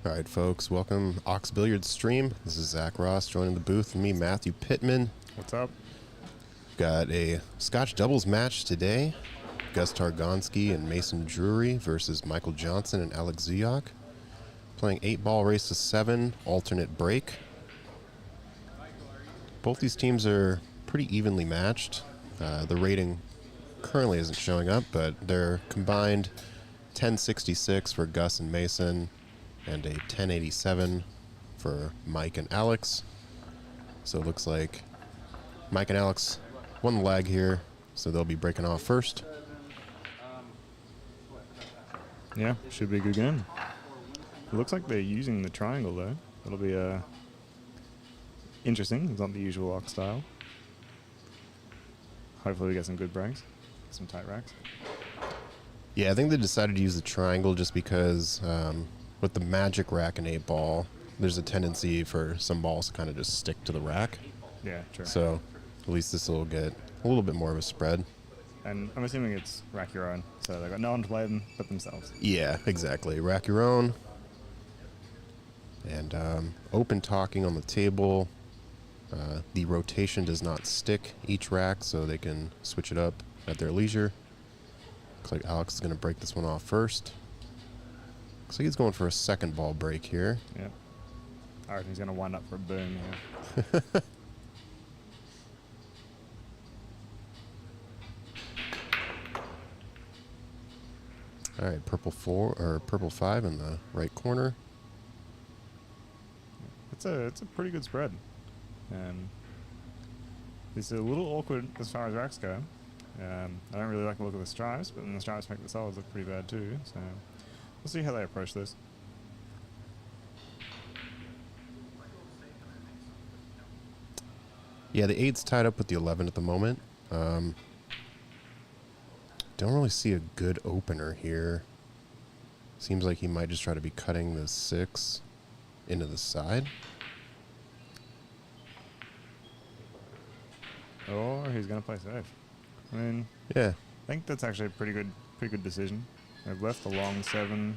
All right, folks, welcome Ox Billiards stream. This is Zach Ross joining the booth with me, Matthew Pittman. What's up? Got a Scotch doubles match today. Gus Targonsky and Mason Drury versus Michael Johnson and Alex Zuyok. Playing 8-ball race to 7, alternate break. Both these teams are pretty evenly matched. The rating currently isn't showing up, but they're combined 1066 for Gus and Mason, and a 1087 for Mike and Alex. So it looks like Mike and Alex won the leg here, so they'll be breaking off first. Yeah, should be a good game. It looks like they're using the triangle though. That'll be interesting. It's not the usual Ox style. Hopefully we get some good breaks, some tight racks. Yeah, I think they decided to use the triangle just because with the magic rack and 8-ball, there's a tendency for some balls to kind of just stick to the rack. Yeah, true. So at least this will get a little bit more of a spread. And I'm assuming it's rack your own, so they've got no one to play them but themselves. Yeah, exactly. Rack your own. And open talking on the table. The rotation does not stick each rack, so they can switch it up at their leisure. Looks like Alex is going to break this one off first. Looks like he's going for a second ball break here. Yeah. I reckon he's going to wind up for a boom here. All right, purple 4 or purple 5 in the right corner. It's a pretty good spread. It's a little awkward as far as racks go. I don't really like the look of the stripes, but then the stripes make the solids look pretty bad too. So we'll see how they approach this. Yeah, the 8's tied up with the 11 at the moment. Don't really see a good opener here. Seems like he might just try to be cutting the 6 into the side. Or he's going to play safe. I mean, Yeah. I think that's actually a pretty good decision. They've left the long 7,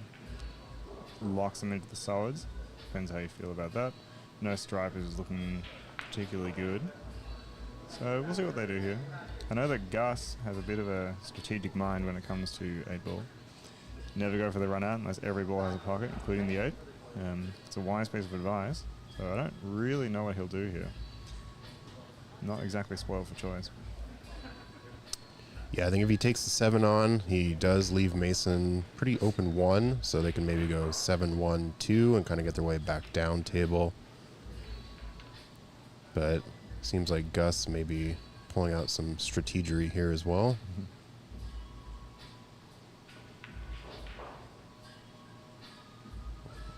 locks them into the solids. Depends how you feel about that. No stripe is looking particularly good. So we'll see what they do here. I know that Gus has a bit of a strategic mind when it comes to 8-ball. Never go for the run out unless every ball has a pocket, including the 8. It's a wise piece of advice, so I don't really know what he'll do here. Not exactly spoiled for choice. Yeah, I think if he takes the 7 on, he does leave Mason pretty open 1, so they can maybe go 7-1-2 and kind of get their way back down table. But seems like Gus may be pulling out some strategery here as well.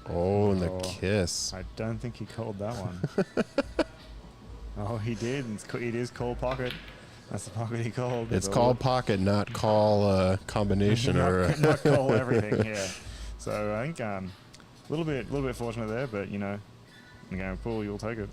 Oh, and the kiss. I don't think he called that one. Oh, he did. It is call pocket. That's the pocket he called. It's call pocket, not call combination or not call everything. Yeah. So I think a little bit fortunate there, but you know, in the game of pool, you'll take it.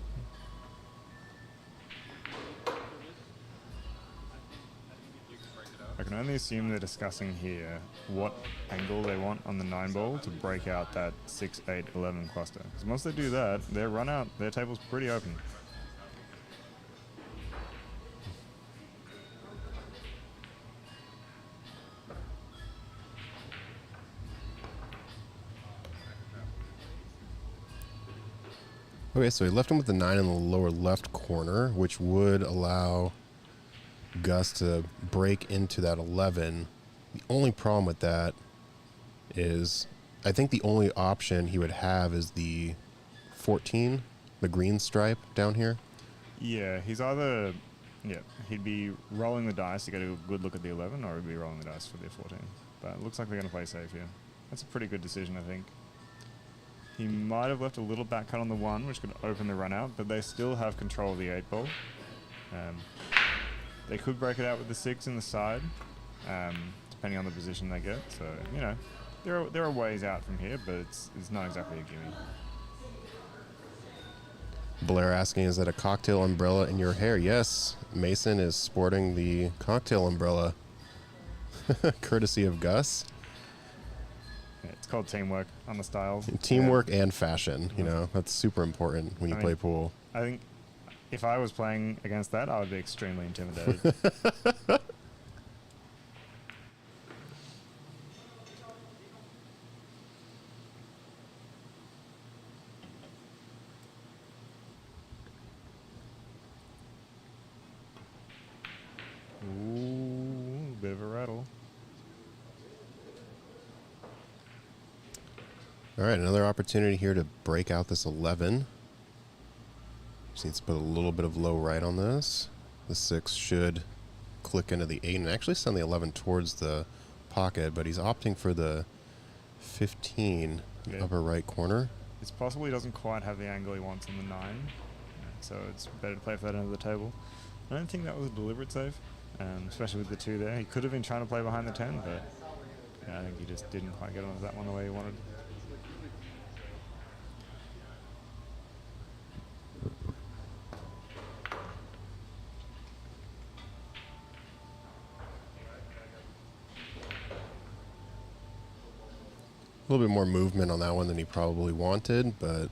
I can only assume they're discussing here what angle they want on the 9-ball to break out that 6, 8, 11 cluster. Because once they do that, their run out, their table's pretty open. Okay, so he left him with the 9 in the lower left corner, which would allow Gus to break into that 11. The only problem with that is I think the only option he would have is the 14, the green stripe down here. Yeah, he's either, he'd be rolling the dice to get a good look at the 11, or he'd be rolling the dice for the 14. But it looks like they're going to play safe here. That's a pretty good decision, I think. He might have left a little back cut on the 1, which could open the run out, but they still have control of the 8-ball. They could break it out with the 6 in the side, depending on the position they get. So, you know, there are ways out from here, but it's not exactly a gimme. Blair asking, is that a cocktail umbrella in your hair? Yes, Mason is sporting the cocktail umbrella, courtesy of Gus. It's It's called teamwork on the styles. Teamwork and fashion, you know, that's super important when you play pool. I think if I was playing against that, I would be extremely intimidated. Ooh, bit of a rattle. All right, another opportunity here to break out this 11. Just needs to put a little bit of low right on this. The 6 should click into the 8 and actually send the 11 towards the pocket, but he's opting for the 15 upper right corner. It's possible he doesn't quite have the angle he wants on the 9, so it's better to play for that end of the table. I don't think that was a deliberate save, especially with the 2 there. He could have been trying to play behind the 10, but I think he just didn't quite get onto that one the way he wanted. A little bit more movement on that one than he probably wanted, but I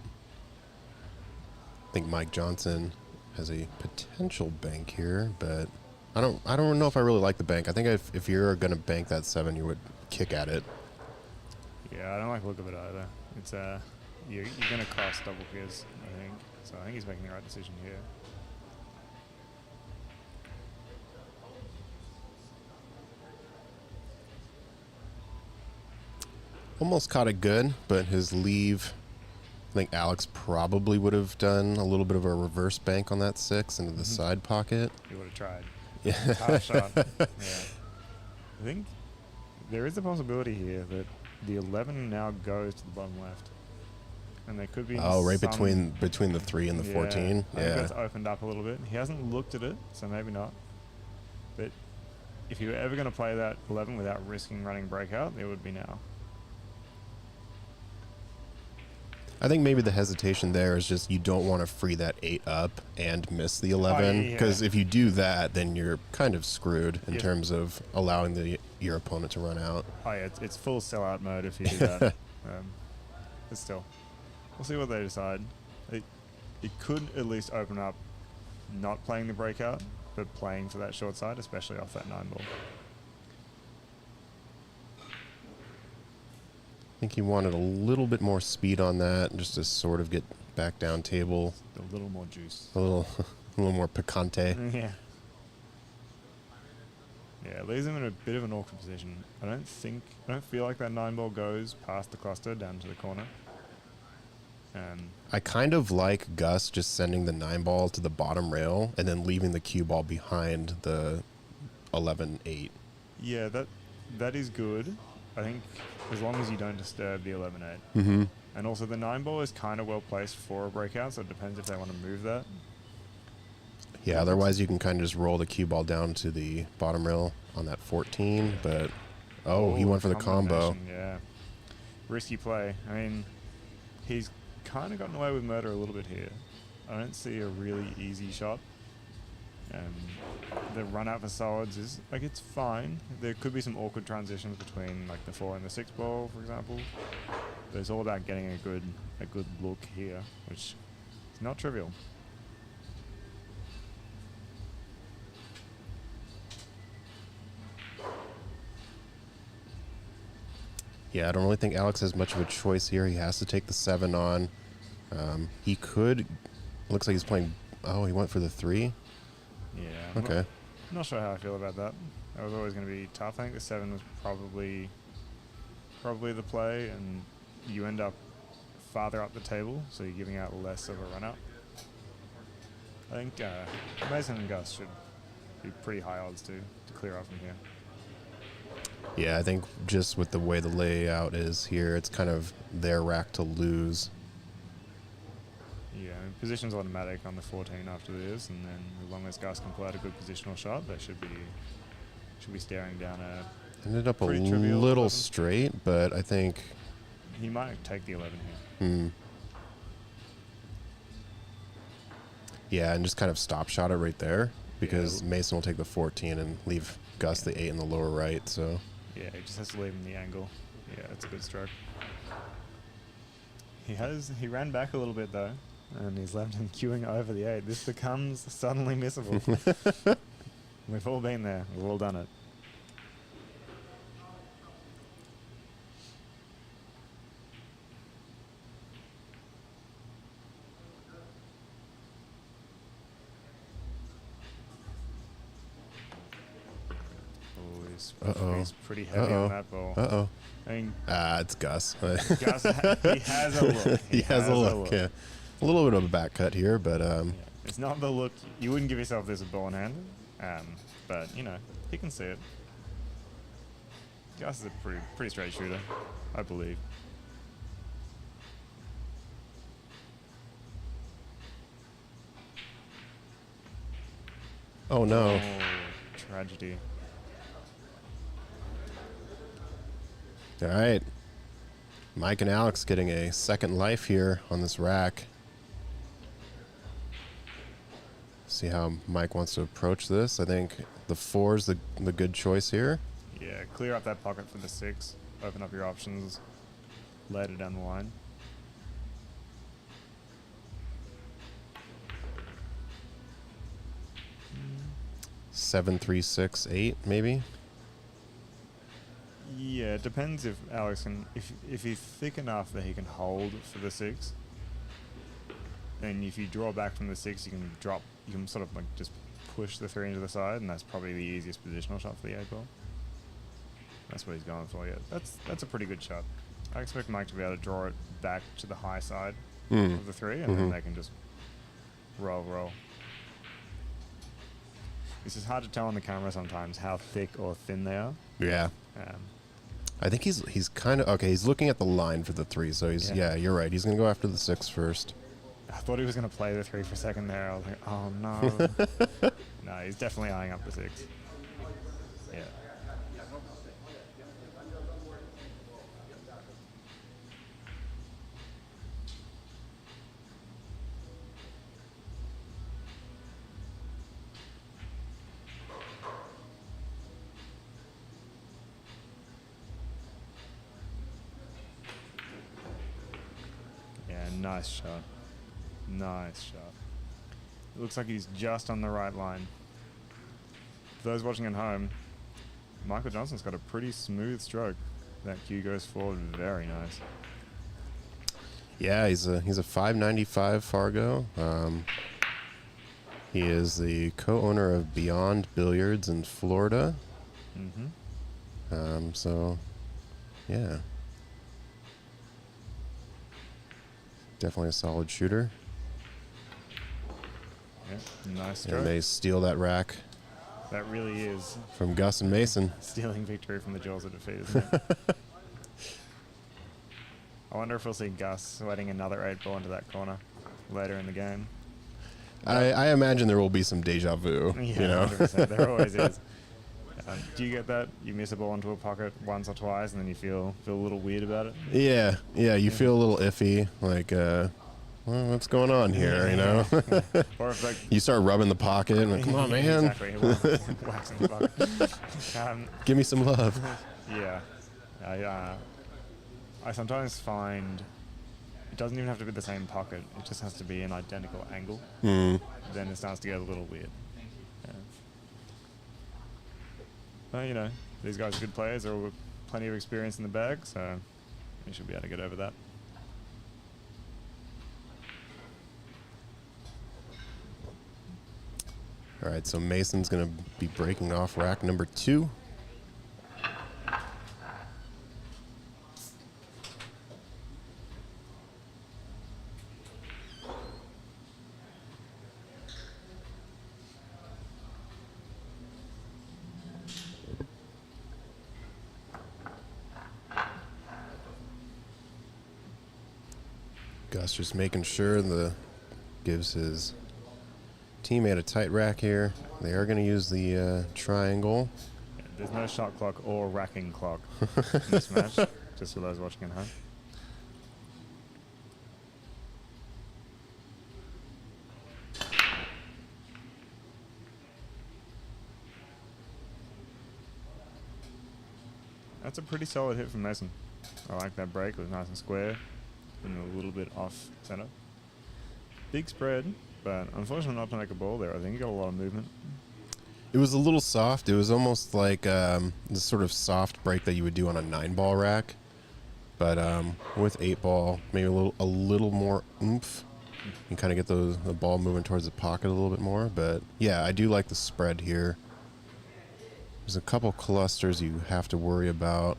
think Mike Johnson has a potential bank here, but I don't know if I really like the bank. I think if you're going to bank that 7, you would kick at it. Yeah, I don't like the look of it either. It's you're going to cross double pairs, I think. So I think he's making the right decision here. Almost caught it good, but his leave, I think Alex probably would have done a little bit of a reverse bank on that 6 into the side pocket. He would have tried. Yeah. Tough shot. Yeah. I think there is a possibility here that the 11 now goes to the bottom left. And there could be right between the 3 and the 14. I think that's opened up a little bit. He hasn't looked at it, so maybe not. But if you were ever going to play that 11 without risking running breakout, it would be now. I think maybe the hesitation there is just you don't want to free that 8 up and miss the 11, because if you do that, then you're kind of screwed in terms of allowing your opponent to run out. Oh yeah, it's full sellout mode if you do that. But still, we'll see what they decide. It could at least open up not playing the breakout, but playing for that short side, especially off that 9 ball. I think he wanted a little bit more speed on that, just to sort of get back down table. A little more juice. A little more picante. Yeah. Yeah, it leaves him in a bit of an awkward position. I don't feel like that 9 ball goes past the cluster down to the corner. I kind of like Gus just sending the 9 ball to the bottom rail and then leaving the cue ball behind the 11-8. Yeah, that is good. I think as long as you don't disturb the 11-8. Mm-hmm. And also the 9 ball is kind of well placed for a breakout, so it depends if they want to move that. Yeah, otherwise you can kind of just roll the cue ball down to the bottom rail on that 14, but he went for the combo. Yeah. Risky play. I mean, he's kind of gotten away with murder a little bit here. I don't see a really easy shot. The run out for solids is, like, it's fine. There could be some awkward transitions between, like, the 4 and the 6 ball, for example. But it's all about getting a good look here, which is not trivial. Yeah, I don't really think Alex has much of a choice here. He has to take the 7 on. He could, looks like he's playing, he went for the 3. Yeah. Okay. Not sure how I feel about that. That was always going to be tough. I think the 7 was probably the play, and you end up farther up the table, so you're giving out less of a run out. I think Mason and Gus should be pretty high odds to clear off from here. Yeah, I think just with the way the layout is here, it's kind of their rack to lose. Yeah, position's automatic on the 14 after this, and then as long as Gus can play out a good positional shot, they should be staring down a Ended up a pretty trivial little 11. straight, but I think He might take the 11 here. Yeah, and just kind of stop shot it right there, because Mason will take the 14 and leave Gus the 8 in the lower right. So Yeah, he just has to leave him the angle. Yeah, it's a good stroke. He ran back a little bit though, and he's left him queuing over the 8. This becomes suddenly missable. We've all been there. We've all done it. Oh, he's pretty heavy on that ball. I mean, it's Gus. Gus, he has a look. He has a look. Yeah. A little bit of a back cut here, but yeah. It's not the look. You wouldn't give yourself this a ball in hand, but you know he can see it. Gus is a pretty straight shooter, I believe. oh no. Oh, tragedy. All right. Mike and Alex getting a second life here on this rack. See how Mike wants to approach this. I think the 4 is the good choice here. Yeah, clear up that pocket for the 6. Open up your options later down the line. Seven, 3, 6, 8, maybe. Yeah, it depends if Alex can, if he's thick enough that he can hold for the 6. And if you draw back from the 6, you can sort of like just push the 3 into the side, and that's probably the easiest positional shot for the 8 ball. That's what he's going for. Yeah, that's a pretty good shot. I expect Mike to be able to draw it back to the high side of the 3, and then they can just roll. This is hard to tell on the camera sometimes how thick or thin they are. Yeah. I think he's kind of okay. He's looking at the line for the 3, so he's yeah. You're right. He's gonna go after the 6 first. I thought he was gonna play the 3 for a second there. I was like, oh no. No, he's definitely eyeing up the 6. Yeah. Nice shot. Nice shot. It looks like he's just on the right line. For those watching at home, Michael Johnson's got a pretty smooth stroke. That cue goes forward very nice. Yeah, he's a 595 Fargo. He is the co-owner of Beyond Billiards in Florida. So, yeah. Definitely a solid shooter. Yeah, nice stroke. And they steal that rack. That really is. From Gus and Mason. Stealing victory from the jaws of defeat, isn't it? I wonder if we'll see Gus sweating another 8 ball into that corner later in the game. I imagine there will be some deja vu. Yeah, you know? 100%. There always is. Do you get that? You miss a ball into a pocket once or twice, and then you feel a little weird about it? Yeah. You feel a little iffy, like, well, what's going on here, you know? Or if like you start rubbing the pocket, and like, come on, man. Exactly. Waxing the pocket. Give me some love. Yeah. I sometimes find it doesn't even have to be the same pocket. It just has to be an identical angle. Then it starts to get a little weird. You know, these guys are good players. They're all got plenty of experience in the bag, so they should be able to get over that. All right, so Mason's going to be breaking off rack number 2. Gus just making sure gives his teammate a tight rack here. They are going to use the triangle. Yeah, there's no shot clock or racking clock in this match, just for those watching at home. That's a pretty solid hit from Mason. I like that break. It was nice and square. And a little bit off center. Big spread, but unfortunately not to make a ball there. I think he got a lot of movement. It was a little soft. It was almost like the sort of soft break that you would do on a 9-ball rack. But with 8-ball, maybe a little more oomph. You kind of get the ball moving towards the pocket a little bit more. But yeah, I do like the spread here. There's a couple clusters you have to worry about.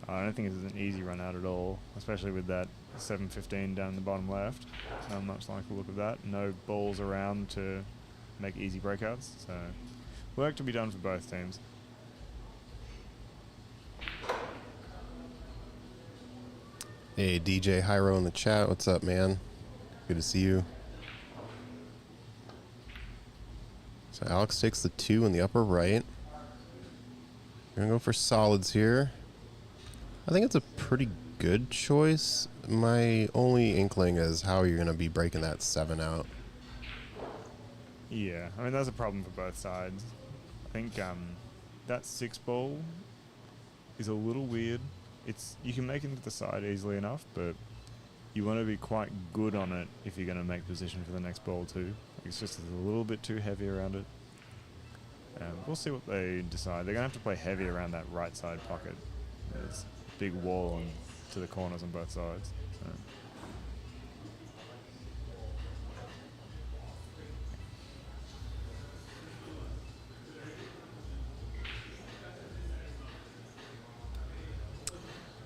I don't think this is an easy run out at all, especially with that 7-15 down the bottom left. Not much like the look of that. No balls around to make easy breakouts. So work to be done for both teams. Hey, DJ Hyro in the chat. What's up, man? Good to see you. So Alex takes the 2 in the upper right. Gonna go for solids here. I think it's a pretty good choice. My only inkling is how you're gonna be breaking that 7 out. Yeah, I mean that's a problem for both sides. I think that 6-ball is a little weird. You can make it into the side easily enough, but you want to be quite good on it if you're going to make position for the next ball too. It's just a little bit too heavy around it. We'll see what they decide. They're going to have to play heavy around that right side pocket. There's a big wall to the corners on both sides. So.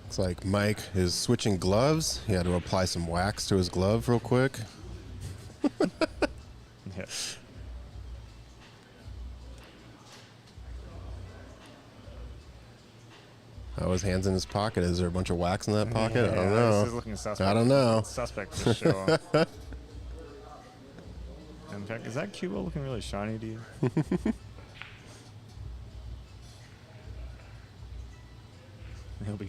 Looks like Mike is switching gloves. He had to apply some wax to his glove real quick. Yeah. Oh, his hand's in his pocket. Is there a bunch of wax in that pocket? Yeah, I don't know. This is looking suspect. I don't know. It's suspect for sure. In fact, is that cue ball looking really shiny to you?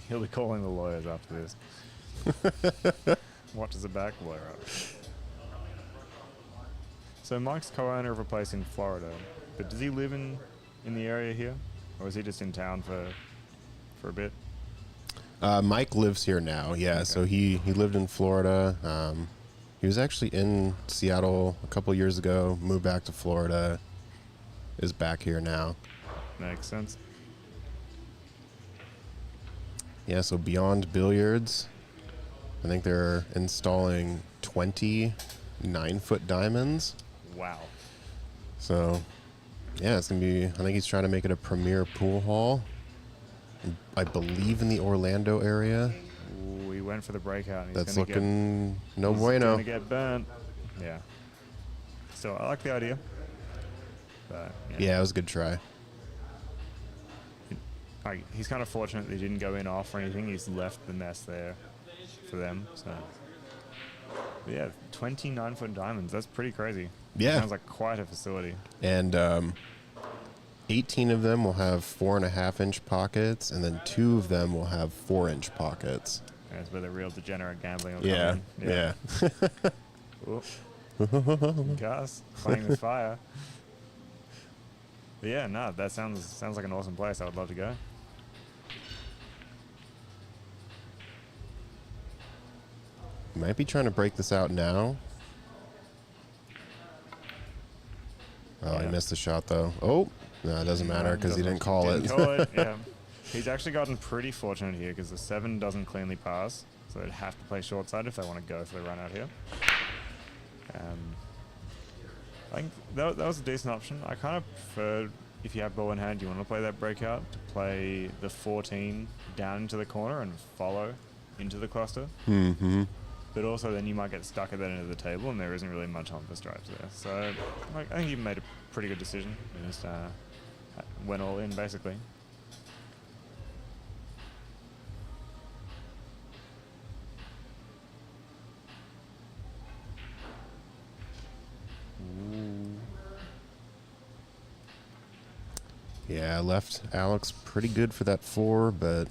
He'll be calling the lawyers after this. Watches the back lawyer up. So Mike's co-owner of a place in Florida, but does he live in the area here, or is he just in town for a bit? Mike lives here now. Yeah, Okay. so he lived in Florida. He was actually in Seattle a couple years ago. Moved back to Florida. Is back here now. Makes sense. Yeah, so Beyond Billiards, I think they're installing 20 9-foot diamonds. Wow. So, yeah, it's going to be, I think he's trying to make it a premier pool hall. I believe in the Orlando area. Ooh, we went for the breakout. And That's he's gonna looking no he's bueno. gonna get burnt. Yeah. So I like the idea. But, Yeah, it was a good try. He's kind of fortunate that he didn't go in off or anything. He's left the nest there for them. So, but yeah, 29-foot diamonds. That's pretty crazy. Yeah. Sounds like quite a facility. And 18 of them will have 4.5-inch pockets, and then 2 of them will have 4-inch pockets. That's where the real degenerate gambling will Yeah, come in. yeah. Gus playing with fire. But yeah, no, that sounds like an awesome place. I would love to go. Might be trying to break this out now. Oh, Yeah. he missed the shot, though. Oh, no, it doesn't matter because he didn't call it. Yeah. He's actually gotten pretty fortunate here because the 7 doesn't cleanly pass, so they'd have to play short side if they want to go for the run out here. I think that was a decent option. I kind of prefer, if you have ball in hand, you want to play that breakout, to play the 14 down into the corner and follow into the cluster. Mm-hmm. But also then you might get stuck at that end of the table and there isn't really much on for stripes there. So I think you made a pretty good decision. You just went all in basically. Yeah, I left Alex pretty good for that 4, but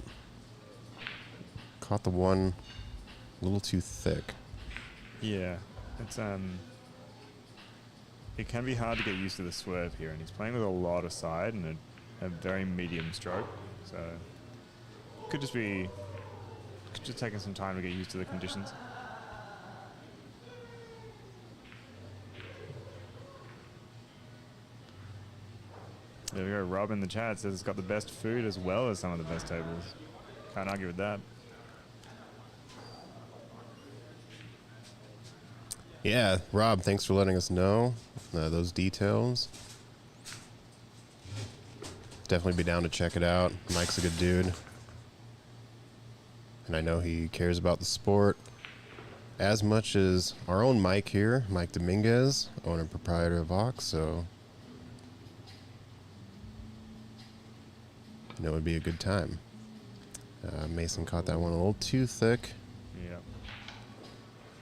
caught the 1 a little too thick. Yeah, it's it can be hard to get used to the swerve here, and he's playing with a lot of side and a very medium stroke, so could just be just taking some time to get used to the conditions. There we go. Rob in the chat says it's got the best food as well as some of the best tables. Can't argue with that. Yeah, Rob, thanks for letting us know those details. Definitely be down to check it out. Mike's a good dude. And I know he cares about the sport as much as our own Mike here, Mike Dominguez, owner and proprietor of Vox, so I know it would be a good time. Mason caught that one a little too thick. Yeah.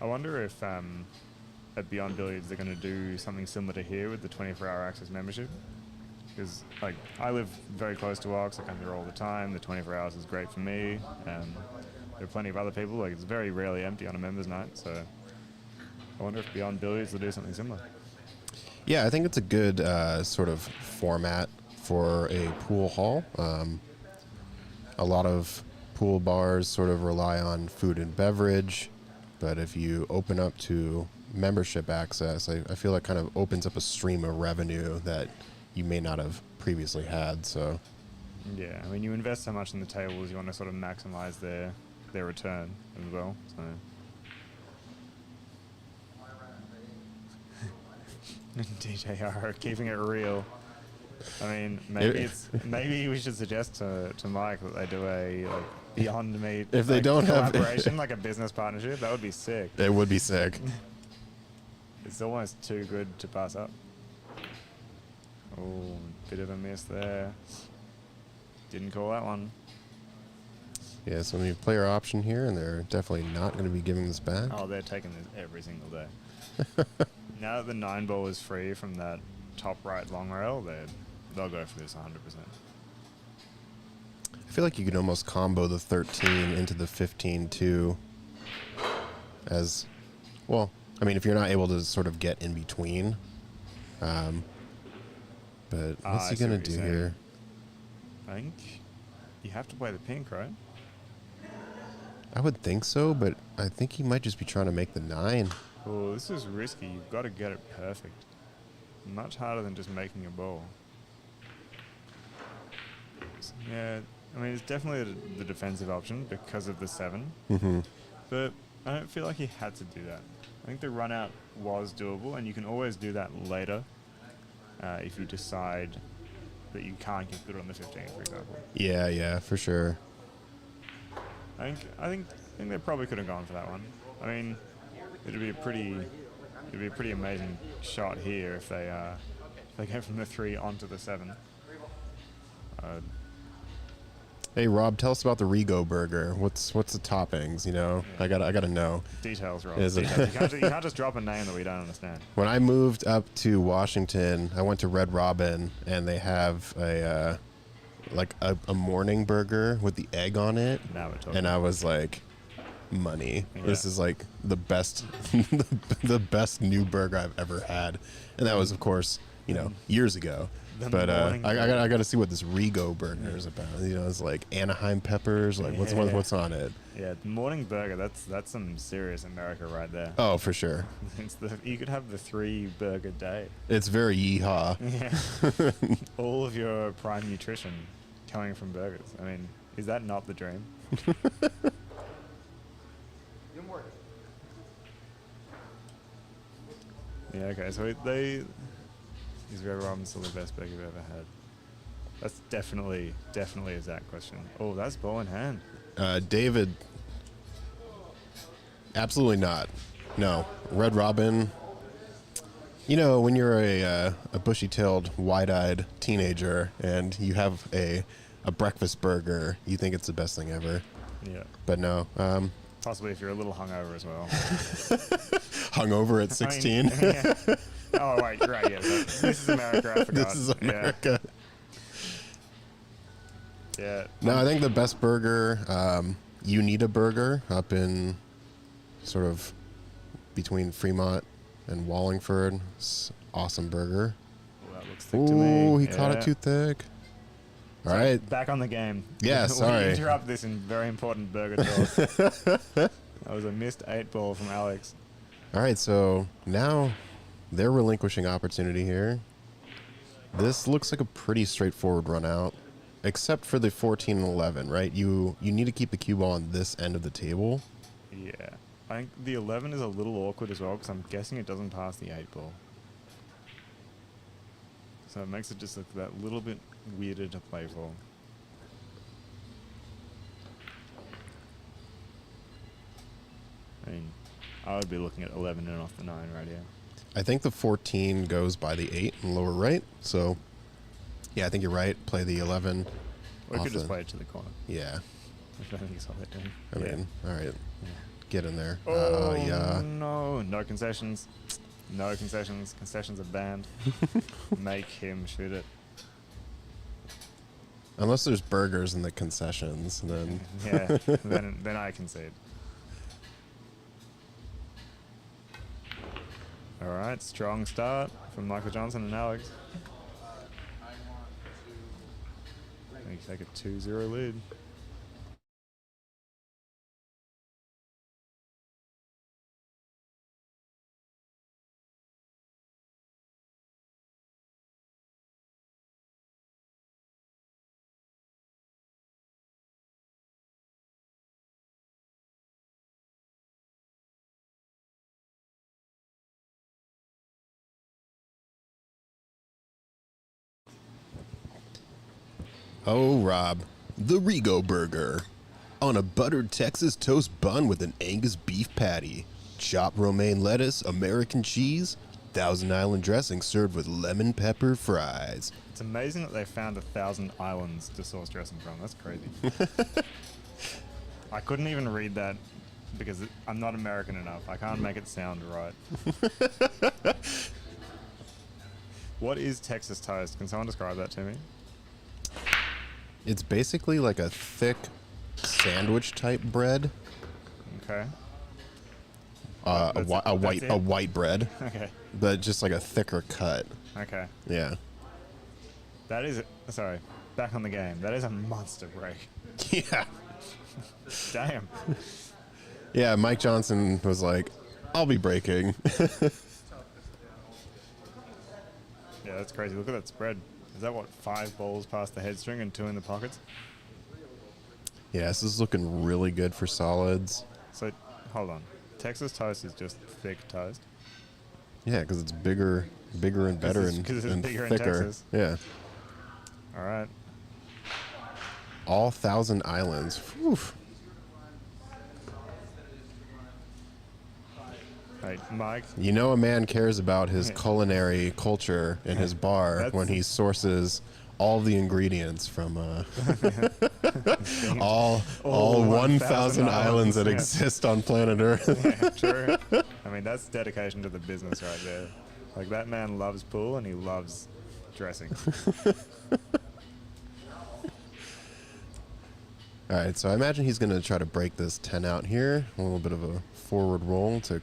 I wonder if at Beyond Billiards they're going to do something similar to here with the 24-hour access membership. Because like I live very close to Vox, I come here all the time. The 24 hours is great for me. There are plenty of other people. Like it's very rarely empty on a members' night. So I wonder if Beyond Billiards will do something similar. Yeah, I think it's a good sort of format for a pool hall. A lot of pool bars sort of rely on food and beverage, but if you open up to membership access, I feel like kind of opens up a stream of revenue that you may not have previously had. So yeah, I mean you invest so much in the tables, you want to sort of maximize their return as well. So DJR keeping it real. I mean, maybe we should suggest to Mike that they do a like Beyond Meat if they don't have collaboration, like a business partnership. That would be sick. It would be sick. It's almost too good to pass up. Oh, bit of a miss there. Didn't call that one. Yeah, so we have player option here, and they're definitely not going to be giving this back. Oh, they're taking this every single day. Now that the 9-ball is free from that top right long rail, they'll go for this 100%. I feel like you could almost combo the 13 into the 15 too. As well, I mean, if you're not able to sort of get in between. But what's he gonna do here? I think you have to play the pink, right? I would think so, but I think he might just be trying to make the 9. Oh, this is risky. You've got to get it perfect. Much harder than just making a ball. Yeah, I mean, it's definitely the defensive option because of the 7. Mm-hmm. But I don't feel like he had to do that. I think the run out was doable, and you can always do that later if you decide that you can't get good on the 15, for example. Yeah, for sure. I think they probably could have gone for that one. I mean, it'd be a pretty amazing shot here if they go from the 3 onto the 7. Hey Rob, tell us about the Rego burger. What's the toppings? You know, yeah. I gotta know details, Rob. Details. You can't just drop a name that we don't understand. When I moved up to Washington, I went to Red Robin, and they have a morning burger with the egg on it. Now we're talking. And I was like, money. Yeah. This is like the best, the best new burger I've ever had, and that was, of course, years ago. But I got to see what this Rego burger is about. It's like Anaheim peppers. Like what's on it? Yeah, the morning burger. That's some serious America right there. Oh, for sure. You could have the 3 burger day. It's very yeehaw. Yeah. All of your prime nutrition coming from burgers. I mean, is that not the dream? Yeah. Okay. So is Red Robin still the best burger you've ever had? That's definitely a Zach question. Oh, that's ball in hand. David, absolutely not. No, Red Robin. When you're a bushy-tailed, wide-eyed teenager and you have a breakfast burger, you think it's the best thing ever. Yeah. But no. Possibly if you're a little hungover as well. Hungover at 16? I mean, yeah. Oh, right, yeah. This is America, I forgot. This is America. Yeah. No, I think the best burger, you need a burger up in sort of between Fremont and Wallingford. It's awesome burger. Well, that looks thick to me. Ooh, he caught it too thick. All right. Back on the game. Yeah, sorry. We interrupt this in very important burger talk. That was a missed 8-ball from Alex. All right, so now they're relinquishing opportunity here. This looks like a pretty straightforward run out, except for the 14 and 11, right? You need to keep the cue ball on this end of the table. Yeah. I think the 11 is a little awkward as well because I'm guessing it doesn't pass the 8-ball. So it makes it just look that little bit weirder to play for. I mean, I would be looking at 11 and off the 9 right here. I think the 14 goes by the 8 in lower right. So, yeah, I think you're right. Play the 11. Or you could just play it to the corner. Yeah. I think it's all they're doing. I mean, all right. Yeah. Get in there. Oh, yeah. no. No concessions. No concessions. Concessions are banned. Make him shoot it. Unless there's burgers in the concessions, then... Yeah, then I concede. All right, strong start from Michael Johnson and Alex. They take a 2-0 lead. Oh, Rob, the Rego Burger. On a buttered Texas toast bun with an Angus beef patty, chopped romaine lettuce, American cheese, Thousand Island dressing served with lemon pepper fries. It's amazing that they found 1,000 islands to source dressing from. That's crazy. I couldn't even read that because I'm not American enough. I can't make it sound right. What is Texas toast? Can someone describe that to me? It's basically like a thick sandwich type bread. Okay. A white bread. Okay. But just like a thicker cut. Okay. Yeah. That is, sorry, back on the game. That is a monster break. Yeah. Damn. Yeah, Mike Johnson was like, I'll be breaking. Yeah, that's crazy. Look at that spread. Is that what, 5 balls past the head string and 2 in the pockets? Yeah, this is looking really good for solids. So, hold on. Texas toast is just thick toast? Yeah, because it's bigger and better and bigger thicker. in Texas. Yeah. All right. All Thousand Islands. Whew. Hey, Mike. You know a man cares about his culinary culture in his bar when he sources all the ingredients from all 1,000 islands that exist on planet Earth. Yeah, true. I mean, that's dedication to the business right there. Like, that man loves pool and he loves dressing. All right, so I imagine he's going to try to break this 10 out here. A little bit of a forward roll to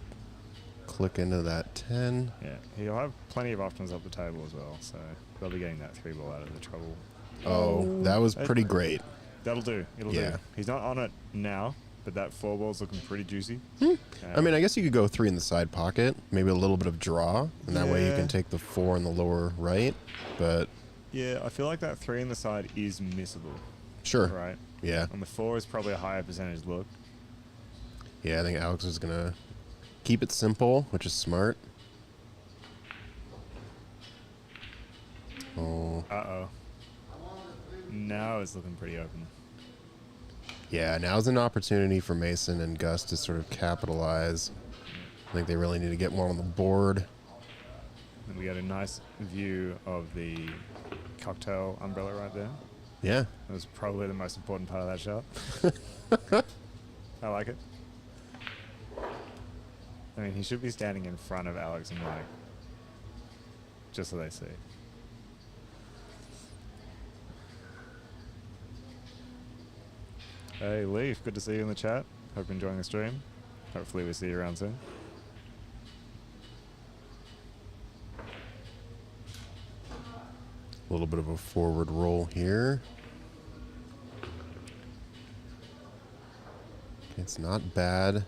click into that 10. Yeah, he'll have plenty of options up the table as well, so they'll be getting that 3 ball out of the trouble. Oh, that was pretty great. That'll do. It'll do. He's not on it now, but that 4 ball's looking pretty juicy. I mean, I guess you could go 3 in the side pocket, maybe a little bit of draw, and that way you can take the 4 in the lower right. But yeah, I feel like that 3 in the side is missable. Sure. Right? Yeah. And the 4 is probably a higher percentage look. Yeah, I think Alex is going to keep it simple, which is smart. Oh. Uh-oh. Now it's looking pretty open. Yeah, now's an opportunity for Mason and Gus to sort of capitalize. I think they really need to get more on the board. And we got a nice view of the cocktail umbrella right there. Yeah. That was probably the most important part of that shot. I like it. I mean, he should be standing in front of Alex and Mike, just so they see. Hey, Leaf, good to see you in the chat. Hope you're enjoying the stream. Hopefully we see you around soon. A little bit of a forward roll here. It's not bad.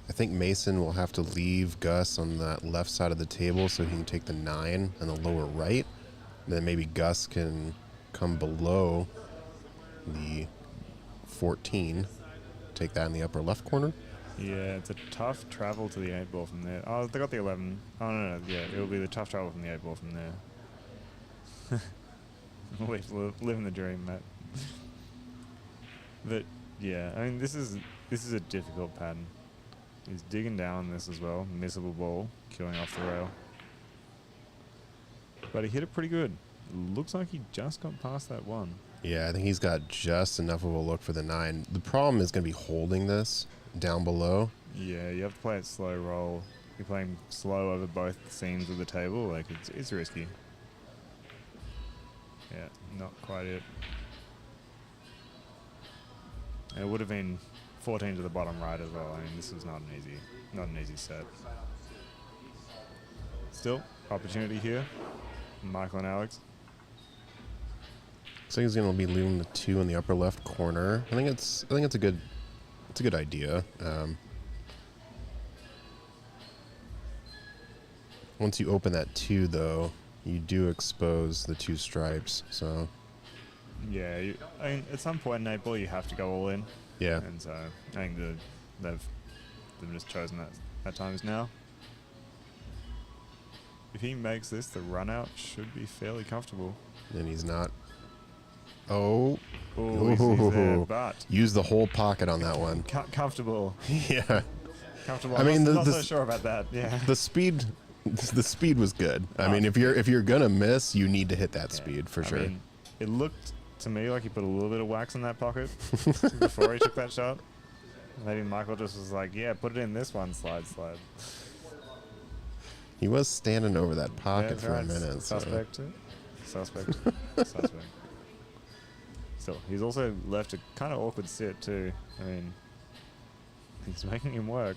I think Mason will have to leave Gus on that left side of the table so he can take the 9 on the lower right. And then maybe Gus can come below the 14, take that in the upper left corner. Yeah, it's a tough travel to the 8 ball from there. Oh, they got the 11. Oh, no, yeah, it'll be the tough travel from the 8 ball from there. Living the dream, mate. But, yeah, I mean, this is a difficult pattern. He's digging down on this as well. Missable ball, killing off the rail. But he hit it pretty good. Looks like he just got past that 1. Yeah, I think he's got just enough of a look for the 9. The problem is going to be holding this down below. Yeah, you have to play it slow roll. You're playing slow over both seams of the table. Like, it's risky. Yeah, not quite it. And it would have been 14 to the bottom right as well. I mean, this was not an easy set. Still, opportunity here. Michael and Alex. Looks like he's going to be leaving the 2 in the upper left corner. I think it's a good idea. Once you open that 2, though, you do expose the 2 stripes. So Yeah, I mean, at some point in 8 ball, you have to go all in. yeah, And so I think they've just chosen that at times now. If he makes this, the run out should be fairly comfortable. and he's not. Oh, Oh, he's there, but use the whole pocket on that one. comfortable. Yeah, Comfortable. I mean, not the so sure about that. Yeah. the speed was good. I mean, if you're gonna miss, you need to hit that speed for sure. I mean, it looked to me like he put a little bit of wax in that pocket before he took that shot. Maybe Michael just was like, "Yeah, put it in this one, slide." He was standing over that pocket Yeah, for right. a minute. Suspect. Suspect. Still, he's also left a kind of awkward sit too. I mean, he's making him work.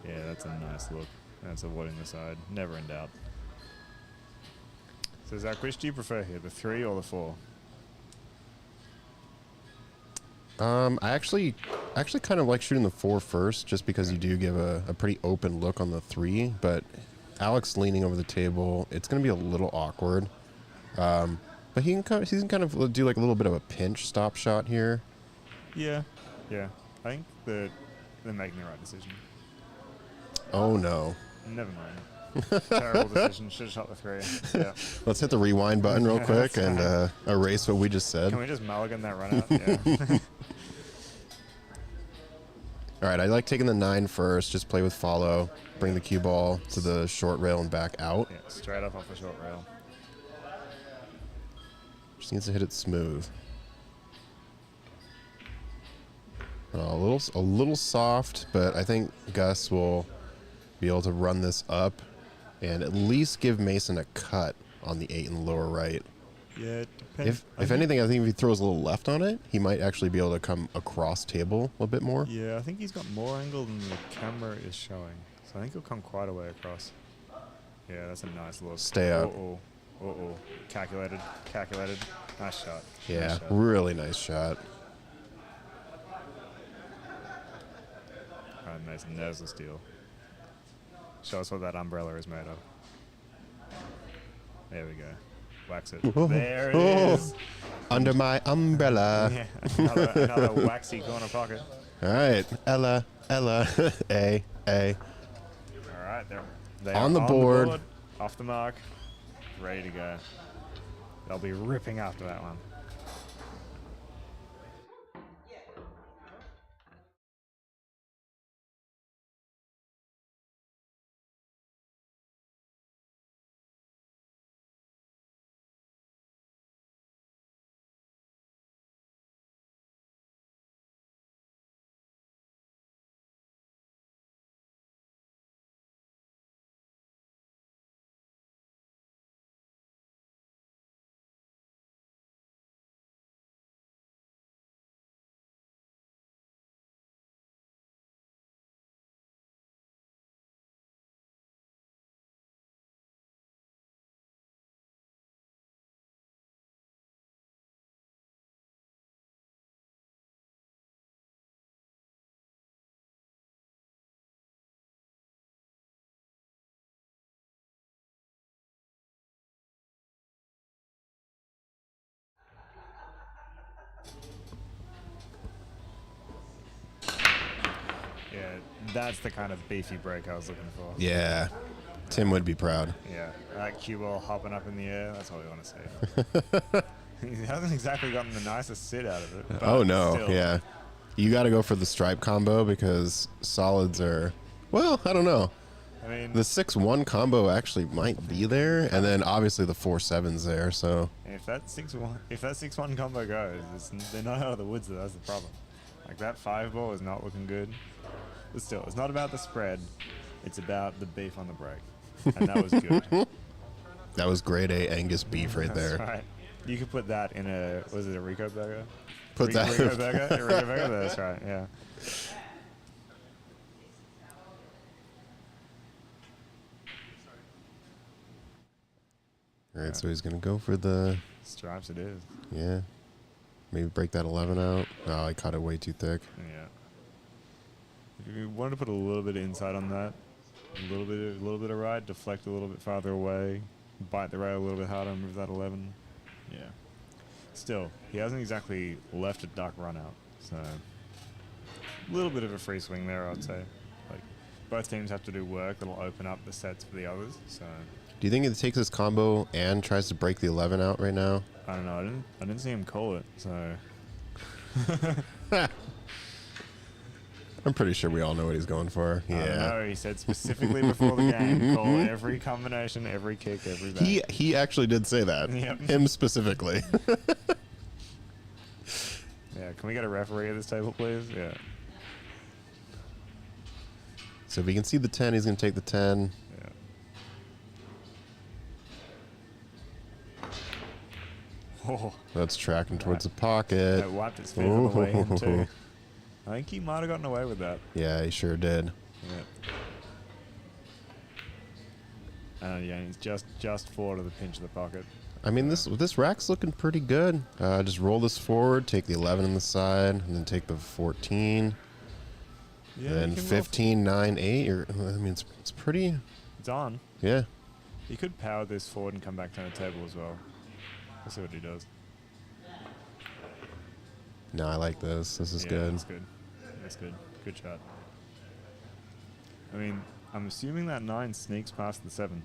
Yeah, that's a nice look. That's avoiding the side. Never in doubt. So Zach, which do you prefer here, the 3 or the 4? I actually kind of like shooting the 4 first, just because you do give a pretty open look on the 3. But Alex leaning over the table, it's going to be a little awkward. But he can kind of do like a little bit of a pinch stop shot here. Yeah. I think that they're making the right decision. Oh no! Never mind. Terrible decision. Should have shot the 3. Yeah. Let's hit the rewind button real quick and erase what we just said. Can we just mulligan that run out? Yeah. All right, I like taking the 9 first. Just play with follow. Bring the cue ball to the short rail and back out. Yeah, straight up off the short rail. Just needs to hit it smooth. A little soft, but I think Gus will be able to run this up and at least give Mason a cut on the 8 in the lower right. Yeah, it depends. If anything, I think if he throws a little left on it, he might actually be able to come across table a bit more. Yeah, I think he's got more angle than the camera is showing. So I think he'll come quite a way across. Yeah, that's a nice look. Stay up. Uh-oh. Calculated. Nice shot. Yeah, Nice shot. really nice shot. All right, Mason, there's the steal. Show us what that umbrella is made of. There we go. Wax it. There it is. Under my umbrella. Yeah, another waxy corner pocket. All right, Ella, A. All right, they're On the board. Off the mark, ready to go. They'll be ripping after that one. That's the kind of beefy break I was looking for. Yeah. Tim would be proud. Yeah, that cue ball hopping up in the air, that's what we want to see. He hasn't exactly gotten the nicest sit out of it. But Oh, no. still. Yeah. You got to go for the stripe combo because solids are, well, I don't know. I mean, The 6-1 combo actually might be there, and then obviously the 4-7's there, so. if that 6-1 combo goes, they're not out of the woods though, that's the problem. Like that 5 ball is not looking good. But still, it's not about the spread, it's about the beef on the break. And that was good. That was grade A Angus beef right there. That's right. You could put that in was it a Rico burger? Put that. Rico burger? A Rico burger? That's right, yeah. All right, so he's going to go for the, Stripes it is. yeah. Maybe break that 11 out. Oh, I caught it way too thick. Yeah. If you wanted to put a little bit of inside on that, a little bit of right, deflect a little bit farther away, bite the rail a little bit harder, and move that 11. Yeah. Still, he hasn't exactly left a duck run out, so a little bit of a free swing there, I'd say. Like both teams have to do work that'll open up the sets for the others. So Do you think it takes this combo and tries to break the 11 out right now? I don't know. I didn't see him call it. So I'm pretty sure we all know what he's going for. I don't Yeah. know. He said specifically before the game, call every combination, every kick, every back. He actually did say that. Yep. Him specifically. Yeah. Can we get a referee at this table, please? Yeah. So if he can see the 10, he's going to take the 10. Yeah. Oh, That's tracking towards the that pocket. wiped its feet on the way in too. I think he might have gotten away with that. Yeah, he sure did. Yeah. Yeah, he's just forward of the pinch of the pocket. I mean, this rack's looking pretty good. Just roll this forward, take the 11 on the side, and then take the 14. Yeah, Then he can 15, 9, 8. I mean, it's pretty. It's on. Yeah. He could power this forward and come back down the table as well. Let's see what he does. No, I like this. This is good. That's good. That's good. Good shot. I mean, I'm assuming that 9 sneaks past the 7.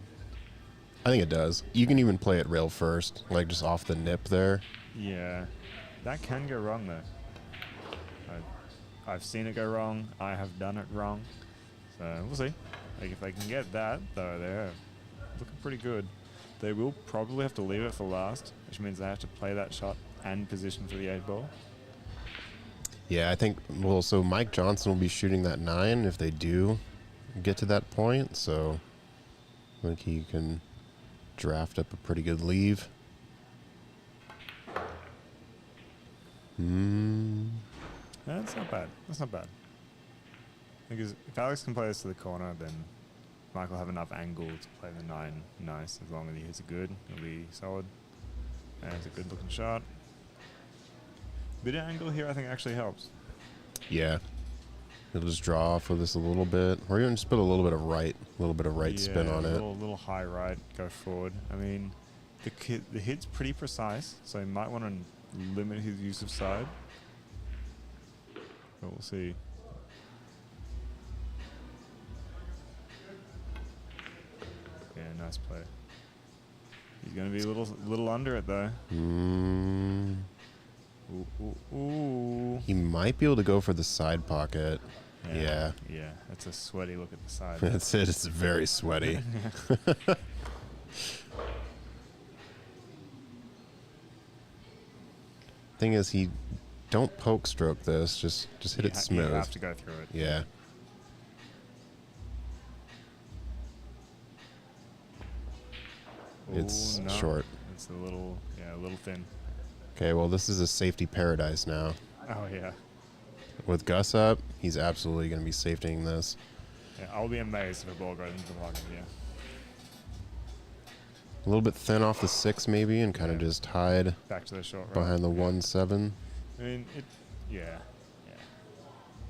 I think it does. You can even play it rail first, like just off the nip there. Yeah. That can go wrong, though. I've seen it go wrong. I have done it wrong. So, we'll see. Like, if they can get that, though, they're looking pretty good. They will probably have to leave it for last, which means they have to play that shot and position for the 8 ball. Yeah, I think, well, so Mike Johnson will be shooting that 9 if they do get to that point. So I think he can draft up a pretty good leave. That's not bad. That's not bad. Because if Alex can play this to the corner, then Mike will have enough angle to play the 9 nice. As long as he hits it good, it'll be solid. And it's a good looking shot. Bit of angle here I think actually helps. Yeah. He'll just draw off with this a little bit. Or even just put a little bit of right spin on it. Little high right, go forward. I mean, the hit's pretty precise, so he might want to limit his use of side. But we'll see. Yeah, nice play. He's going to be a little under it though. Ooh, ooh, ooh. He might be able to go for the side pocket. Yeah. Yeah, that's a sweaty look at the side. That's it. It's very sweaty. Thing is, he don't poke stroke this. Just hit it smooth. You have to go through it. Yeah. It's no. short. It's a little thin. Okay, well, this is a safety paradise now. Oh, yeah. With Gus up, he's absolutely going to be safetying this. Yeah, I'll be amazed if a ball goes into the pocket, yeah. A little bit thin off the 6 maybe, and kind of just hide Back to the short right. behind the 1-7. I mean, yeah.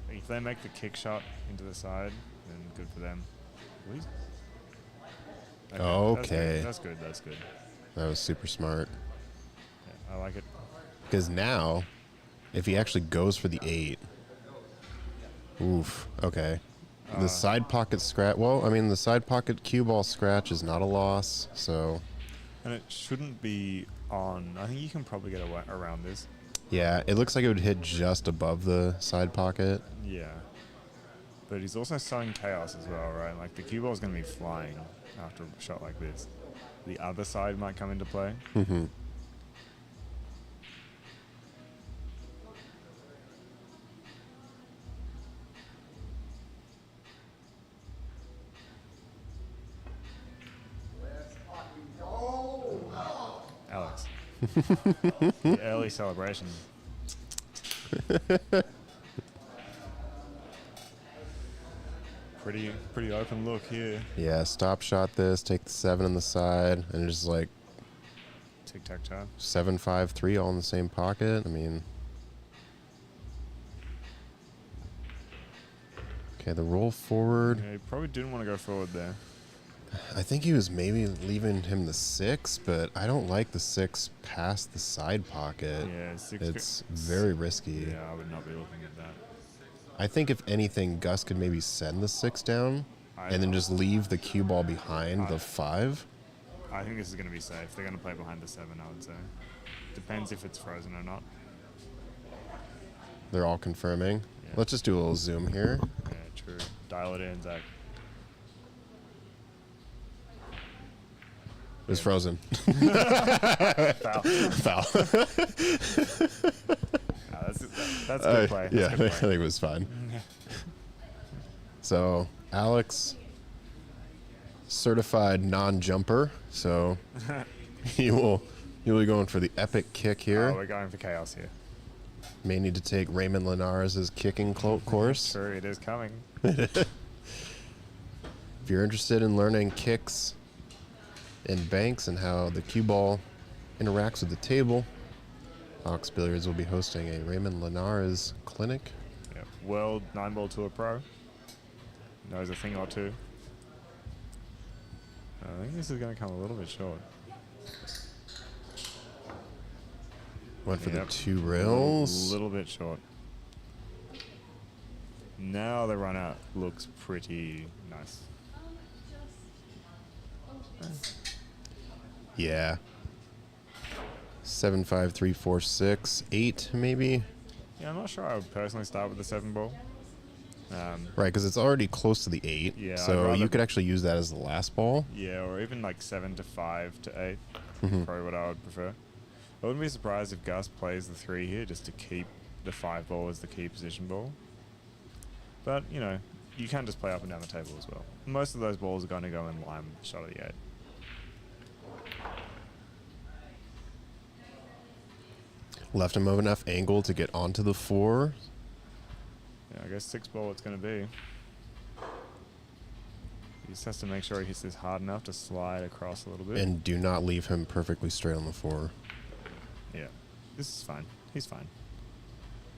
Like if they make the kick shot into the side, then good for them. Please. Okay. That's good. That was super smart. Yeah, I like it. Because now, if he actually goes for the 8, oof, okay. The side pocket scratch. Well, I mean, the side pocket cue ball scratch is not a loss, so. And it shouldn't be on. I think you can probably get away around this. Yeah, it looks like it would hit just above the side pocket. Yeah. But he's also sowing chaos as well, right? Like the cue ball is going to be flying after a shot like this. The other side might come into play. Mm-hmm. Alex. The early celebration. Pretty open look here. Yeah, stop shot this, take the 7 on the side, and just like Tic-tac-toe. 7-5-3 all in the same pocket. I mean, okay, the roll forward. Yeah, he probably didn't want to go forward there. I think he was maybe leaving him the 6, but I don't like the 6 past the side pocket. Yeah, 6. It's very risky. Yeah, I would not be looking at that. I think if anything, Gus could maybe send the 6 down and then just leave the cue ball behind the 5. I think this is going to be safe. They're going to play behind the 7, I would say. Depends if it's frozen or not. They're all confirming. Yeah. Let's just do a little zoom here. Yeah, true. Dial it in, Zach. It was frozen. Foul. Foul. That's good play. That's Yeah, good I play. think it was fine. So, Alex, certified non-jumper, so he will be going for the epic kick here. Oh, we're going for chaos here. May need to take Raymond Linares' kicking course. Sure, it is coming. If you're interested in learning kicks and banks and how the cue ball interacts with the table, Ox Billiards will be hosting a Raymond Linares clinic. Yeah. World 9-ball tour pro. Knows a thing or two. I think this is going to come a little bit short. Went for the Yep. 2 A rails. little bit short. Now the run out looks pretty nice. Yeah. 7, 5, 3, 4, 6, 8 maybe. Yeah, I'm not sure I would personally start with the 7 ball. Right, because it's already close to the 8. Yeah, I'd so rather- you could actually use that as the last ball. Yeah, or even like 7 to 5 to 8. Mhm. Probably what I would prefer. I wouldn't be surprised if Gus plays the 3 here just to keep the 5 ball as the key position ball. But, you know, you can just play up and down the table as well. Most of those balls are going to go in line with the shot of the 8. Left him of enough angle to get onto the 4. Yeah, I guess 6 ball it's going to be. He just has to make sure he hits this hard enough to slide across a little bit. And do not leave him perfectly straight on the 4. Yeah, this is fine. He's fine.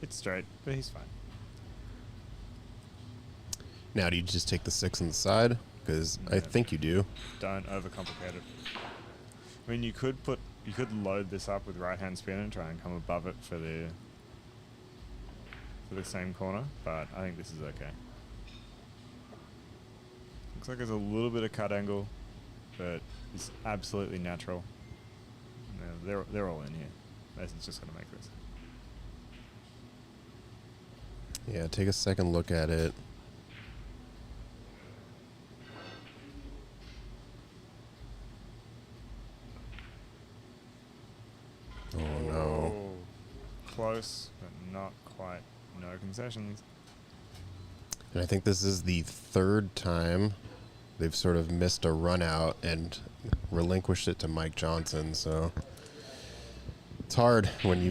It's straight, but he's fine. Now, do you just take the 6 on the side? Because I Yeah. think you do. Don't overcomplicate it. I mean, you could load this up with right hand spin and try and come above it for the same corner, but I think this is okay. Looks like there's a little bit of cut angle, but it's absolutely natural. No, they're all in here. Mason's just gonna make this. Yeah, take a second look at it. Oh no. Oh, close, but not quite. No concessions. And I think this is the 3rd time they've sort of missed a run out and relinquished it to Mike Johnson. So it's hard when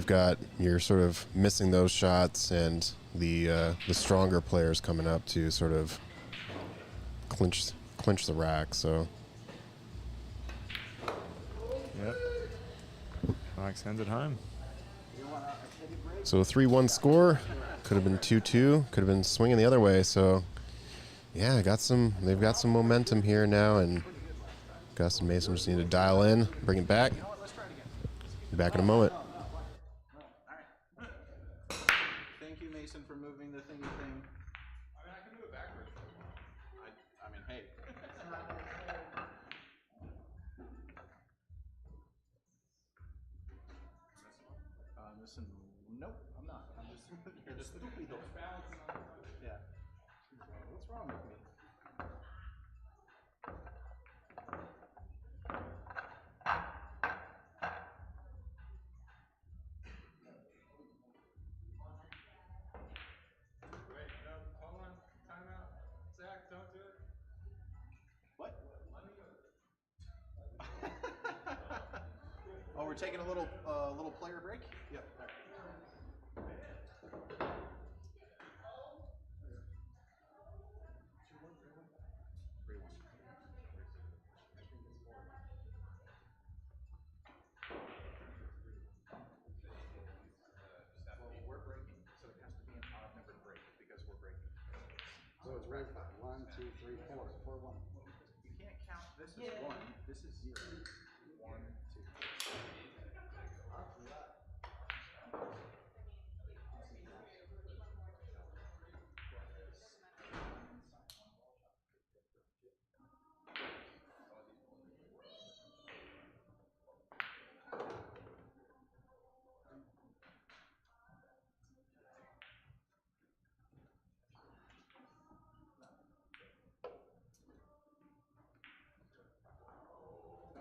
you're sort of missing those shots and the stronger players coming up to sort of clinch the rack. So Yep. Mike sends it home. a 3-1 score. Could have been 2-2. Could have been swinging the other way. So yeah, they've got some momentum here now, and Gus and Mason just need to dial in, bring it back. Be back in a moment. Thank you, Mason, for moving the thingy thing. Listen, nope, I'm not. I'm just you're just stupid. Yeah. What's wrong with me? Wait, no, hold on. Time out. Zach, don't do it. What? Oh, we're taking a little player break? Yep. All right. Well, we're breaking, so it has to be an odd numbered break because we're breaking. So it's rack 5. 1, 2, 3, 4. 4, 1. You can't count this as 1. This is 0. 1, 2.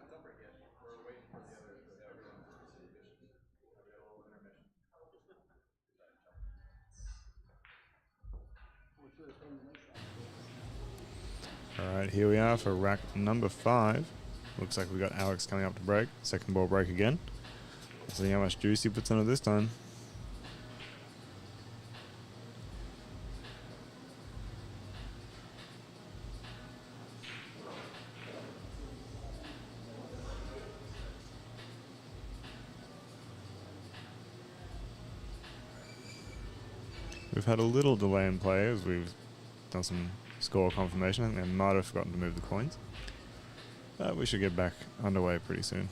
Don't break yet. We're waiting for the other everyone to see vision. Have a little intermission. All right, here we are for rack number 5. Looks like we got Alex coming up to break. Second ball break again. Let's see how much juice he puts on it this time. We've had a little delay in play as we've done some score confirmation. I think they might have forgotten to move the coins. But we should get back underway pretty soon.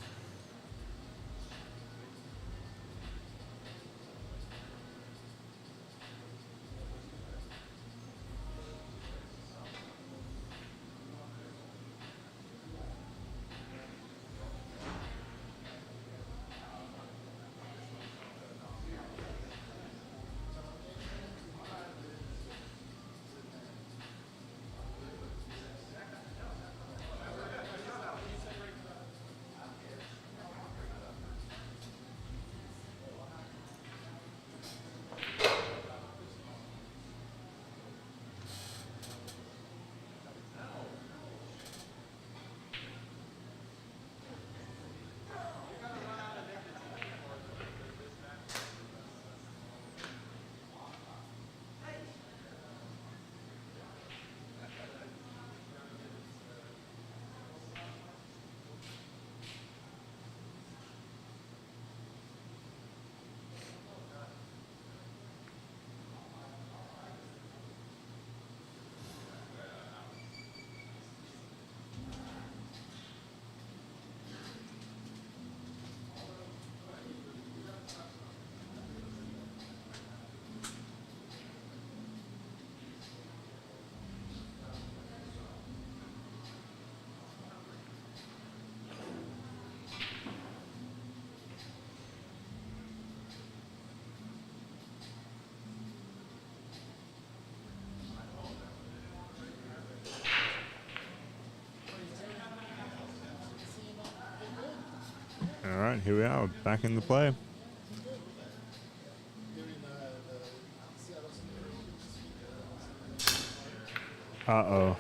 All right, here we are, back in the play. Uh-oh.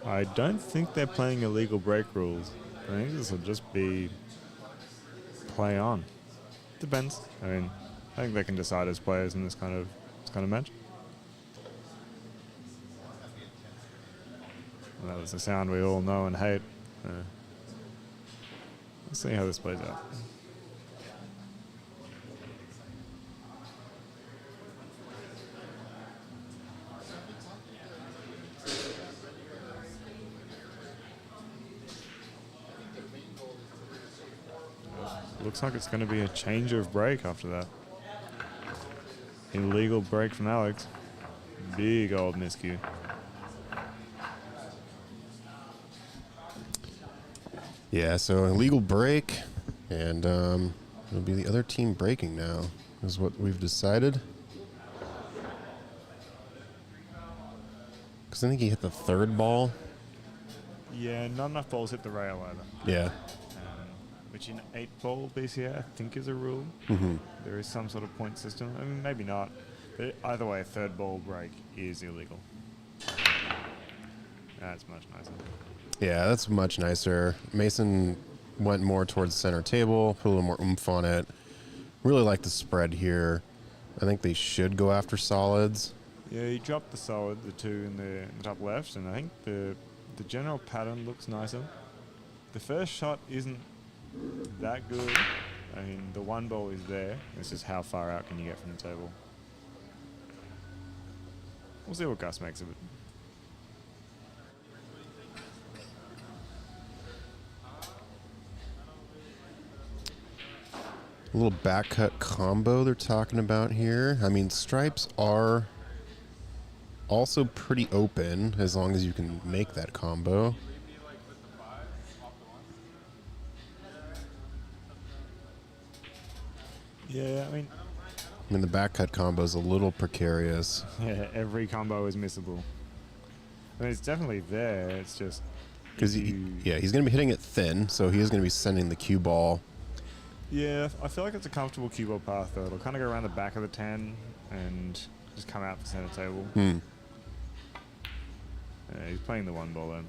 I don't think they're playing illegal break rules. I think this will just be play on. Depends. I mean, I think they can decide as players in this kind of match. And that was a sound we all know and hate. Let's see how this plays out. Looks like it's going to be a change of break after that. Illegal break from Alex. Big old miscue. Yeah, so illegal break, and It'll be the other team breaking now, is what we've decided. Because I think he hit the third ball. Yeah, not enough balls hit the rail either. Yeah. Which in 8-ball BCA I think is a rule. Mm-hmm. There is some sort of point system. I mean, maybe not. But either way, a third ball break is illegal. That's much nicer. Yeah, that's much nicer. Mason went more towards the center table, put a little more oomph on it. Really like the spread here. I think they should go after solids. Yeah, he dropped the solid, the 2 in the top left, and I think the general pattern looks nicer. The first shot isn't that good. I mean, the 1 ball is there. It's just how far out can you get from the table. We'll see what Gus makes of it. A little back cut combo they're talking about here. I mean, stripes are also pretty open as long as you can make that combo. Yeah, I mean, the back cut combo is a little precarious. yeah, every combo is missable. I mean, it's definitely there. It's just Because he's going to be hitting it thin, so he is going to be sending the cue ball. Yeah, I feel like it's a comfortable cue ball path, though. It'll kind of go around the back of the 10 and just come out the center table. Hmm. Yeah, he's playing the 1 ball then.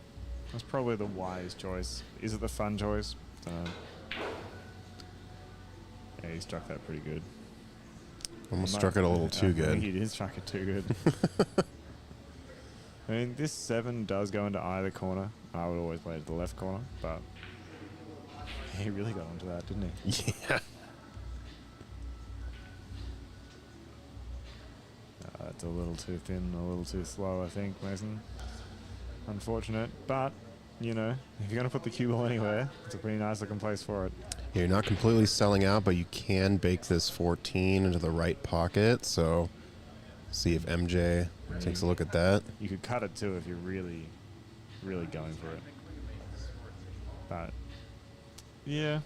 That's probably the wise choice. Is it the fun choice? Yeah, he struck that pretty good. Almost struck it a little too I good. think he did struck it too good. I mean, this 7 does go into either corner. I would always play to the left corner, but he really got onto that, didn't he? Yeah. It's a little too thin, a little too slow, I think, Mason. Unfortunate, but, you know, if you're going to put the cue ball anywhere, it's a pretty nice looking place for it. Yeah, you're not completely selling out, but you can bake this 14 into the right pocket, so see if MJ takes a look at that. You could cut it too if you're really, really going for it. But, yeah.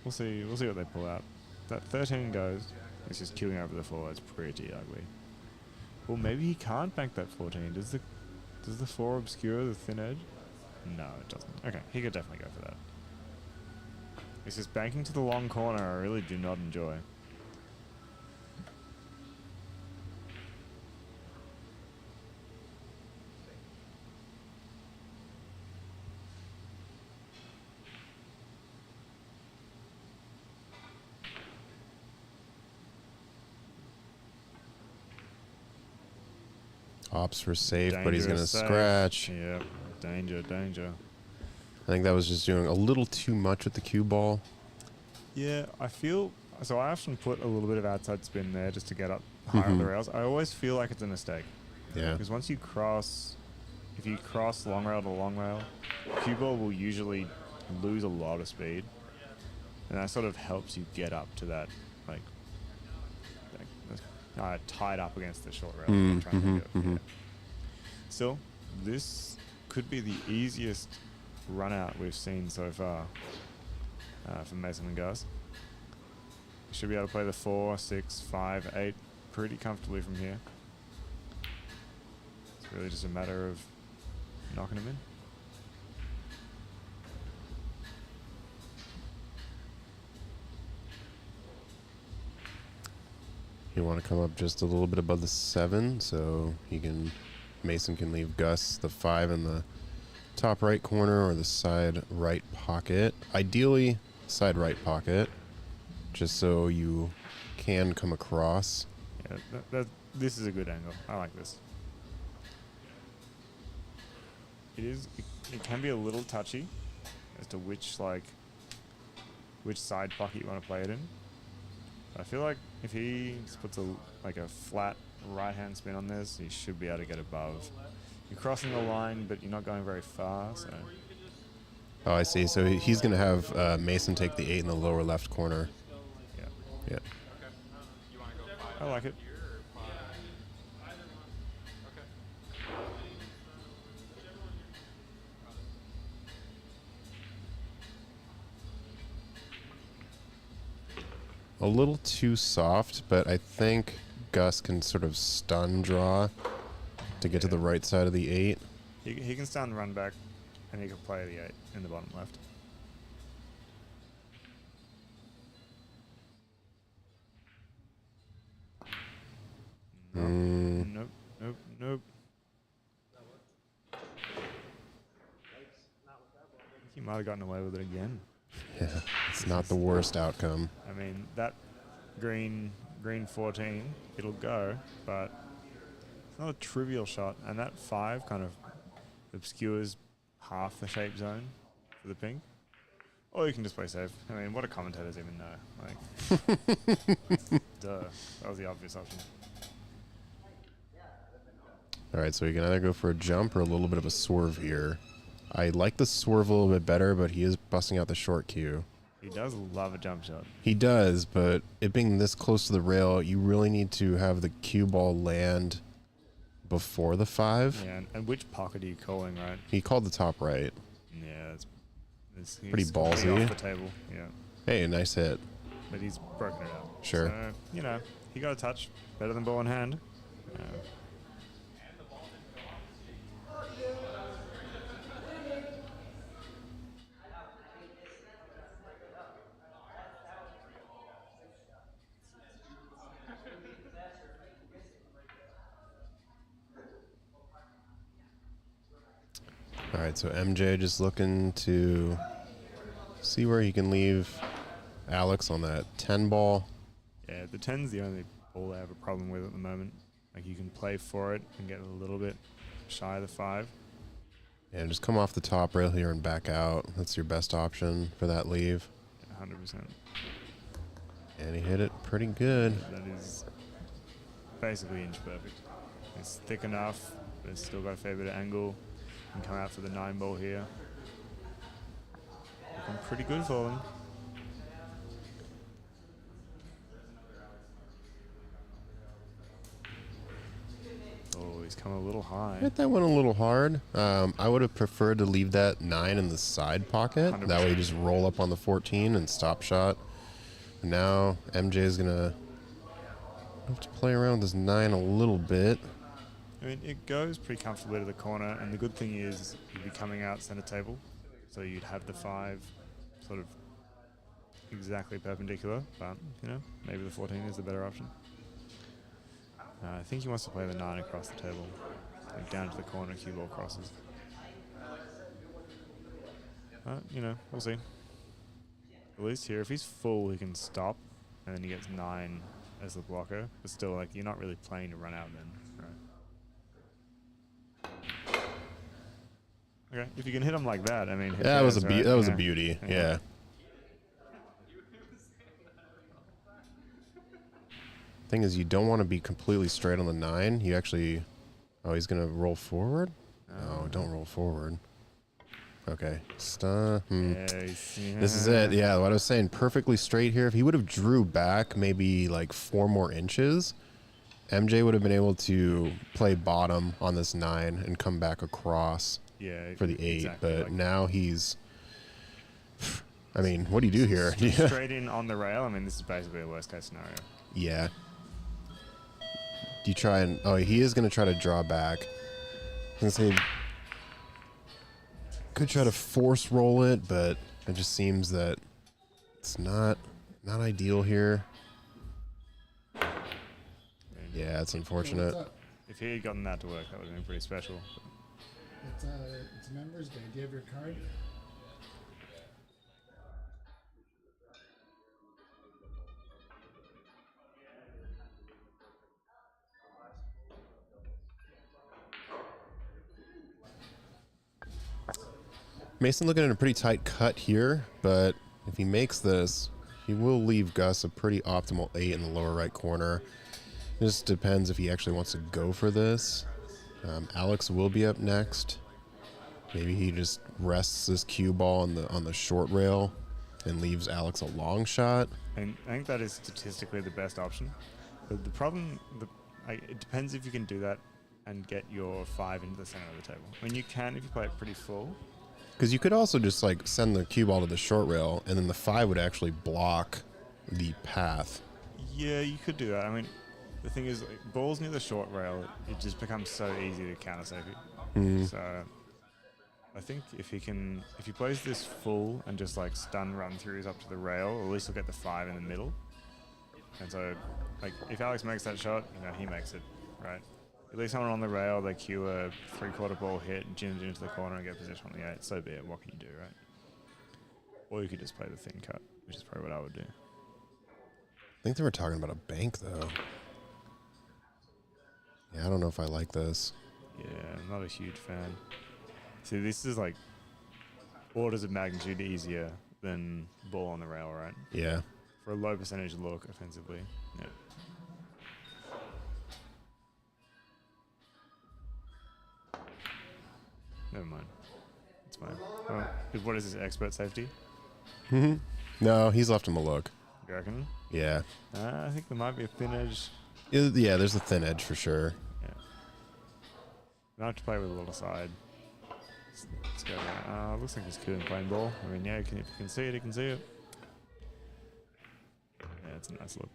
We'll see what they pull out. That 13 goes. It's just queuing over the 4. It's pretty ugly. Well, maybe he can't bank that 14. Does the 4 obscure the thin edge? No, it doesn't. Okay, he could definitely go for that. It's just banking to the long corner I really do not enjoy. Opts for safe, but he's going to Dangerous save. scratch. Yep, danger, danger. I think that was just doing a little too much with the cue ball. Yeah, I feel... So I often put a little bit of outside spin there just to get up higher on the rails. I always feel like it's a mistake. Yeah. Because once you cross... If you cross long rail to long rail, cue ball will usually lose a lot of speed. And that sort of helps you get up to that, like tied up against the short rail. I'm trying to think of. Yeah. Still, this could be the easiest run out we've seen so far from Mason and Gus. Should be able to play the 4, 6, 5, 8 pretty comfortably from here. It's really just a matter of knocking him in. You want to come up just a little bit above the 7, so Mason can leave Gus the 5 in the top right corner or the side right pocket. Ideally, side right pocket, just so you can come across. Yeah, this is a good angle. I like this. It can be a little touchy as to which side pocket you want to play it in. I feel like if he just puts a flat right-hand spin on this, he should be able to get above. You're crossing the line, but you're not going very far, so... Oh, I see. So he's going to have Mason take the 8 in the lower left corner. Yeah. Yeah. I like it. a little too soft, but I think Gus can sort of stun draw to get to the right side of the 8. He can stun the run back, and he can play the 8 in the bottom left. Nope. Nope. He might have gotten away with it again. Yeah, it's not the worst outcome. I mean, that green 14, it'll go, but it's not a trivial shot. And that 5 kind of obscures half the shape zone for the pink. Or you can just play safe. I mean, what do commentators even know? Like, duh. That was the obvious option. All right, so you can either go for a jump or a little bit of a swerve here. I like the swerve a little bit better, but he is busting out the short cue. He does love a jump shot. He does, but it being this close to the rail, you really need to have the cue ball land before the 5. Yeah, and which pocket are you calling, right? He called the top right. Yeah, he's Pretty ballsy. off the table, yeah. Hey, nice hit. But he's broken it out. Sure. So, you know, he got a touch. Better than ball in hand. All right, so MJ just looking to see where he can leave Alex on that 10 ball. Yeah, the 10's the only ball I have a problem with at the moment. Like, you can play for it and get a little bit shy of the 5. And just come off the top rail here and back out. That's your best option for that leave. Yeah, 100%. And he hit it pretty good. That is basically inch perfect. It's thick enough, but it's still got a fair bit of angle. Can come out for the 9 ball here. Looking pretty good for them. Oh, he's come a little high. Hit that one a little hard. I would have preferred to leave that 9 in the side pocket. 100%. That way you just roll up on the 14 and stop shot. Now MJ is going to have to play around with this 9 a little bit. I mean, it goes pretty comfortably to the corner, and the good thing is you'd be coming out center table, so you'd have the 5 sort of exactly perpendicular, but, you know, maybe the 14 is the better option. I think he wants to play the 9 across the table, like down to the corner, cue ball crosses. You know, we'll see. At least here, if he's full, he can stop, and then he gets 9 as the blocker, but still, like, you're not really playing to run out then, right? Okay, if you can hit him like that, I mean, That was a right? that was a beauty. Yeah. Thing is, you don't want to be completely straight on the 9. You actually, he's gonna roll forward. No, don't roll forward. Okay, stun. This is it. Yeah, what I was saying, perfectly straight here. If he would have drew back maybe like 4 more inches, MJ would have been able to play bottom on this 9 and come back across. Yeah, for the 8, exactly, but like now he's. I mean, what do you do here? straight in on the rail. I mean, this is basically a worst case scenario. Yeah. Do you try and? Oh, he is going to try to draw back. I was gonna say, could try to force roll it, but it just seems that it's not ideal here. Yeah, it's unfortunate. If he had gotten that to work, that would have been pretty special. It's Members Day. Do you have your card? Mason looking at a pretty tight cut here, but if he makes this, he will leave Gus a pretty optimal 8 in the lower right corner. It just depends if he actually wants to go for this. Alex will be up next. Maybe he just rests his cue ball on the short rail and leaves Alex a long shot. And I think that is statistically the best option. But the problem, it depends if you can do that and get your 5 into the center of the table. I mean, you can if you play it pretty full. Because you could also just like send the cue ball to the short rail, and then the 5 would actually block the path. Yeah, you could do that. I mean, the thing is, like, balls near the short rail, it just becomes so easy to counter save you. So I think if he plays this full and just like stun run throughs up to the rail, at least he'll get the 5 in the middle. And so, like, if Alex makes that shot, he makes it, right? At least someone on the rail, they cue a 3/4 ball hit, ginge into the corner and get position on the 8. So be it. What can you do, right? Or you could just play the thin cut, which is probably what I would do. I think they were talking about a bank, though. Yeah, I don't know if I like this. Yeah, I'm not a huge fan. See, this is like orders of magnitude easier than ball on the rail, right? Yeah. For a low percentage look offensively. Yeah. Never mind. It's fine. Oh, what is this, expert safety? No, he's left him a look. You reckon? Yeah. I think there might be a thin edge. Yeah, there's a thin edge for sure. Yeah. I have to play with a little side. Let's go down. Looks like he's good in playing ball. I mean, yeah, if you can see it, you can see it. Yeah, it's a nice look.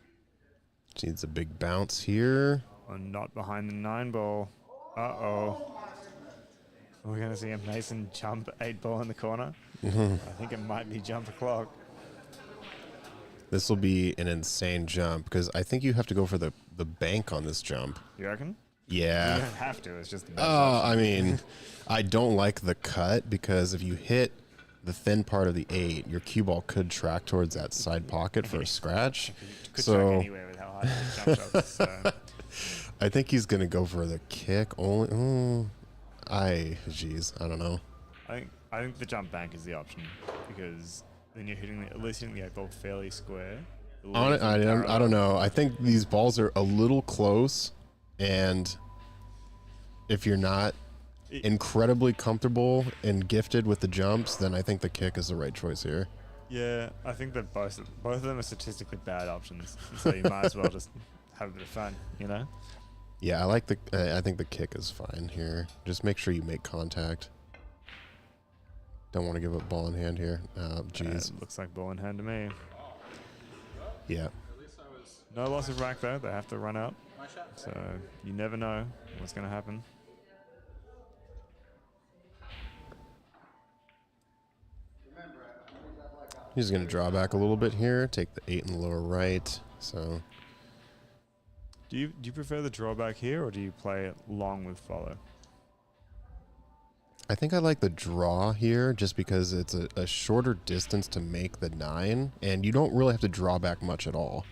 Needs a big bounce here. Oh, not behind the 9 ball. Uh-oh. We're going to see a Mason jump 8 ball in the corner. I think it might be jump o'clock. This will be an insane jump because I think you have to go for the bank on this jump. You reckon? Yeah. You don't have to. It's just the best Oh, option. I mean, I don't like the cut because if you hit the thin part of the 8, your cue ball could track towards that side pocket for a scratch. Could track anywhere with how hard the jump shot is. So. I think he's going to go for the kick only. Jeez, I don't know. I think the jump bank is the option because then you're at least hitting the 8 ball fairly square. I don't know. I think these balls are a little close, and if you're not incredibly comfortable and gifted with the jumps, then I think the kick is the right choice here. Yeah, I think that both of them are statistically bad options, so you might as well just have a bit of fun, Yeah, I think the kick is fine here. Just make sure you make contact. Don't want to give up ball in hand here. Jeez. Looks like ball in hand to me. Yeah. No loss of rack though. They have to run out. So you never know what's going to happen. He's going to draw back a little bit here. Take the 8 in the lower right. So. Do you prefer the drawback here, or do you play it long with follow? I think I like the draw here just because it's a shorter distance to make the 9, and you don't really have to draw back much at all.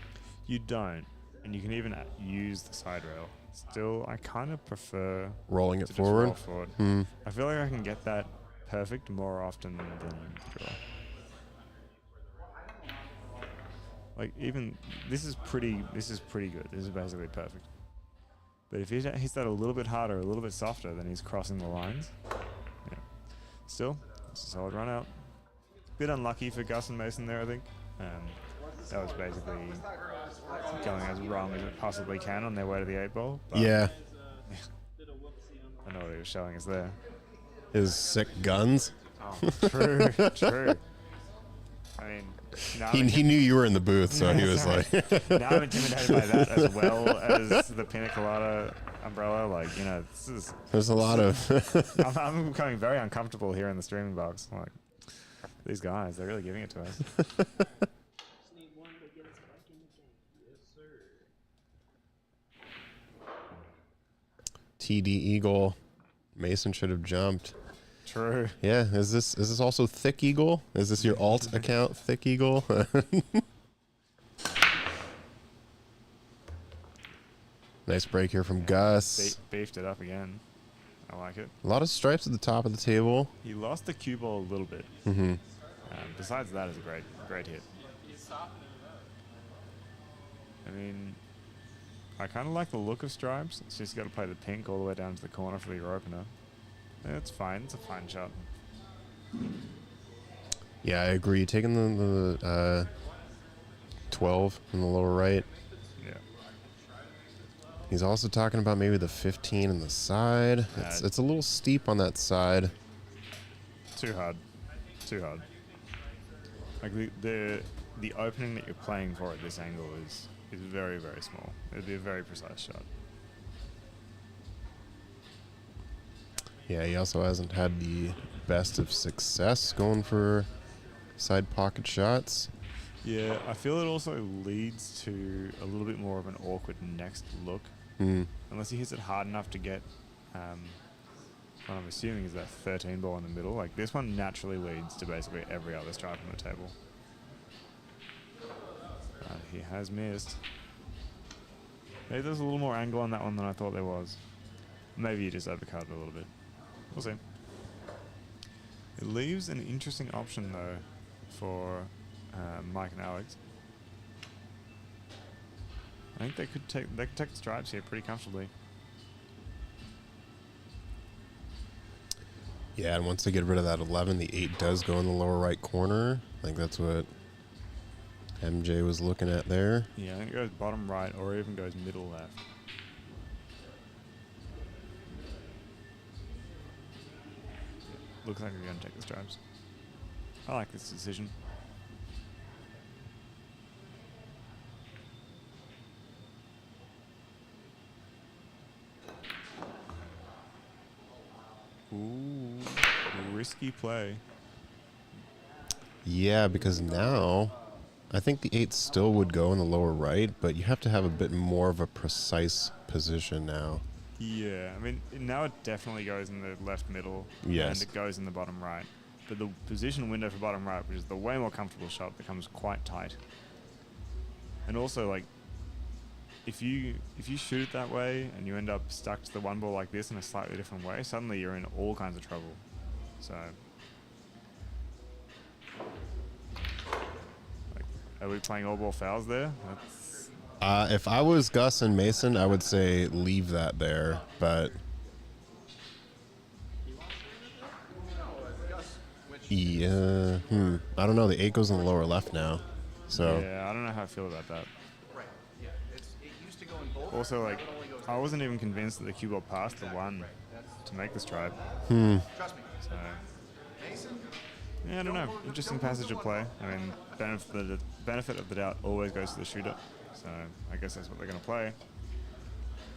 You don't, and you can even use the side rail. Still, I kind of prefer rolling it to forward. Just roll forward. I feel like I can get that perfect more often than draw. Like even this is pretty good. This is basically perfect. But if he hits that a little bit harder, a little bit softer, then he's crossing the lines. Yeah. Still, it's a solid run out. Bit unlucky for Gus and Mason there, I think. That was basically going as wrong as it possibly can on their way to the 8 ball. But Yeah. I know what he was showing us there. His sick guns. Oh, true. I mean, He knew you were in the booth, so he was like... now I'm intimidated by that as well as the Pina Colada umbrella. Like, this is... There's a lot of... I'm becoming very uncomfortable here in the streaming box. Like, these guys, they're really giving it to us. TD Eagle. Mason should have jumped. True. Yeah, is this also Thick Eagle? Is this your alt account, Thick Eagle? Nice break here from Gus. Beefed it up again. I like it. A lot of stripes at the top of the table. He lost the cue ball a little bit. Besides that, it's a great hit. I mean, I kind of like the look of stripes. It's just got to play the pink all the way down to the corner for your opener. Yeah, it's fine. It's a fine shot. Yeah, I agree. Taking the 12 in the lower right. Yeah. He's also talking about maybe the 15 in the side. It's a little steep on that side. Too hard. Like the the opening that you're playing for at this angle is very, very small. It'd be a very precise shot. Yeah, he also hasn't had the best of success going for side pocket shots. Yeah, I feel it also leads to a little bit more of an awkward next look. Mm. Unless he hits it hard enough to get what I'm assuming is that 13 ball in the middle. Like, this one naturally leads to basically every other stripe on the table. He has missed. Maybe there's a little more angle on that one than I thought there was. Maybe he just overcut it a little bit. We'll see. It leaves an interesting option, though, for Mike and Alex. I think they could take the stripes here pretty comfortably. Yeah, and once they get rid of that 11, the 8 does go in the lower right corner. I think that's what MJ was looking at there. Yeah, I think it goes bottom right or even goes middle left. Looks like we're going to take the stripes. I like this decision. Ooh, risky play. Yeah, because now I think the 8 still would go in the lower right, but you have to have a bit more of a precise position now. Yeah, I mean, now it definitely goes in the left middle. Yes. And it goes in the bottom right. But the position window for bottom right, which is the way more comfortable shot, becomes quite tight. And also, like, if you shoot it that way and you end up stuck to the one ball like this in a slightly different way, suddenly you're in all kinds of trouble. So, like, are we playing all ball fouls there? That's If I was Gus and Mason, I would say leave that there, but yeah, I don't know. The 8 goes in the lower left now, so yeah, I don't know how I feel about that. Right. Yeah. It used to go in both. Also, like, I wasn't even convinced that the cue ball passed the 1 to make the stripe. Trust me. So, yeah, I don't know. Interesting passage of play. I mean, benefit of the doubt always goes to the shooter. So I guess that's what they're going to play.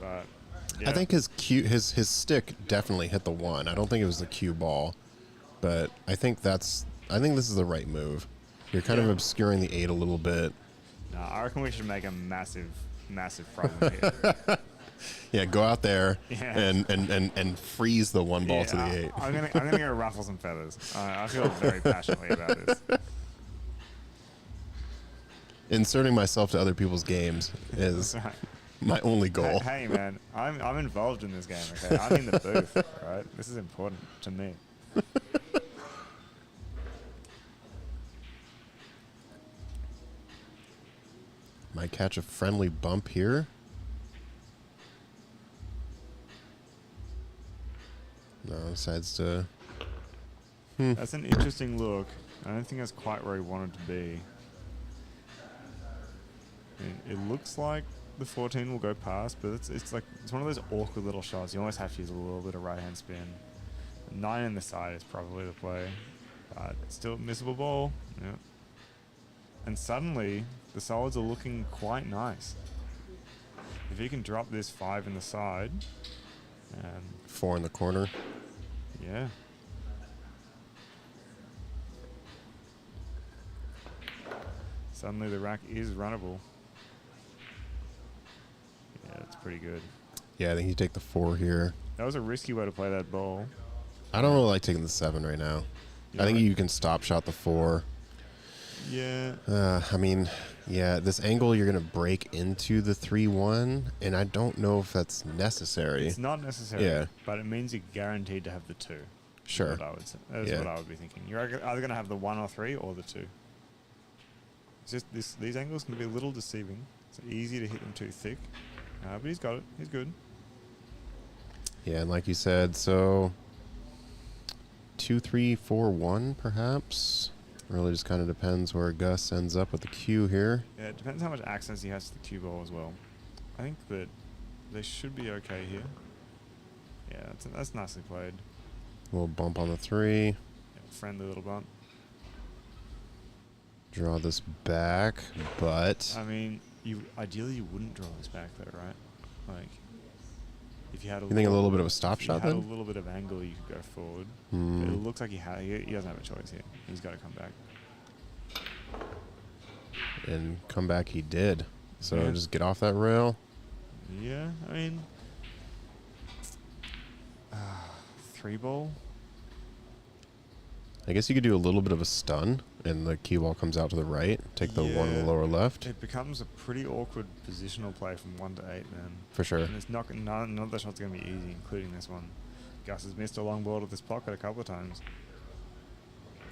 But yeah. I think his stick definitely hit the 1. I don't think it was the cue ball, but I think this is the right move. You're kind of obscuring the 8 a little bit. No, I reckon we should make a massive problem here. Yeah, go out there Yeah. and freeze the 1 ball to the 8. I'm gonna go ruffle some feathers. I feel very passionately about this. Inserting myself to other people's games is Right. my only goal. Hey man, I'm involved in this game. Okay, I'm in the booth. Right, this is important to me. Might catch a friendly bump here. No, decides to. That's an interesting look. I don't think that's quite where he wanted to be. It looks like the 14 will go past, but it's one of those awkward little shots. You almost have to use a little bit of right hand spin. 9 in the side is probably the play, but still a missable ball. Yeah. And suddenly the solids are looking quite nice. If he can drop this 5 in the side, 4 in the corner. yeah. Suddenly the rack is runnable. Yeah, that's pretty good. Yeah, I think you take the 4 here. That was a risky way to play that ball. I don't really like taking the 7 right now. Yeah, I think right. you can stop shot the 4. Yeah. I mean, yeah, this angle you're going to break into the 3-1, and I don't know if that's necessary. It's not necessary, Yeah. but it means you're guaranteed to have the 2. Sure. That's what I would say. That's Yeah. what I would be thinking. You're either going to have the 1 or 3 or the 2. It's just these angles can be a little deceiving. It's easy to hit them too thick, but he's got it. He's good. Yeah, and like you said, so 2-3-4-1 perhaps. Really just kind of depends where Gus ends up with the cue here. Yeah, it depends how much access he has to the cue ball as well. I think that they should be okay here. Yeah, that's nicely played. Little bump on the 3. Yeah, friendly little bump. draw this back, but I mean, ideally you wouldn't draw this back though, right? Like, if you had you think a little bit of a stop shot if you had then? a little bit of angle, you could go forward. Hmm. But it looks like he doesn't have a choice here. He's got to come back. And come back he did. So Yeah. just get off that rail. Yeah, I mean, 3-ball. I guess you could do a little bit of a stun, and the cue ball comes out to the right. Take the one in Yeah. the lower left. It becomes a pretty awkward positional play from 1 to 8 then. For sure. And it's none of the shots are going to be easy, including this one. Gus has missed a long ball to this pocket a couple of times.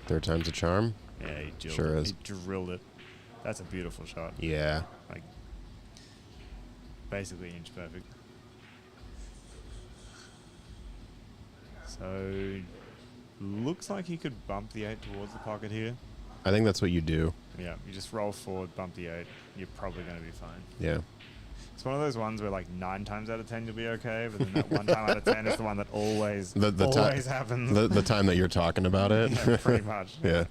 Third time's a charm. Yeah, he drilled Sure it. is. He drilled it. That's a beautiful shot. Yeah. Like, basically inch perfect. So, looks like he could bump the 8 towards the pocket here. I think that's what you do. Yeah, you just roll forward, bump the 8. You're probably going to be fine. Yeah. It's one of those ones where like 9 times out of 10 you'll be okay, but then that 1 time out of 10 is the one that always always happens. The time that you're talking about it. Yeah, pretty much. Yeah.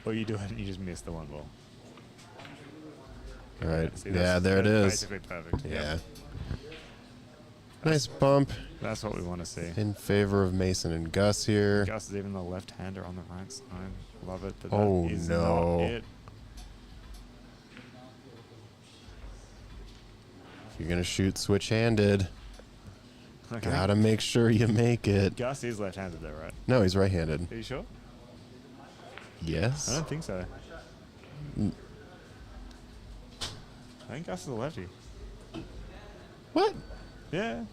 Or you do it and you just miss the 1 ball. All right. See, Yeah, there it that's is. basically perfect. Yeah. Yep. Nice bump That's what we want to see. in favor of Mason and Gus here. Gus is even the left-hander on the right side. Love it, but Oh, that is no. not it. If you're going to shoot switch-handed, Okay. gotta make sure you make it. Gus is left-handed though, right? No, he's right-handed. Are you sure? I Yes. don't think so. I think Gus is a lefty. What? Yeah.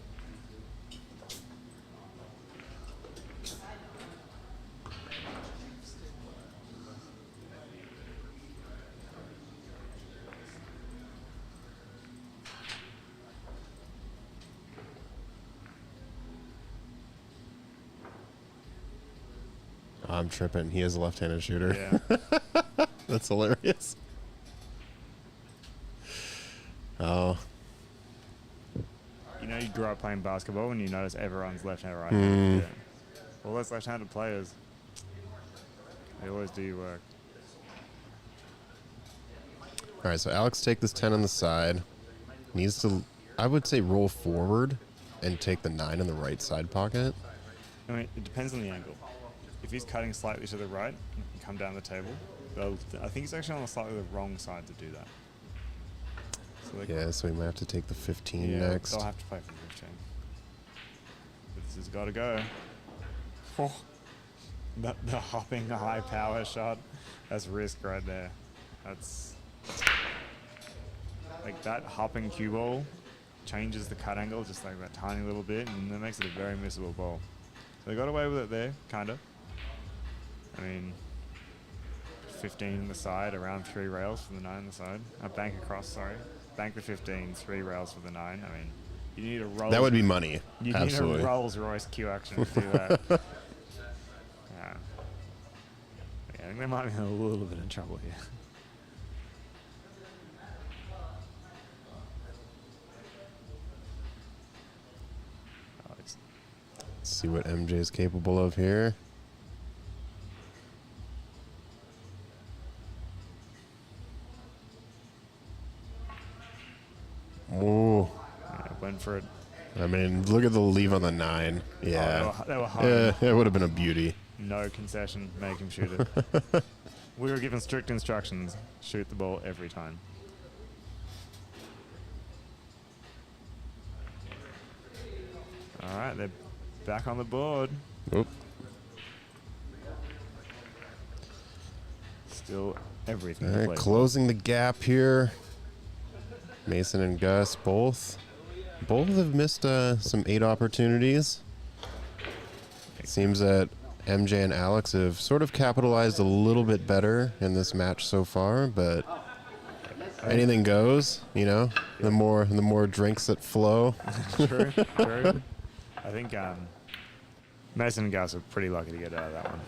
I'm tripping. He is a left-handed shooter. Yeah. That's hilarious. Oh. You know, you grew up playing basketball and you notice everyone's left-handed, right? Hmm. Yeah. All those left-handed players, they always do your work. All right, so Alex take this 10 on the side. Needs to, I would say, roll forward and take the 9 in the right side pocket. I mean, it depends on the angle. If he's cutting slightly to the right and come down the table, I think he's actually on slightly the wrong side to do that. So Yeah, so we might have to take the 15 yeah, next. they'll have to play for 15. But this has got to go. Oh, the hopping high power shot, that's risk right there. That's like that hopping cue ball changes the cut angle just like that tiny little bit, and that makes it a very missable ball. So they got away with it there, kind of. I mean, 15 in the side, around 3 rails for the 9 on the side. Bank across, sorry. Bank the 15, 3 rails for the 9. I mean, you need a Rolls. That would be money. You Absolutely. need a Rolls Royce cue action to do that. Yeah, I think they might be in a little bit of trouble here. Let's see what MJ is capable of here. Oh, Went for it. I mean, look at the leave on the 9. Yeah. Oh, they were home. Yeah, it would have been a beauty. No concession. Make him shoot it. We were given strict instructions. Shoot the ball every time. All right, they're back on the board. Oop. Still everything. All to right, play for. closing the gap here. Mason and Gus both have missed some 8 opportunities. It seems that MJ and Alex have sort of capitalized a little bit better in this match so far, but anything goes, you know. The more drinks that flow. True. I think Mason and Gus are pretty lucky to get out of that one.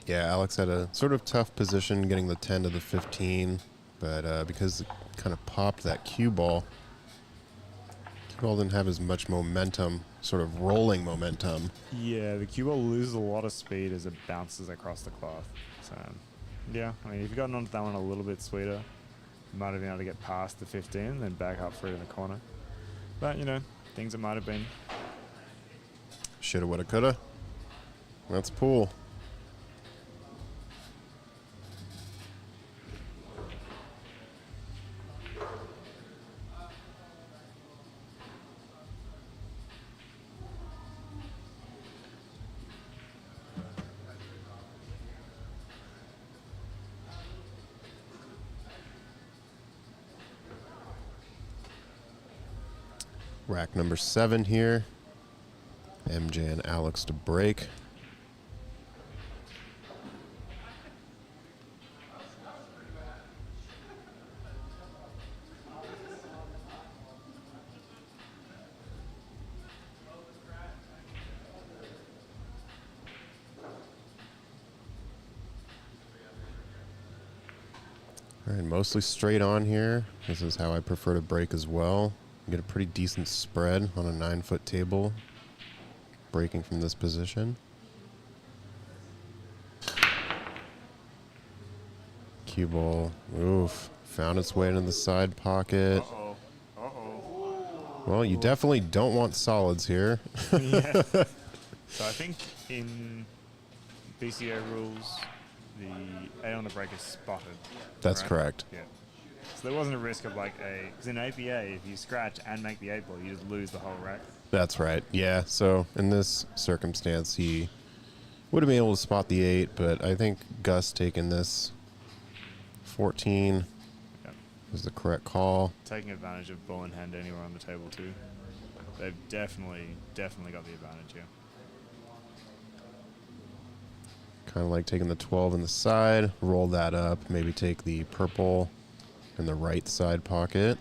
Yeah, Alex had a sort of tough position getting the 10 to the 15, but because it kind of popped that cue ball, Ball didn't have as much momentum, sort of rolling momentum. Yeah, the cue ball loses a lot of speed as it bounces across the cloth. So, yeah, I mean, if you gotten onto that one a little bit sweeter, you might have been able to get past the 15, then back up through in the corner. But, you know, things it might have been. Shoulda, woulda, coulda. That's pool. Rack number 7 here. MJ and Alex to break. All right, mostly straight on here. This is how I prefer to break as well. You get a pretty decent spread on a 9-foot table, breaking from this position. Cue ball, oof, found its way into the side pocket. Uh-oh. Uh-oh. Well, you definitely don't want solids here. Yeah. So I think in BCA rules, the 8 on the break is spotted. That's right? correct. Yeah. So there wasn't a risk of like because in APA, if you scratch and make the 8 ball, you just lose the whole rack. That's right. Yeah. So in this circumstance, he would have been able to spot the 8, but I think Gus taking this 14 Yep. is the correct call. Taking advantage of ball in hand anywhere on the table too. They've definitely got the advantage here. Kind of like taking the 12 in the side, roll that up, maybe take the purple in the right side pocket.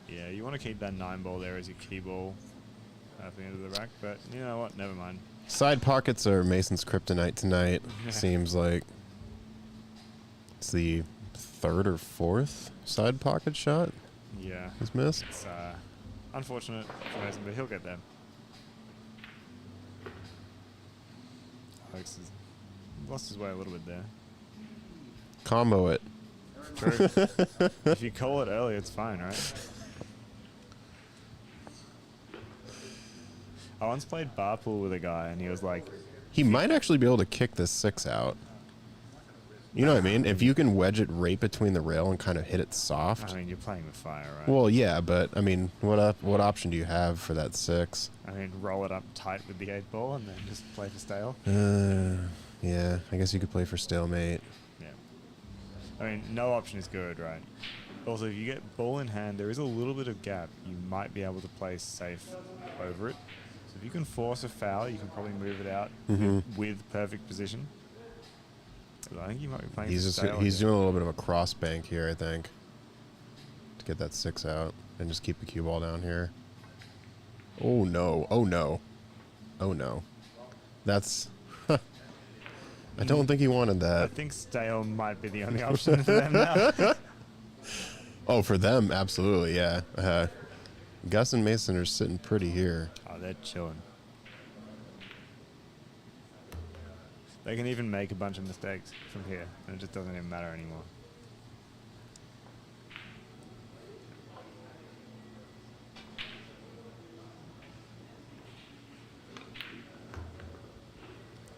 Yeah, you want to keep that 9 ball there as your key ball at the end of the rack, but you know what? Never mind. Side pockets are Mason's kryptonite tonight. Seems like it's the 3rd or 4th side pocket shot Yeah. he's missed. It's unfortunate for Mason, but he'll get there. Alex has lost his way a little bit there. Combo it. True. If you call it early, it's fine, right? I once played bar pool with a guy, and he was like, He might actually be able to kick this 6 out. You know what I mean? If you can wedge it right between the rail and kind of hit it soft. I mean, you're playing with fire, right? Well, yeah, but I mean, what option do you have for that 6? I mean, roll it up tight with the 8 ball and then just play for stale. Yeah, I guess you could play for stalemate. Yeah. I mean, no option is good, right? Also, if you get ball in hand, there is a little bit of gap. You might be able to play safe over it. So if you can force a foul, you can probably move it out with perfect position. I think you might be playing He's for just stale he's again. doing a little bit of a cross bank here, I think, to get that 6 out and just keep the cue ball down here. Oh no! Oh no! Oh no! That's. I don't think he wanted I that. think stale might be the only option for them now. Oh, for them, absolutely, yeah. Gus and Mason are sitting pretty here. Oh, they're chilling. They can even make a bunch of mistakes from here, and it just doesn't even matter anymore.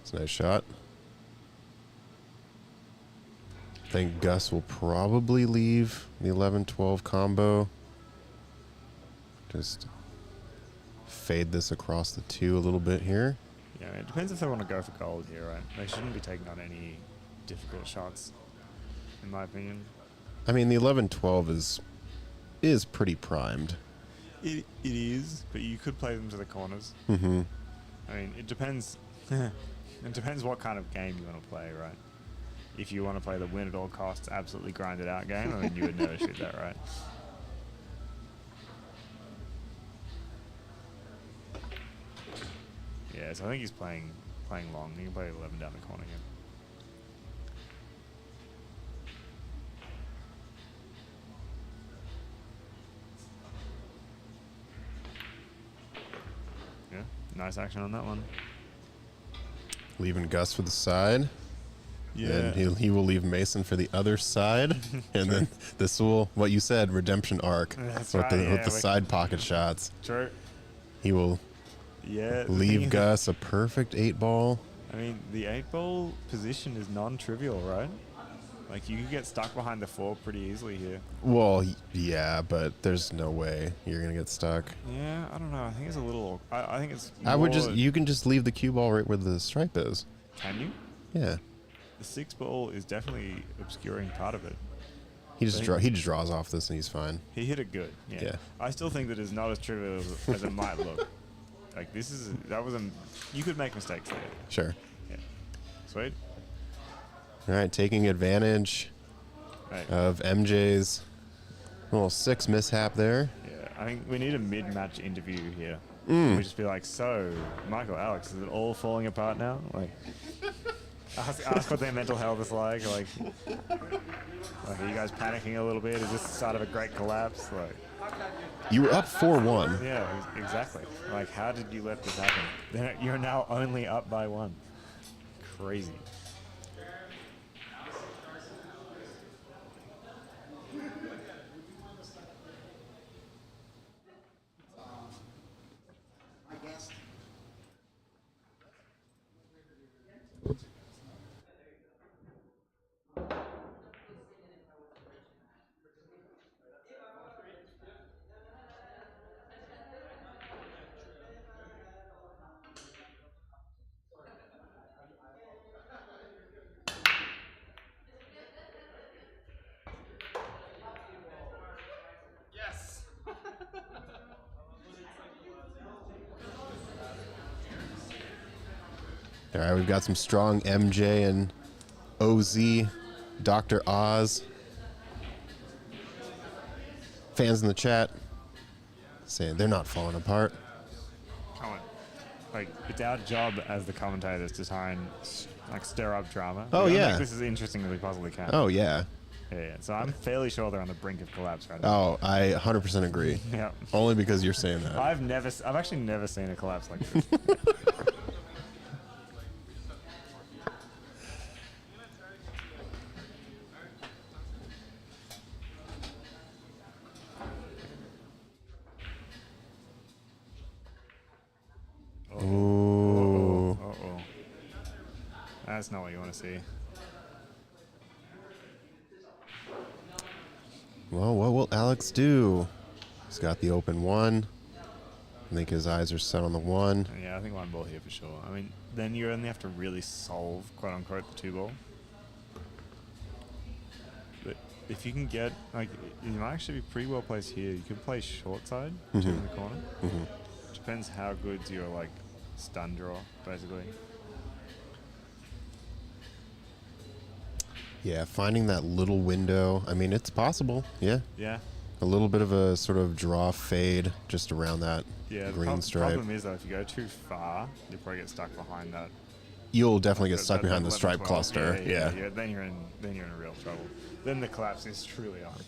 It's a nice shot. I think Gus will probably leave the 11-12 combo. Just fade this across the 2 a little bit here. Yeah, it depends if they want to go for gold here, right? They shouldn't be taking on any difficult shots, in my opinion. I mean, the 11-12 is pretty primed. It is, but you could play them to the corners. Mm-hmm. I mean, it depends. It depends what kind of game you want to play, right? If you want to play the win at all costs, absolutely grind it out game, I mean, you would never shoot that, right? Yeah, so I think he's playing long. He can play 11 down the corner here. Nice action on that one. Leaving Gus for the side. And he will leave Mason for the other side. And then this will, what you said, redemption arc. That's with right, the, yeah, with the side pocket shots. True. He will Yeah. leave Gus a perfect 8-ball. I mean, the 8-ball position is non-trivial, right? Like, you could get stuck behind the 4 pretty easily here. Well, yeah, but there's no way you're going to get stuck. Yeah, I don't know. I think it's a little... I think it's I would more- you can just leave the cue ball right where the stripe is. Can you? Yeah. The 6-ball is definitely obscuring part of it. He just draws off this and he's fine. He hit it good. Yeah. Yeah. I still think that it's not as trivial as it might look. Like, you could make mistakes there. Sure. Yeah. Sweet. All right, taking advantage Right. of MJ's little 6 mishap there. Yeah, I think we need a mid-match interview here. Mm. We just be like, so, Michael, Alex, is it all falling apart now? Like, ask what their mental health is like. Like, are you guys panicking a little bit? Is this the start of a great collapse? Like, You were up 4-1. yeah, exactly. Like, how did you let this happen? You're now only up by 1. Crazy. All right, we've got some strong MJ and OZ, Dr. Oz. Fans in the chat saying they're not falling apart. Come on. Like, it's our job as the commentators to try and stir up drama. Oh, We gotta yeah. make this as interesting as we possibly can. Oh, yeah. Yeah. So I'm fairly sure they're on the brink of collapse right now. Oh, I 100% agree. Yeah. Only because you're saying that. I've actually never seen a collapse like this. Ooh. Uh-oh. That's not what you want to see. Well, what will Alex do? He's got the open 1. I think his eyes are set on the 1. Yeah, I think 1 ball here for sure. I mean, then you only have to really solve, quote unquote, the 2 ball. But if you can get, like, you might actually be pretty well placed here. You could play short side, 2 in the corner. Depends how good's your, like, stun draw, basically. Yeah, finding that little window. I mean, it's possible. Yeah. Yeah. A little bit of a sort of draw fade just around that Yeah, the green stripe. problem is, though, if you go too far, you'll probably get stuck behind that. You'll definitely get that- stuck that behind the 11, stripe 12. cluster. Yeah. Then you're in real trouble. Then the collapse is truly on.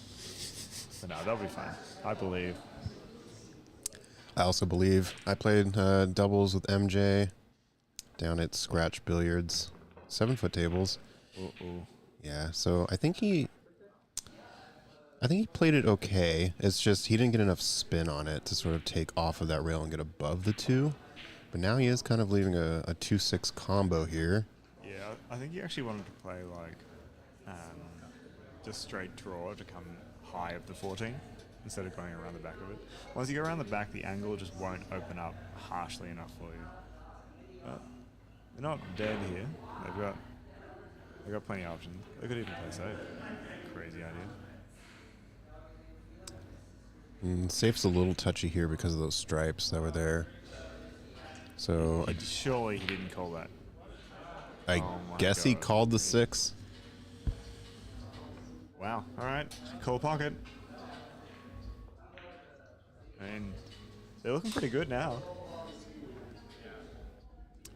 But no, they'll be fine. I believe. I also believe I played doubles with MJ down at Scratch Billiards, 7-foot tables. Uh-oh. Yeah, so I think he played it okay. It's just he didn't get enough spin on it to sort of take off of that rail and get above the 2. But now he is kind of leaving a 2-6 combo here. Yeah, I think you actually wanted to play like just straight draw to come high of the 14 instead of going around the back of it. Once you go around the back, the angle just won't open up harshly enough for you. They're not dead here. They've got plenty of options. They could even play safe. Crazy idea. Safe's a little touchy here because of those stripes that were there. So Surely he didn't call that. I Oh my guess he God. called the 6. Wow. All right. Call pocket. And they're looking pretty good now.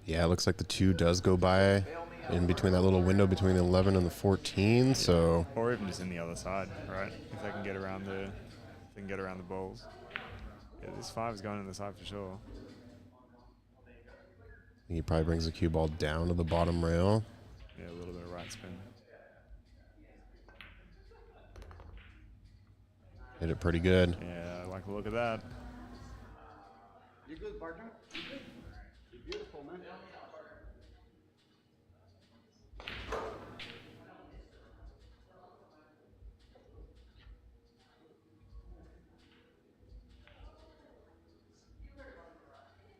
Yeah, it looks like the 2 does go by in between that little window between the 11 and the 14. So Or even just in the other side, right? If they can get around the balls. Yeah, this 5 is going in the side for sure. He probably brings the cue ball down to the bottom rail. Yeah, a little bit of right spin. Hit it pretty good. Yeah, I like the look of that. You good, partner? You good? You're beautiful, man.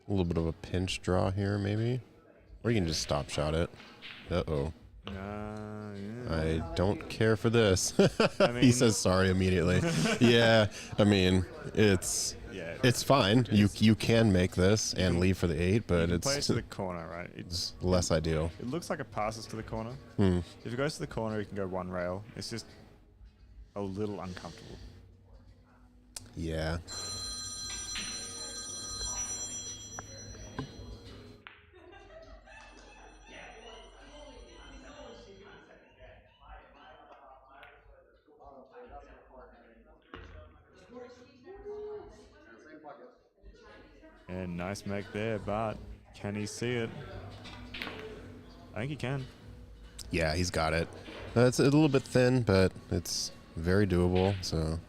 A little bit of a pinch draw here, maybe. Or you can just stop shot it. Uh-oh. Yeah. I don't care for this. I He mean- says sorry immediately. Yeah, I mean, it's fine. You can make this and leave for the 8, but You play it it's to the corner, right? It's less ideal. It looks like it passes to the corner. Hmm. If it goes to the corner, you can go one rail. It's just a little uncomfortable. Yeah. And nice make there, but can he see it? I think he can. Yeah, he's got it. It's a little bit thin, but it's very doable, so.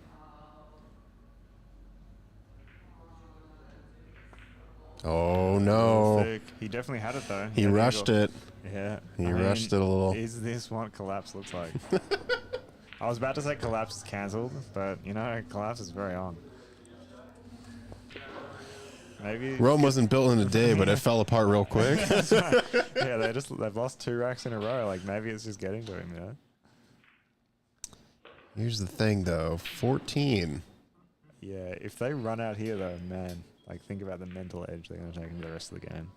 Oh, no. Thick. He definitely had it, though. He rushed it. Yeah. He rushed it a little. Is this what collapse looks like? I was about to say collapse is cancelled, but, you know, collapse is very on. Maybe Rome wasn't built in a day, but it fell apart real quick. yeah, they've lost 2 racks in a row. Like maybe it's just getting to him, you know? Here's the thing, though. 14. Yeah, if they run out here, though, man, like think about the mental edge they're going to take into the rest of the game.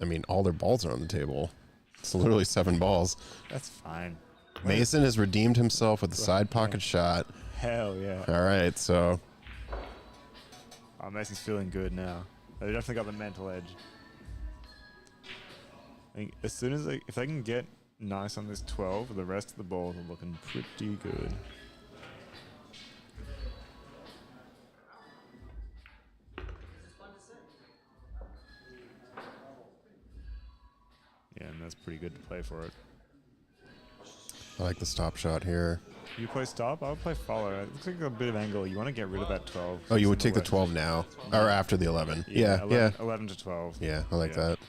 I mean, all their balls are on the table. It's literally 7 balls. That's fine. Mason has redeemed himself with a side pocket shot. Hell yeah. All right, so Oh, Mason's feeling good now. They definitely got the mental edge. I think as soon as if they can get nice on this 12, the rest of the balls are looking pretty good. Yeah, and that's pretty good to play for it. I like the stop shot here. You play stop, I would play follow. It looks like a bit of angle. You want to get rid of that 12. Oh, you would It's take in the way. 12 now, or after the 11. Yeah, 11 to 12. yeah. I like Yeah. that.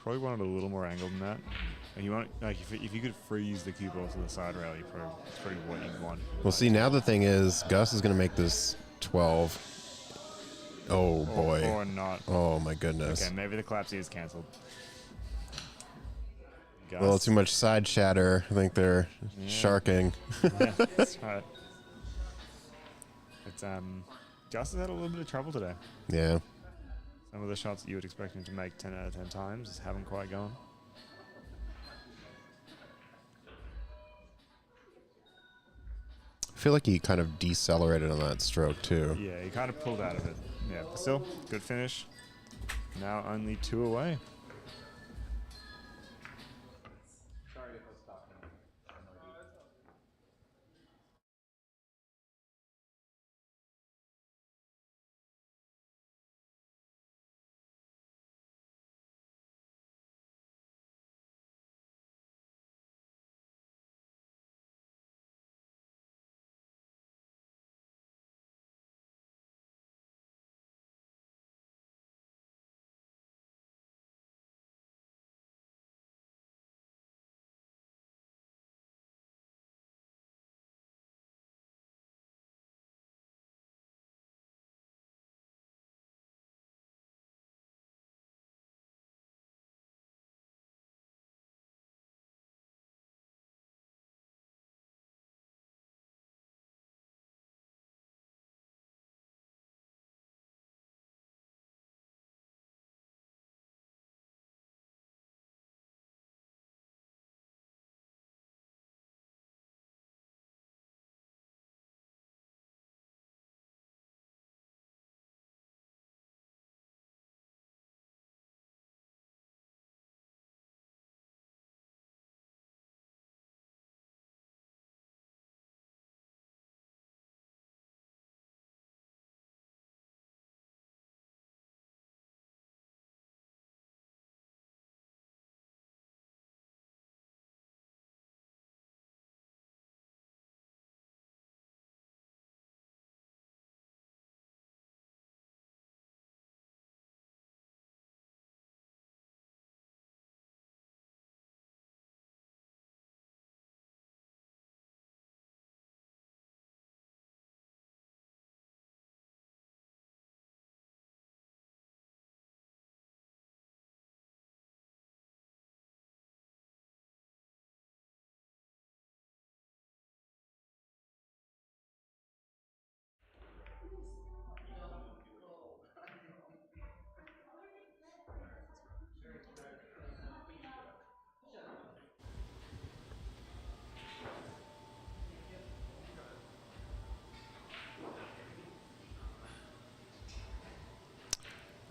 Probably wanted a little more angle than that. And you want like if you could freeze the cue ball to the side rail, it's probably what you'd want. Well, see, now the thing is, Gus is going to make this 12. Oh, boy. Or not. Oh, my goodness. Okay, maybe the collapse is cancelled. A little too much side chatter. I think they're sharking. Yeah, that's right. It's Gus has had a little bit of trouble today. Yeah. Some of the shots that you would expect him to make 10 out of 10 times just haven't quite gone. I feel like he kind of decelerated on that stroke, too. Yeah, he kind of pulled out of it. Yeah, but still, good finish. Now only 2 away.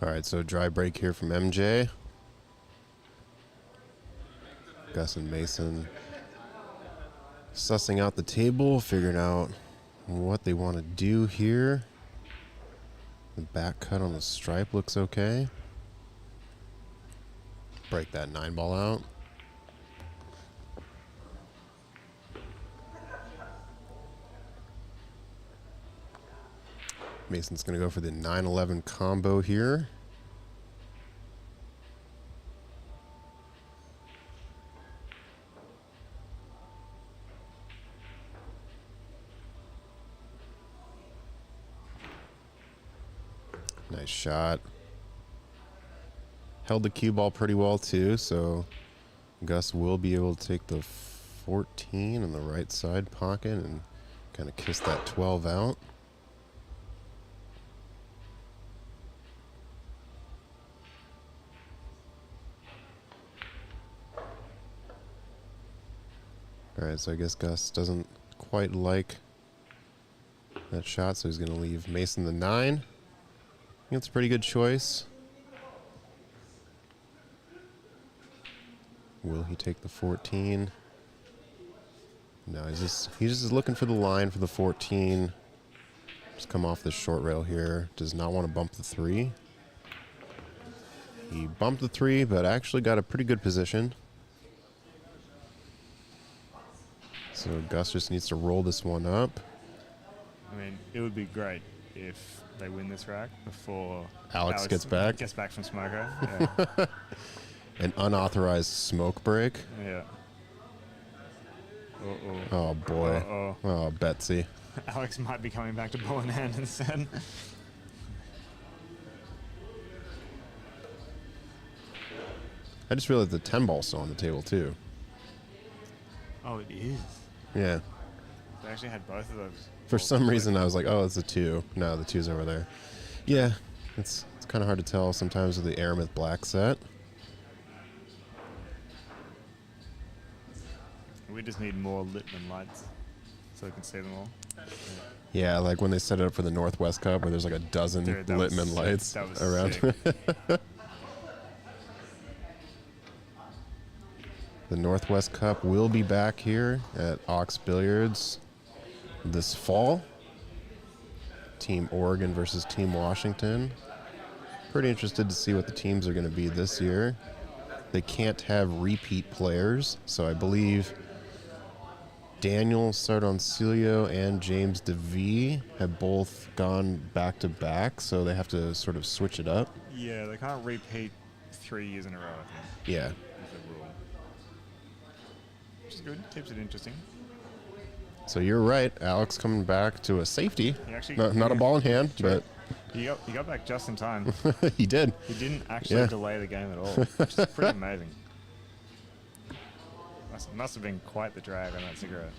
All right, so dry break here from MJ. Gus and Mason sussing out the table, figuring out what they want to do here. The back cut on the stripe looks okay. Break that 9-ball out. Mason's going to go for the 9-11 combo here. Nice shot. Held the cue ball pretty well too, so Gus will be able to take the 14 in the right side pocket and kind of kiss that 12 out. Alright, so I guess Gus doesn't quite like that shot, so he's going to leave Mason the 9. I think it's a pretty good choice. Will he take the 14? No, he's just looking for the line for the 14. Just come off the short rail here. Does not want to bump the 3. He bumped the 3, but actually got a pretty good position. So Gus just needs to roll this one up. I mean, it would be great if they win this rack before Alex gets back. Gets back from Smoko. Yeah. An unauthorized smoke break. Yeah. Oh boy. Uh-oh. Oh, Betsy. Alex might be coming back to ball in hand instead. I just realized the 10-ball's still on the table too. Oh, it is. Yeah. They actually had both of those. For some reason, I was like, oh, it's a 2. No, the 2's over there. Yeah, it's kind of hard to tell sometimes with the Aramith Black set. We just need more Littman lights so we can see them all. Yeah, like when they set it up for the Northwest Cup where there's like a dozen Dude, that Littman was lights sick. That was around. sick. The Northwest Cup will be back here at Ox Billiards this fall. Team Oregon versus Team Washington. Pretty interested to see what the teams are going to be this year. They can't have repeat players, so I believe Daniel Sardoncillo and James DeVee have both gone back-to-back, so they have to sort of switch it up. Yeah, they can't repeat 3 years in a row, I think. Yeah. Is the rule. Which is good. Keeps it interesting. So you're right. Alex coming back to a safety. He actually, Not a ball in hand, True. but He got back just in time. he did. He didn't actually Yeah. delay the game at all, which is pretty amazing. Must have been quite the drag on that cigarette.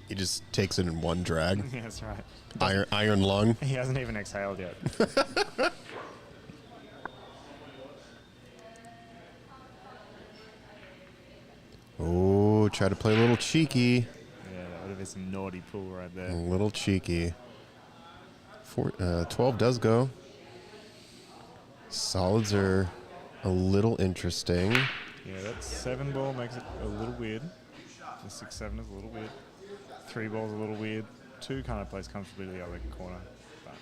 He just takes it in one drag. Yeah, that's right. Iron lung. He hasn't even exhaled yet. Oh, try to play a little cheeky. Yeah, that would have been some naughty pull right A there. little cheeky. 12 does go. Solids are a little interesting. Yeah, that 7 ball makes it a little weird. The 6-7 is a little weird. 3 ball's a little weird. 2 kind of plays comfortably to the other corner. But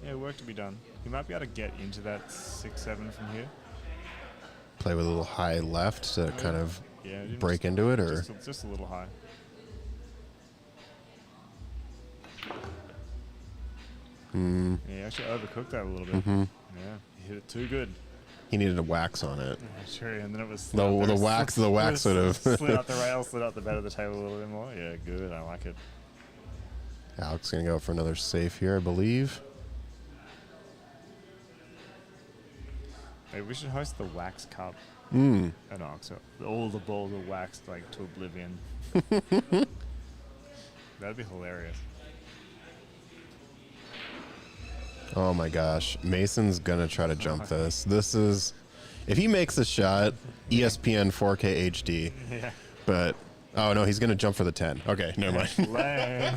yeah, work to be done. You might be able to get into that 6-7 from here. Play with a little high left to kind of Yeah, break into it, or just a little high. Yeah, actually overcooked that a little bit. Yeah, he hit it too good. he needed a wax on it. Yeah, sure, and then it was The wax sort of. slid out the rail, slid out the bed of the table a little bit more. Yeah, good. I like it. Alex gonna go for another safe here, I believe. Maybe we should host the Wax Cup Mm. at Ox. So all the balls are waxed like to oblivion. That'd be hilarious. Oh my gosh, Mason's gonna try to jump this. This is, if he makes the shot, ESPN 4K HD. Yeah. But oh no, he's gonna jump for the 10. Okay, never mind. Lame.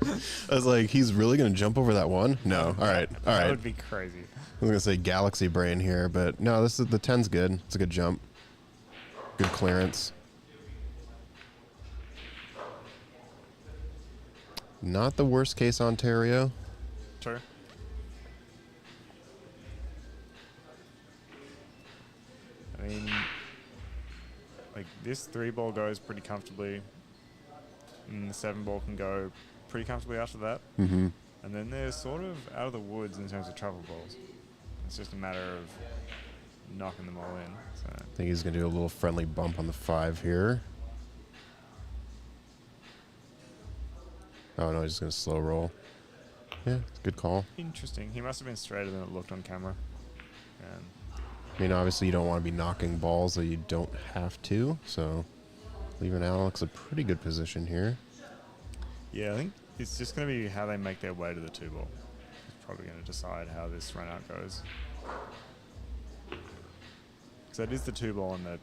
I was like, he's really going to jump over that one? No. All right. All That right. would be crazy. I was going to say galaxy brain here, but no, this is the 10's good. It's a good jump. Good clearance. Not the worst case Ontario. True. I mean, like this 3-ball goes pretty comfortably, and the 7-ball can go pretty comfortably after that. Mm-hmm. And then they're sort of out of the woods in terms of travel balls. It's just a matter of knocking them all in. So I think he's going to do a little friendly bump on the 5 here. Oh, no, he's just going to slow roll. Yeah, it's a good call. interesting. He must have been straighter than it looked on camera. And I mean, obviously, you don't want to be knocking balls that you don't have to, so leaving Alex a pretty good position here. yeah, I think it's just going to be how they make their way to the 2-ball. It's probably going to decide how this run out goes. Because that is the 2-ball on the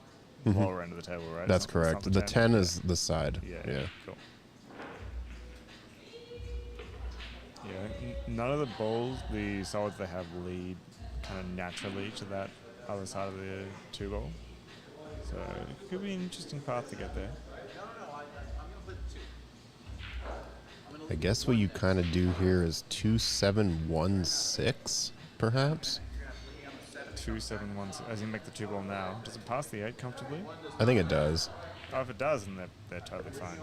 lower end of the table, right? That's It's not correct. The 10 Yeah. is the side. Yeah, cool. Yeah, none of the balls, the solids they have lead kind of naturally to that other side of the 2-ball. So it could be an interesting path to get there. I guess what you kind of do here is 2-7-1-6, perhaps? 2-7-1, as you make the 2-ball now. Does it pass the 8 comfortably? I think it does. Oh, if it does, then they're totally fine.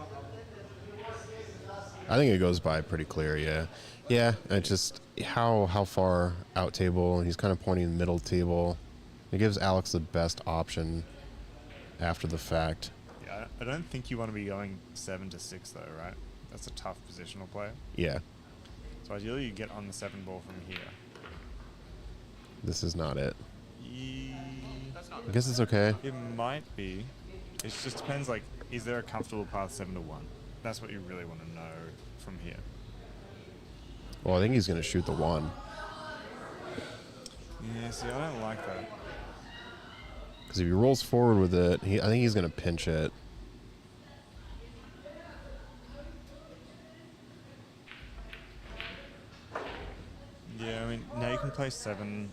I think it goes by pretty clear, yeah. Yeah, it's just how far out table, and he's kind of pointing middle table. It gives Alex the best option after the fact. Yeah, I don't think you want to be going 7-6 though, right? That's a tough positional play. Yeah, So ideally you get on the 7-ball from here. this is not it. Ye- I guess it's okay. It might be. It just depends, like, is there a comfortable path 7-1? That's what you really want to know from here. Well, I think he's going to shoot the 1. Yeah, see, I don't like that. Because if he rolls forward with it, I think he's going to pinch it. Yeah, I mean, now you can play 7,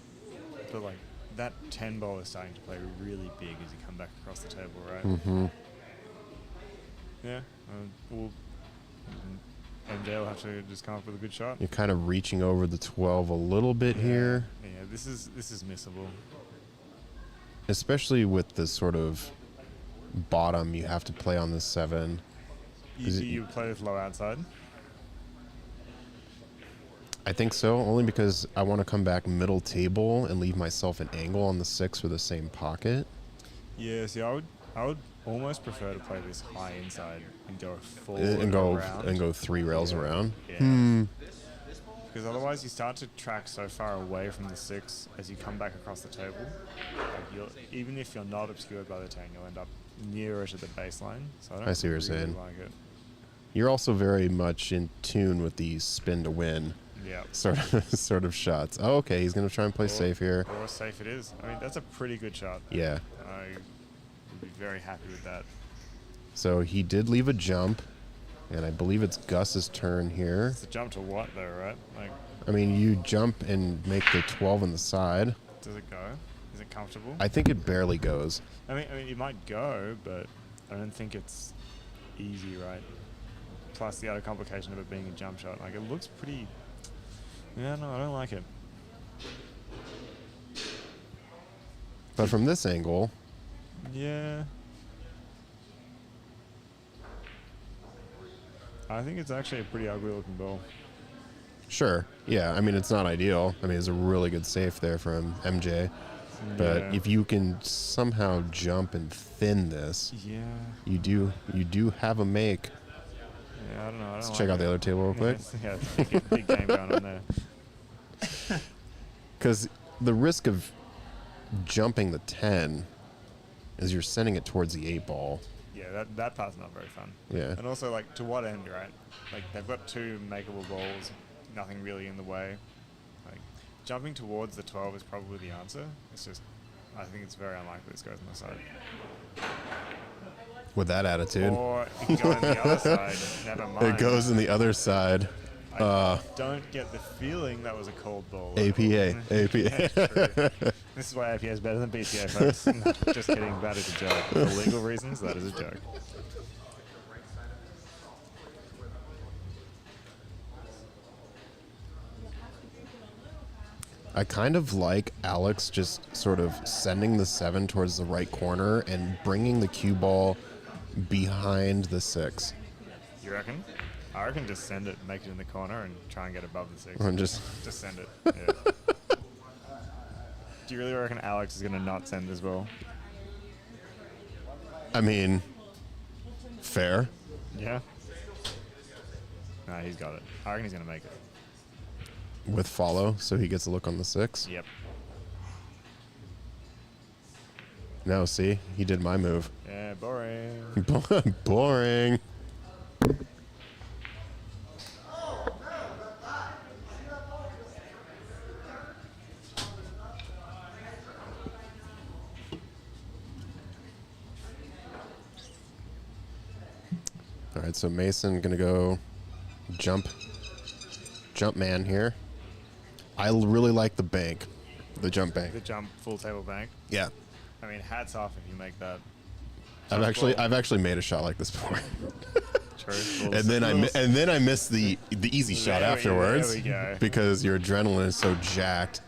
but, like, that 10-ball is starting to play really big as you come back across the table, right? Mm-hmm. Yeah, well, MJ will have to just come up with a good shot. You're kind of reaching over the 12 a little bit here, Yeah, this is missable. especially with the sort of bottom you have to play on the 7. You play with low outside? I think so, only because I want to come back middle table and leave myself an angle on the 6 for the same pocket. Yeah, see, I would almost prefer to play this high inside and go forward And go around. 3 rails around. Yeah. Because otherwise you start to track so far away from the 6 as you come back across the table. Like even if you're not obscured by the 10, you'll end up nearer to the baseline. So I don't I see what you're really saying. like it. You're also very much in tune with the spin to win Yeah. sort of shots. Oh, okay, he's going to try and play safe here. Or safe it is. I mean, that's a pretty good shot. Yeah. I would be very happy with that. So he did leave a jump, and I believe it's Gus's turn here. It's a jump to what though, right? Like, I mean, you jump and make the 12 on the side. does it go? Is it comfortable? I think it barely goes. I mean, it might go, but I don't think it's easy, right? Plus the other complication of it being a jump shot. Like, it looks pretty... Yeah, no, I don't like it. But from this angle, Yeah. I think it's actually a pretty ugly looking ball. sure. Yeah, I mean, it's not ideal. I mean, it's a really good safe there from MJ. But Yeah. if you can somehow jump and thin this, Yeah. you do have a make. Yeah, I don't know. I don't Let's like check out it. the other table real quick. Yeah, it's a big game going on there. Because the risk of jumping the 10 is you're sending it towards the 8 ball. Yeah, that part's not very fun. Yeah. And also, like, to what end, right? Like, they've got 2 makeable balls, nothing really in the way. Like, jumping towards the 12 is probably the answer. It's just, I think it's very unlikely this goes on the side. With that attitude. Or it can go on the other side. Never mind. It goes in the other side. I don't get the feeling that was a cold ball. APA. APA. This is why APA is better than BCA, folks. No, just kidding. That is a joke. For legal reasons, that is a joke. I kind of like Alex just sort of sending the 7 towards the right corner and bringing the cue ball behind the 6. You reckon? I reckon just send it, make it in the corner, and try and get above the 6. And just send it. Yeah. Do you really reckon Alex is going to not send this ball? I mean, fair. Yeah. No, he's got it. I reckon he's going to make it. With follow, so he gets a look on the 6. Yep. No, see, he did my move. Yeah, boring. Boring. All right, so Mason gonna go jump man here. I really like the bank, the jump bank. The jump full table bank. Yeah, I mean, hats off if you make that. I've actually made a shot like this before. True. and then I missed the easy shot afterwards there we go. because your adrenaline is so jacked.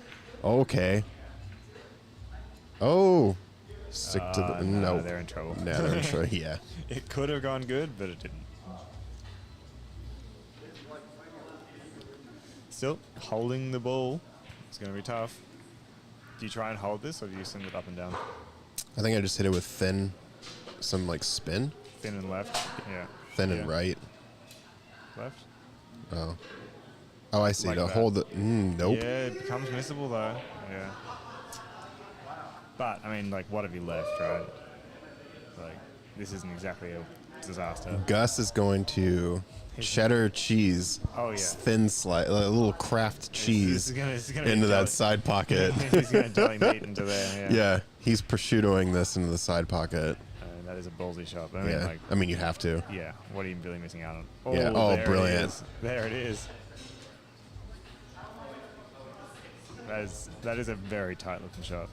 Okay. Oh, stick to the no. They're in trouble. No, they're in trouble. Yeah. It could have gone good, but it didn't. Still, holding the ball is going to be tough. Do you try and hold this, or do you send it up and down? I think I just hit it with thin, some like spin, Thin and left. Yeah. thin Yeah. and right. Left. Oh, I see. Like To that. hold the nope. Yeah, it becomes missable though. Yeah. But I mean, like, what have you left, right? Like, this isn't exactly a disaster. Gus is going to cheddar cheese, Oh, yeah. thin slice, a little Kraft cheese This is gonna into be that deli- side pocket. He's going to deli meat into there. Yeah. Yeah, he's prosciuttoing this into the side pocket. That is a ballsy shot. But I mean, Yeah, like, I mean you have to. yeah. What are you really missing out on? Yeah. Oh, Oh, there brilliant. It is. There it is. That is a very tight looking shot.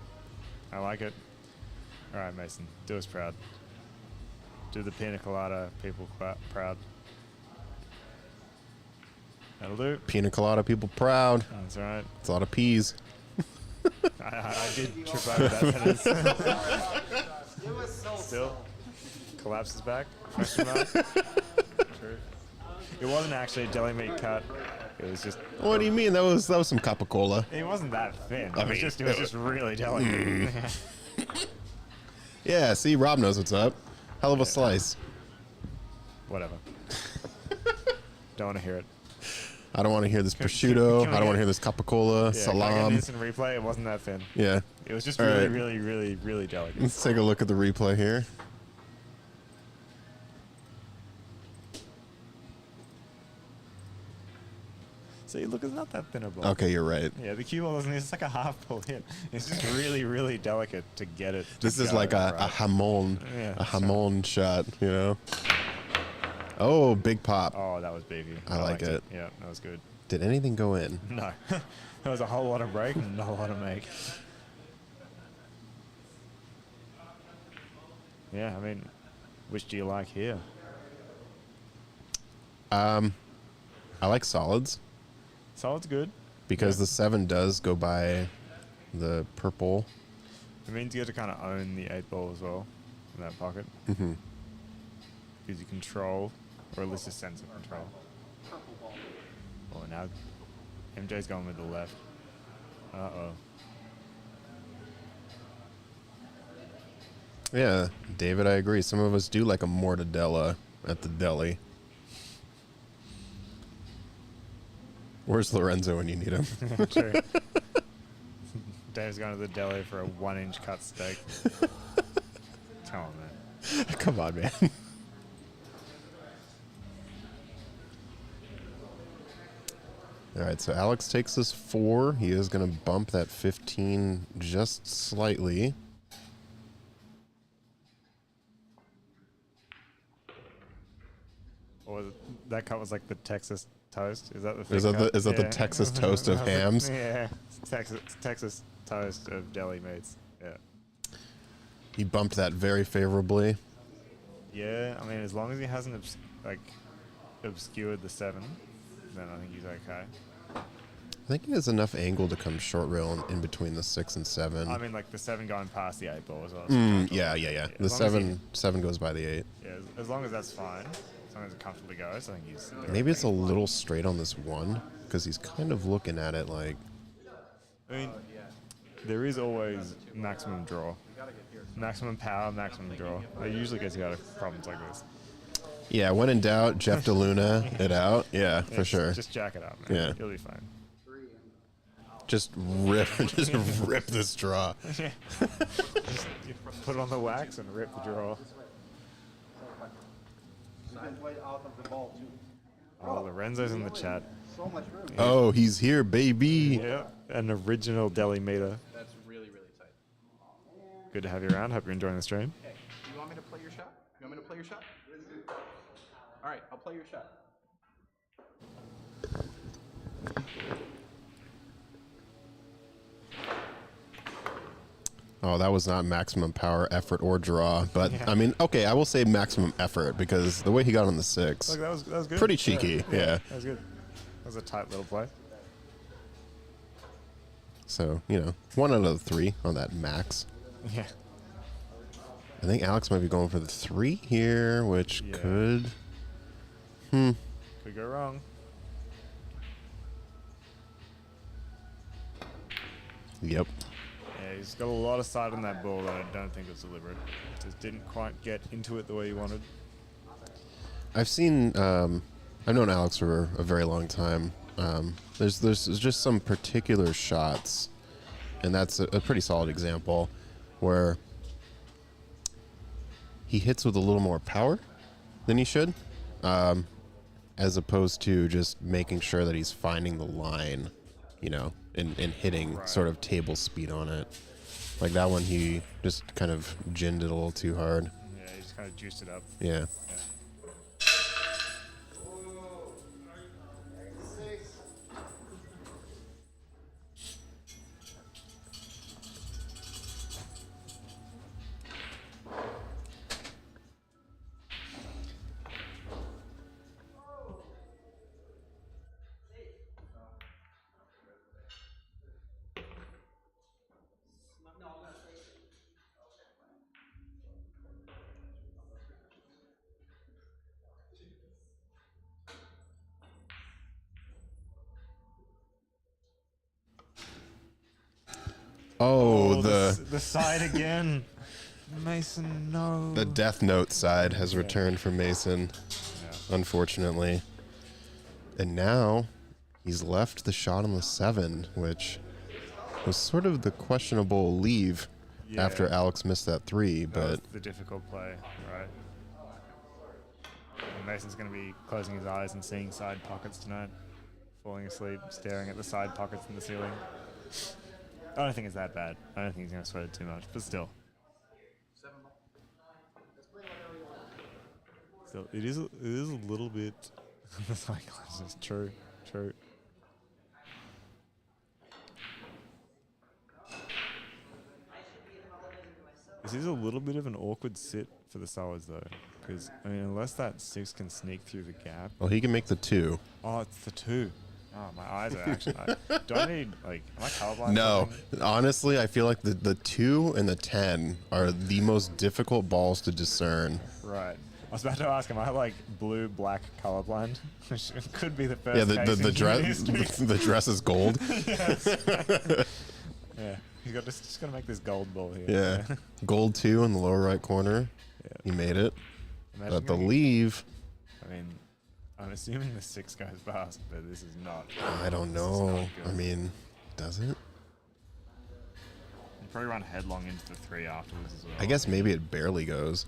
I like it. All right, Mason, do us proud. Do the pina colada people proud. That'll do. Pina colada people proud. That's all right. It's a lot of peas. I did trip over that sentence. Still, collapses back. Question mark. True. It wasn't actually a deli meat cut. It was just. What do you mean? That was some Capicola. It wasn't that thin. I It was mean, just really delicate. Yeah, see, Rob knows what's up. Hell of a slice. Whatever. Don't want to hear it. I don't want to hear this Can prosciutto. we I don't want to hear this Capicola, Yeah, can I get an salam. instant replay. It wasn't that thin. Yeah. It was just All really, right. really, really, really delicate. Let's take a look at the replay here. See, look, it's not that thin a ball. Okay, you're right. Yeah, the cue ball doesn't. It's like a half ball hit. It's just really, really delicate to get it. to This is go like a right. hamon, Yeah, a hamon shot, you know? Oh, big pop. Oh, that was beefy. I like liked it. Yeah, that was good. Did anything go in? No, there was a whole lot of break and not a lot of make. Yeah, I mean, which do you like here? I like solids Solid's good. because the 7 does go by the purple. It means you have to kind of own the 8 ball as well in that pocket. Mm-hmm. Gives you control, or at least a sense of control. Oh, now MJ's going with the left. Uh-oh. Yeah, David, I agree. Some of us do like a mortadella at the deli. Where's Lorenzo when you need him? True. Dave's going to the deli for a 1-inch cut steak. Come on, man. Come on, man. All right, so Alex takes us 4. He is going to bump that 15 just slightly. Or that cut was like the Texas toast. Is that the Is thick that the cut? is that the Texas toast of hams? Yeah, Texas toast of deli meats. Yeah. He bumped that very favorably. Yeah, I mean, as long as he hasn't obscured the 7, then I think he's okay. I think he has enough angle to come short rail in between the 6 and 7. I mean, like the 7 going past the 8 ball as well. Yeah. The as long as 7 goes by the 8. Yeah, as long as that's fine. As long as it comfortably goes, I think he's... Maybe it's a little straight on this 1 because he's kind of looking at it like... I mean, there is always maximum draw. Maximum power, maximum draw. It usually gets you out of problems like this. Yeah, when in doubt, Jeff DeLuna it out. Yeah, for sure. Just jack it up, man. Yeah. You'll be fine. Just rip this draw. Yeah. Just put it on the wax and rip the draw. Oh, Lorenzo's in the chat. Oh, he's here, baby. Yeah, an original deli meter. That's really, really tight. Good to have you around. Hope you're enjoying the stream. Okay, you want me to play your shot? You want me to play your shot? All right, I'll play your shot. Oh, that was not maximum power, effort, or draw. But, I mean, okay, I will say maximum effort because the way he got on the 6. Look, that was good. Pretty cheeky, yeah. That was good. That was a tight little play. So, 1 out of the 3 on that max. Yeah. I think Alex might be going for the 3 here, which could... Could go wrong. Yep. Yeah, he's got a lot of side on that ball that I don't think was deliberate. Just didn't quite get into it the way he wanted. I've seen... I've known Alex for a very long time. There's just some particular shots, and that's a pretty solid example, where he hits with a little more power than he should, as opposed to just making sure that he's finding the line, and hitting sort of table speed on it. Like that one, he just kind of ginned it a little too hard. Yeah, he just kind of juiced it up. Yeah. Oh, the side again. Mason, no. The Death Note side has returned for Mason, unfortunately. And now he's left the shot on the 7, which was sort of the questionable leave after Alex missed that 3. That But was the difficult play, right? And Mason's going to be closing his eyes and seeing side pockets tonight. Falling asleep, staring at the side pockets in the ceiling. I don't think it's that bad. I don't think he's going to sweat it too much, but still. Still, it is a little bit. The side glasses, true. This is a little bit of an awkward sit for the solids though, because unless that 6 can sneak through the gap. well, he can make the 2. Oh, it's the 2. Oh, my eyes are actually. Do I need am I colorblind? No, honestly, I feel like the 2 and the 10 are the most difficult balls to discern. Right. I was about to ask, am I blue, black, colorblind? Which could be the first. Yeah, case the in dress history. the dress is gold. Yeah, he's got just got to make this gold ball here. Yeah, gold 2 in the lower right corner. Yeah. He made it. Imagine But the getting- leave, I mean, I'm assuming the 6 goes past, but this is not. I don't This is know. not good. I mean, does it? You probably run headlong into the 3 afterwards as well. I guess maybe it barely goes.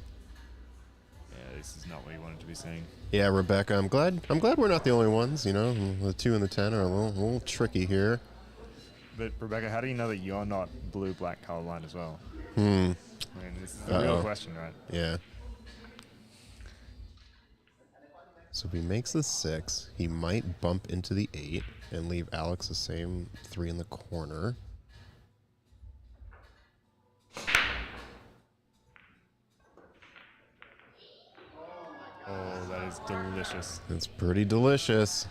Yeah, this is not what you wanted to be seeing. Yeah, Rebecca, I'm glad we're not the only ones. The 2 and the 10 are a little tricky here. But Rebecca, how do you know that you're not blue, black, colorblind as well? I mean, this is the real question, right? Yeah. So if he makes the 6, he might bump into the 8 and leave Alex the same 3 in the corner. Oh, that is delicious. It's pretty delicious.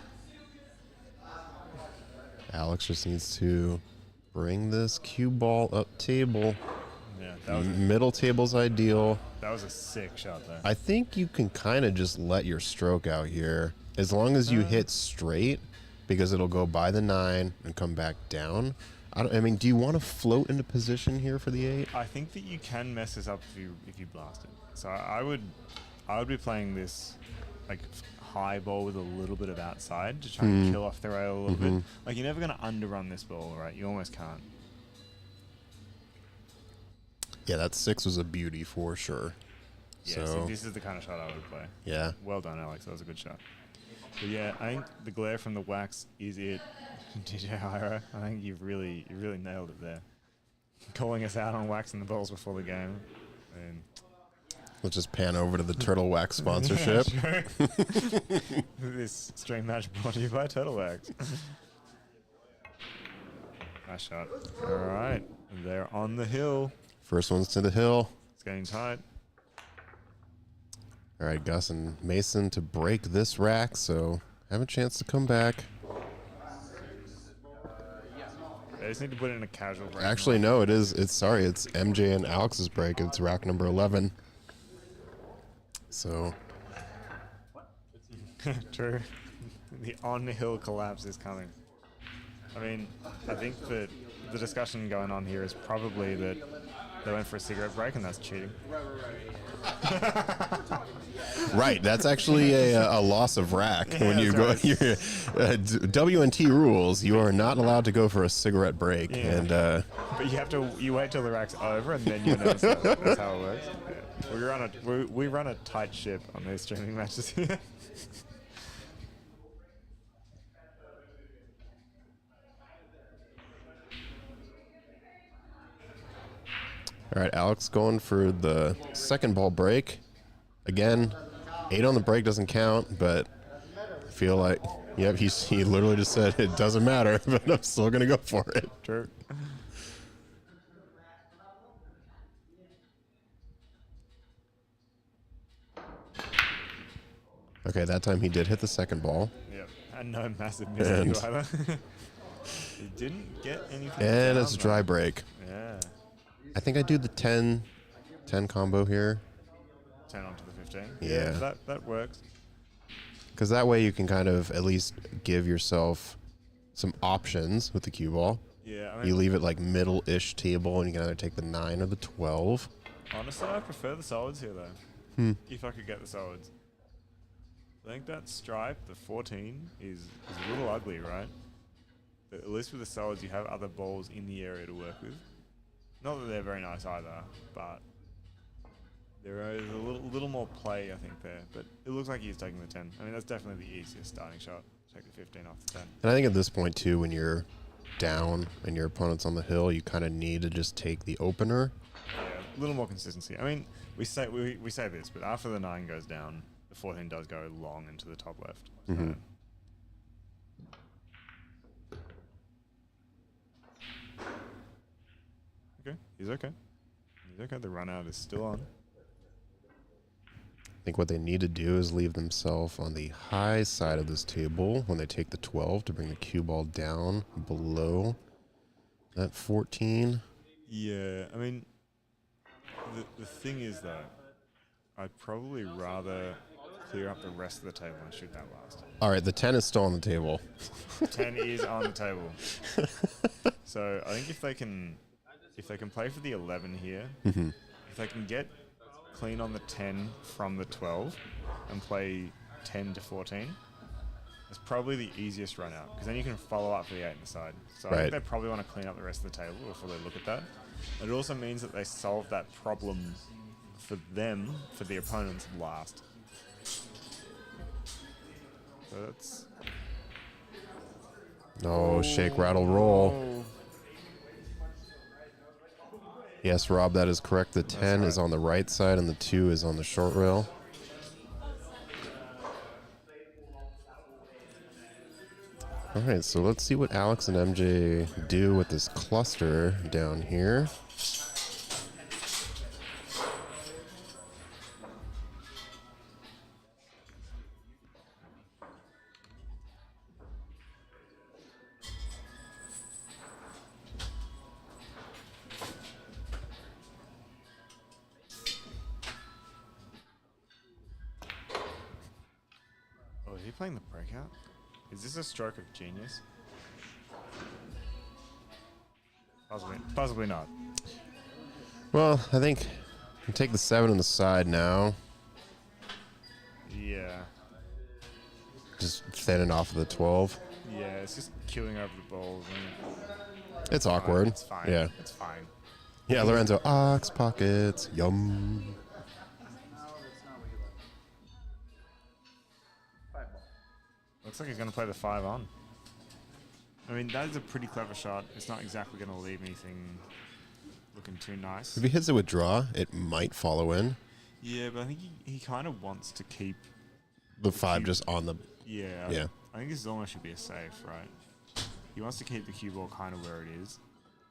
Alex just needs to bring this cue ball up table. Yeah, that was Middle table's ideal. that was a sick shot there. I think you can kind of just let your stroke out here. As long as you hit straight, because it'll go by the 9 and come back down. I mean, do you want to float into position here for the 8? I think that you can mess this up if you blast it. So I would be playing this like high ball with a little bit of outside to try and kill off the rail a little bit. Like you're never going to underrun this ball, right? You almost can't. Yeah, that 6 was a beauty for sure. Yeah, So, see, this is the kind of shot I would play. yeah. Well done, Alex. That was a good shot. But yeah, I think the glare from the wax is it. DJ Hyra, I think you really nailed it there. Calling us out on waxing the balls before the game. And Let's just pan over to the Turtle Wax sponsorship. Yeah, this stream match brought to you by Turtle Wax. Nice shot. All right, they're on the hill. First one's to the hill. It's getting tight. All right, Gus and Mason to break this rack, so have a chance to come back. They just need to put it in a casual break. Actually, no, it's MJ and Alex's break. It's rack number 11. So, True. The on-hill collapse is coming. I mean, I think that the discussion going on here is probably that they went for a cigarette break and that's cheating. right, that's actually a loss of rack. Yeah, When you go, that's right. WNT rules, you are not allowed to go for a cigarette break. Yeah. And But you wait till the rack's over and then you notice that. That's how it works. Yeah. We run a tight ship on these streaming matches here. all right, Alex going for the second ball break. Again, 8 on the break doesn't count, but I feel like, yep, he literally just said it doesn't matter, but I'm still going to go for it. True. Okay, that time he did hit the second ball. Yep. And no massive miss And- either. He didn't get anything. And down, it's a dry though. break. Yeah. I think I do the 10 combo here. 10 onto the 15. Yeah. That works. Because that way you can kind of at least give yourself some options with the cue ball. Yeah. I You mean, leave it like middle-ish table, and you can either take the 9 or the 12. honestly, I prefer the solids here though. If I could get the solids. I think that stripe, the 14, is a little ugly, right? But at least with the solids, you have other balls in the area to work with. Not that they're very nice either, but there is a little more play, I think, there. But it looks like he's taking the 10. I mean, that's definitely the easiest starting shot. Take the 15 off the 10. And I think at this point, too, when you're down and your opponent's on the hill, you kind of need to just take the opener. Yeah, a little more consistency. I mean, we say this, but after the 9 goes down, the 14 does go long into the top left. So. Okay, he's okay. He's okay. The run out is still on. I think what they need to do is leave themselves on the high side of this table when they take the 12 to bring the cue ball down below that 14. Yeah, I mean, the thing is though, I'd probably rather clear up the rest of the table and shoot that last. All right, the 10 is still on the table. 10 is on the table. So I think if they can play for the 11 here, if they can get clean on the 10 from the 12 and play 10 to 14, it's probably the easiest run out because then you can follow up for the 8 on the side. So I Right. think they probably want to clean up the rest of the table before they look at that. It also means that they solve that problem for them, for the opponents last. So that's... Oh, shake, rattle, roll. Yes, Rob, that is correct. The 10 is right. on the right side and the 2 is on the short rail. All right, so let's see what Alex and MJ do with this cluster down here. Oh, is he playing the breakout? Is this a stroke of genius? Possibly not. Well, I think you take the 7 on the side now. Yeah. Just thin it off of the 12. Yeah, it's just killing over the balls. It's awkward. It's fine. Yeah. It's fine. Yeah, Lorenzo, ox pockets. Yum. No, that's not what you left. 5 ball. Looks like he's going to play the 5 on. I mean, that is a pretty clever shot. It's not exactly going to leave anything looking too nice. If he hits it with draw, it might follow in. Yeah, but I think he kind of wants to keep... The 5 just on the... Yeah. Yeah. I think this almost should be a safe, right? He wants to keep the cue ball kind of where it is.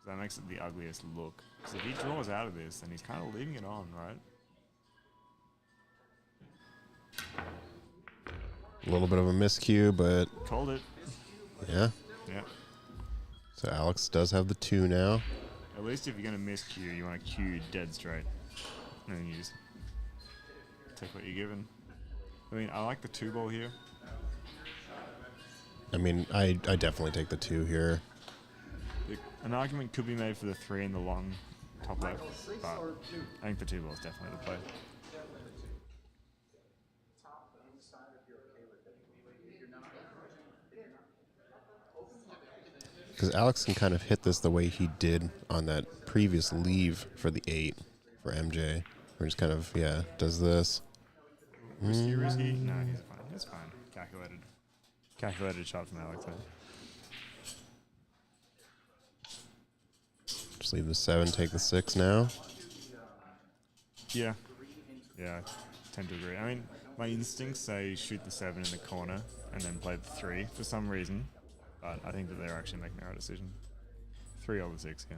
So that makes it the ugliest look. Because if he draws out of this, then he's kind of leaving it on, right? A little bit of a miscue, but Called it. yeah. Yeah. So Alex does have the 2 now. At least if you're going to miss cue, you want to cue dead straight. And then you just take what you're given. I mean, I like the 2 ball here. I mean, I definitely take the 2 here. An argument could be made for the 3 in the long top left, but I think the 2 ball is definitely the play. Because Alex can kind of hit this the way he did on that previous leave for the 8 for MJ. Where he's kind of, yeah, does this. Risky? No, he's fine. It's fine. Calculated. Calculated shot from Alex there. Just leave the 7, take the 6 now. Yeah. Yeah, I tend to agree. I mean, my instincts say shoot the 7 in the corner and then play the 3 for some reason. But I think that they're actually making the right decision. 3 over 6, yeah.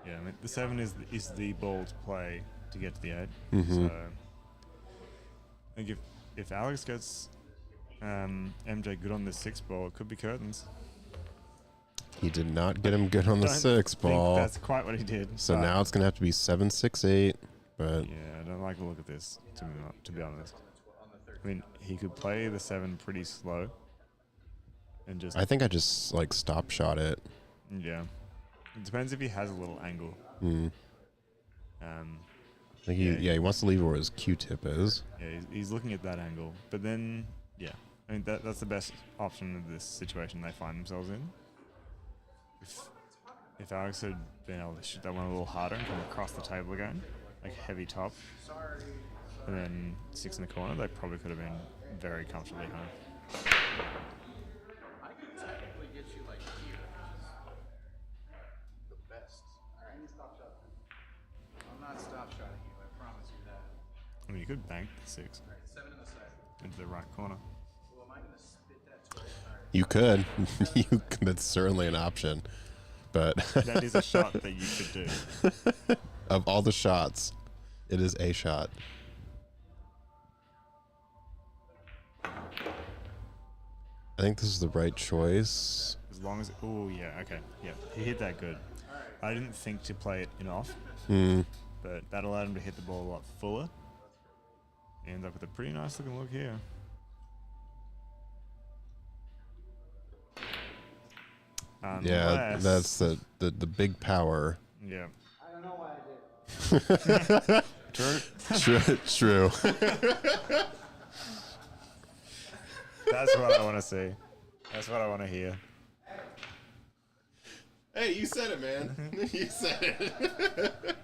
Yeah, I mean, the 7 is the ball to play to get to the 8. So I think if Alex gets MJ good on the 6 ball, it could be curtains. He did not get him good on the Don't 6 think ball. that's quite what he did. So but now it's going to have to be 7, 6, 8. But yeah, I don't like the look of this, to be honest. I mean, he could play the 7 pretty slow and just... I think I just, like, stop shot it. Yeah. It depends if he has a little angle. I think he wants to leave where his Q-tip is. Yeah, he's looking at that angle. But then, yeah. I mean, that's the best option in this situation they find themselves in. If Alex had been able to shoot that one a little harder and come across the table again, like heavy top, and then 6 in the corner, they probably could have been very comfortably home. I could technically get you like here, which is the best. All right, stop shot. I'm not stop shotting you. I promise you that. I mean, you could bank the 6 All right, 7 in the side. into the right corner. Well, am I gonna spit that twice? All right. You could. That's certainly an option. But That is a shot that you could do. of all the shots, it is a shot. I think this is the right choice. As long as... Oh, yeah, okay. Yeah, he hit that good. I didn't think to play it in off, but that allowed him to hit the ball a lot fuller. He ends up with a pretty nice looking look here. Yeah, Unless- that's the big power. Yeah. I don't know why I did. True. True. That's what I want to see. That's what I want to hear. Hey, you said it, man. You said it.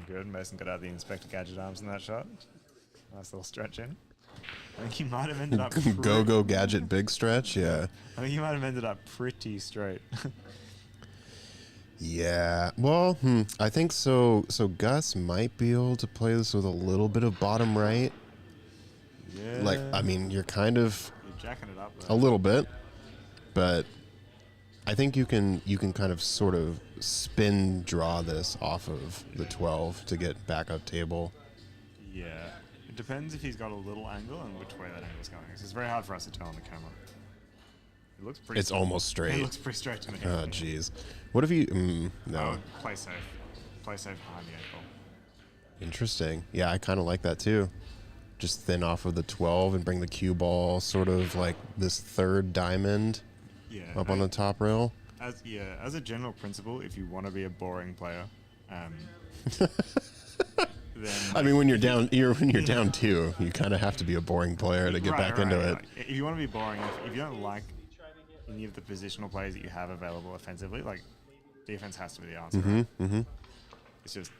Good. Mason got out the Inspector Gadget arms in that shot. Nice little stretch in. I think he might have ended up Go gadget big stretch. Yeah. I think he might have ended up pretty straight. Yeah. Well, I think so. So Gus might be able to play this with a little bit of bottom right. Yeah. Like, I mean, you're kind of You're jacking it up a though. little bit, but I think you can kind of sort of spin draw this off of the 12 to get back up table. Yeah. It depends if he's got a little angle and which way that angle's going. It's very hard for us to tell on the camera. It looks pretty. It's almost It straight. looks pretty straight to me. Oh, jeez. What if you? I No. would play safe. Play safe behind the 8 ball. Interesting. Yeah, I kind of like that too. Just thin off of the 12 and bring the cue ball sort of like this third diamond Yeah. up on the top rail. As a general principle, if you want to be a boring player, then I mean, when you're down, when you're down 2, you kind of have to be a boring player to get back into it. Like, if you want to be boring, if you don't like any of the positional plays that you have available offensively, like defense has to be the answer. Right? It's just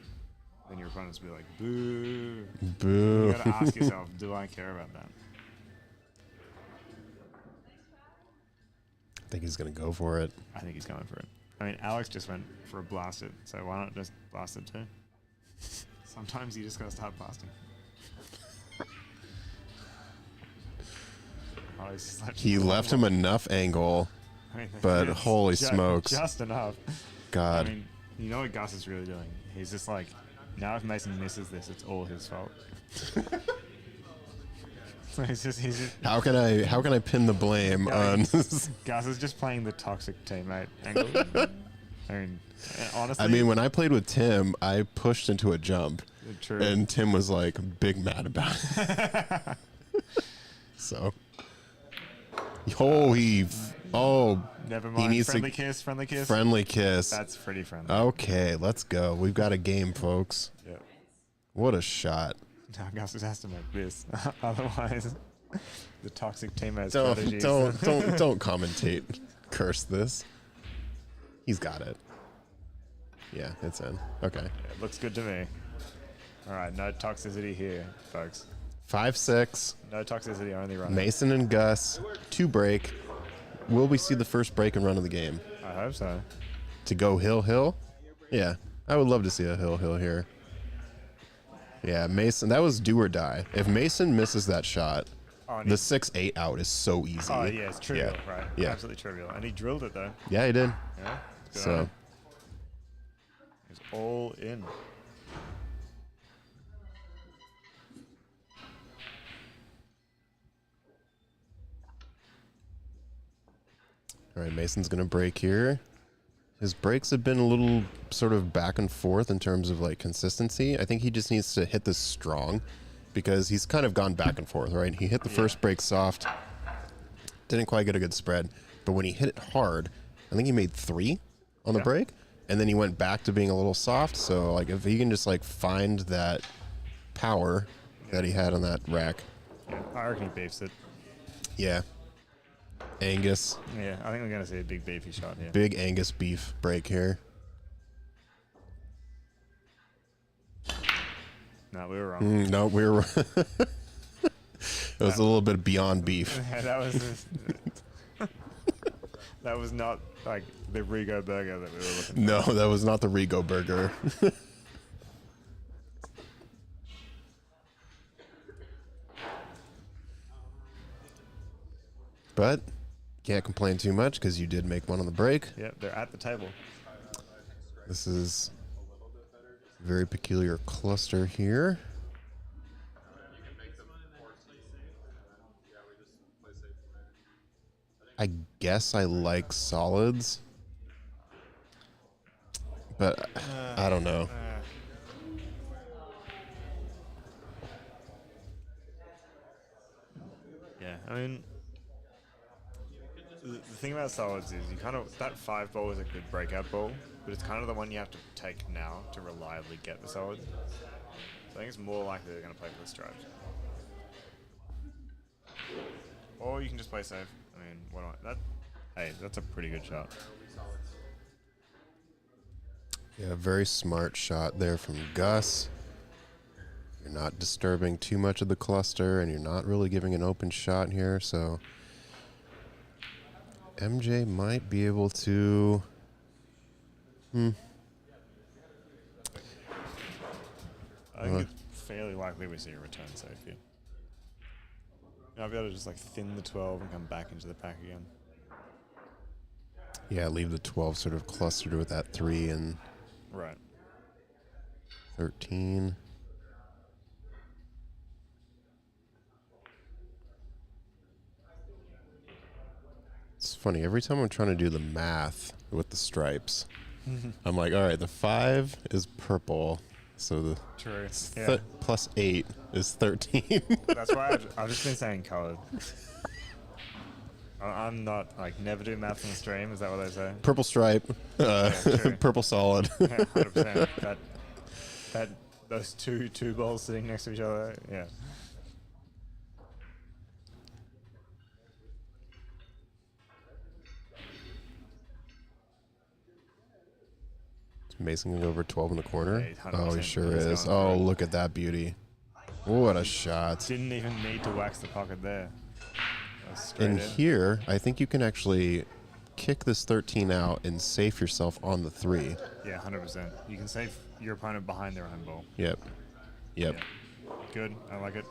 then your opponents will be like, boo. Boo. You got to ask yourself, do I care about that? I think he's gonna go for it. I think he's going for it. I mean, Alex just went for a blast it, so why not just blast it too? Sometimes you just gotta start blasting. Oh, he's just like, He left him enough angle, I mean, but it's holy smokes. just enough. God. I mean, you know what Gus is really doing? He's just like, now if Mason misses this, it's all his fault. So he's just How can I pin the blame on? Gus is just playing the toxic teammate angle. I mean, honestly. I mean, when I played with Tim, I pushed into a jump, True. and Tim was like big mad about it. So, Never he mind. needs Friendly to kiss. Friendly kiss. friendly kiss. That's pretty friendly. Okay, let's go. We've got a game, folks. Yeah. What a shot! Now Gus just has to make this. Otherwise, the toxic teammate Don't strategies. don't commentate. Curse this. He's got it. Yeah, it's in. Okay. Yeah, looks good to me. All right, no toxicity here, folks. 5-6. No toxicity, only run. Mason and Gus, 2 break. Will we see the first break and run of the game? I hope so. To go hill? Yeah, I would love to see a hill here. Yeah, Mason, that was do or die. If Mason misses that shot, the 6-8 out is so easy. Oh, yeah, it's trivial, Yeah. right? Yeah. Absolutely trivial. And he drilled it, though. Yeah, he did. Yeah. Good on So, him. He's all in. all right, Mason's going to break here. His breaks have been a little sort of back and forth in terms of like consistency. I think he just needs to hit this strong because he's kind of gone back and forth, right? He hit the first break soft, didn't quite get a good spread, but when he hit it hard, I think he made 3 on the break, and then he went back to being a little soft. So like if he can just like find that power that he had on that rack. Yeah, I reckon he beefs it. Yeah. Angus. Yeah, I think we're going to see a big beefy shot here. Big Angus beef break here. No, we were wrong. No, we were. It was a little bit beyond beef. Yeah, that was not like the Rigo burger that we were looking for. No, that was not the Rigo burger. But can't complain too much because you did make one on the break. Yeah, they're at the table. This is a very peculiar cluster here. I guess I like solids, but I don't know. Yeah, I mean, the thing about solids is you kind of, that 5 ball is a good breakout ball, but it's kind of the one you have to take now to reliably get the solid. So I think it's more likely they're going to play for the stripes. Or you can just play safe. I mean, hey, that's a pretty good shot. Yeah, very smart shot there from Gus. You're not disturbing too much of the cluster, and you're not really giving an open shot here, so MJ might be able to... I think it's fairly likely we see a return safe here. I'll be able to just like thin the 12 and come back into the pack again. Yeah, leave the 12 sort of clustered with that 3 and Right. 13. It's funny, every time I'm trying to do the math with the stripes, I'm like, all right, the 5 is purple, so the True. Yeah. plus 8 is 13. That's why I've just been saying coloured. I'm not, like, never do maths on the stream. Is that what they say? Purple stripe, true. purple solid. Yeah, 100%. Those two balls sitting next to each other, yeah. Mason can go over 12 in the corner. Yeah, he's 100% Oh, he sure he's is. going Oh, for it. look at that beauty. What a shot. Didn't even need to wax the pocket there. That was straight And in. here, I think you can actually kick this 13 out and safe yourself on the 3. Yeah, 100%. You can save your opponent behind their own ball. Yep. Yep. Yeah. Good. I like it.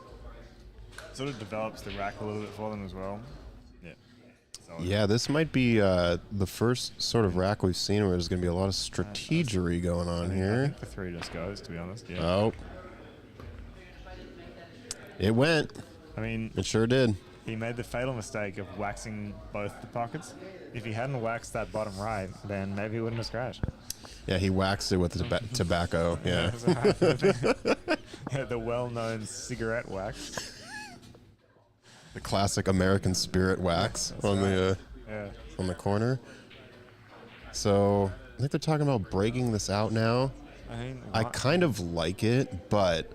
Sort of develops the rack a little bit for them as well. Yeah. Solid. Yeah, this might be the first sort of rack we've seen where there's going to be a lot of strategery going on I here. think the 3 just goes, to be honest. Yeah. Oh. It went. I mean, It sure did. he made the fatal mistake of waxing both the pockets. If he hadn't waxed that bottom right, then maybe he wouldn't have scratched. Yeah, he waxed it with the tobacco. Yeah. Yeah, the well-known cigarette wax. The classic American Spirit wax on Yeah. the corner. So I think they're talking about breaking this out now. I kind of like it, but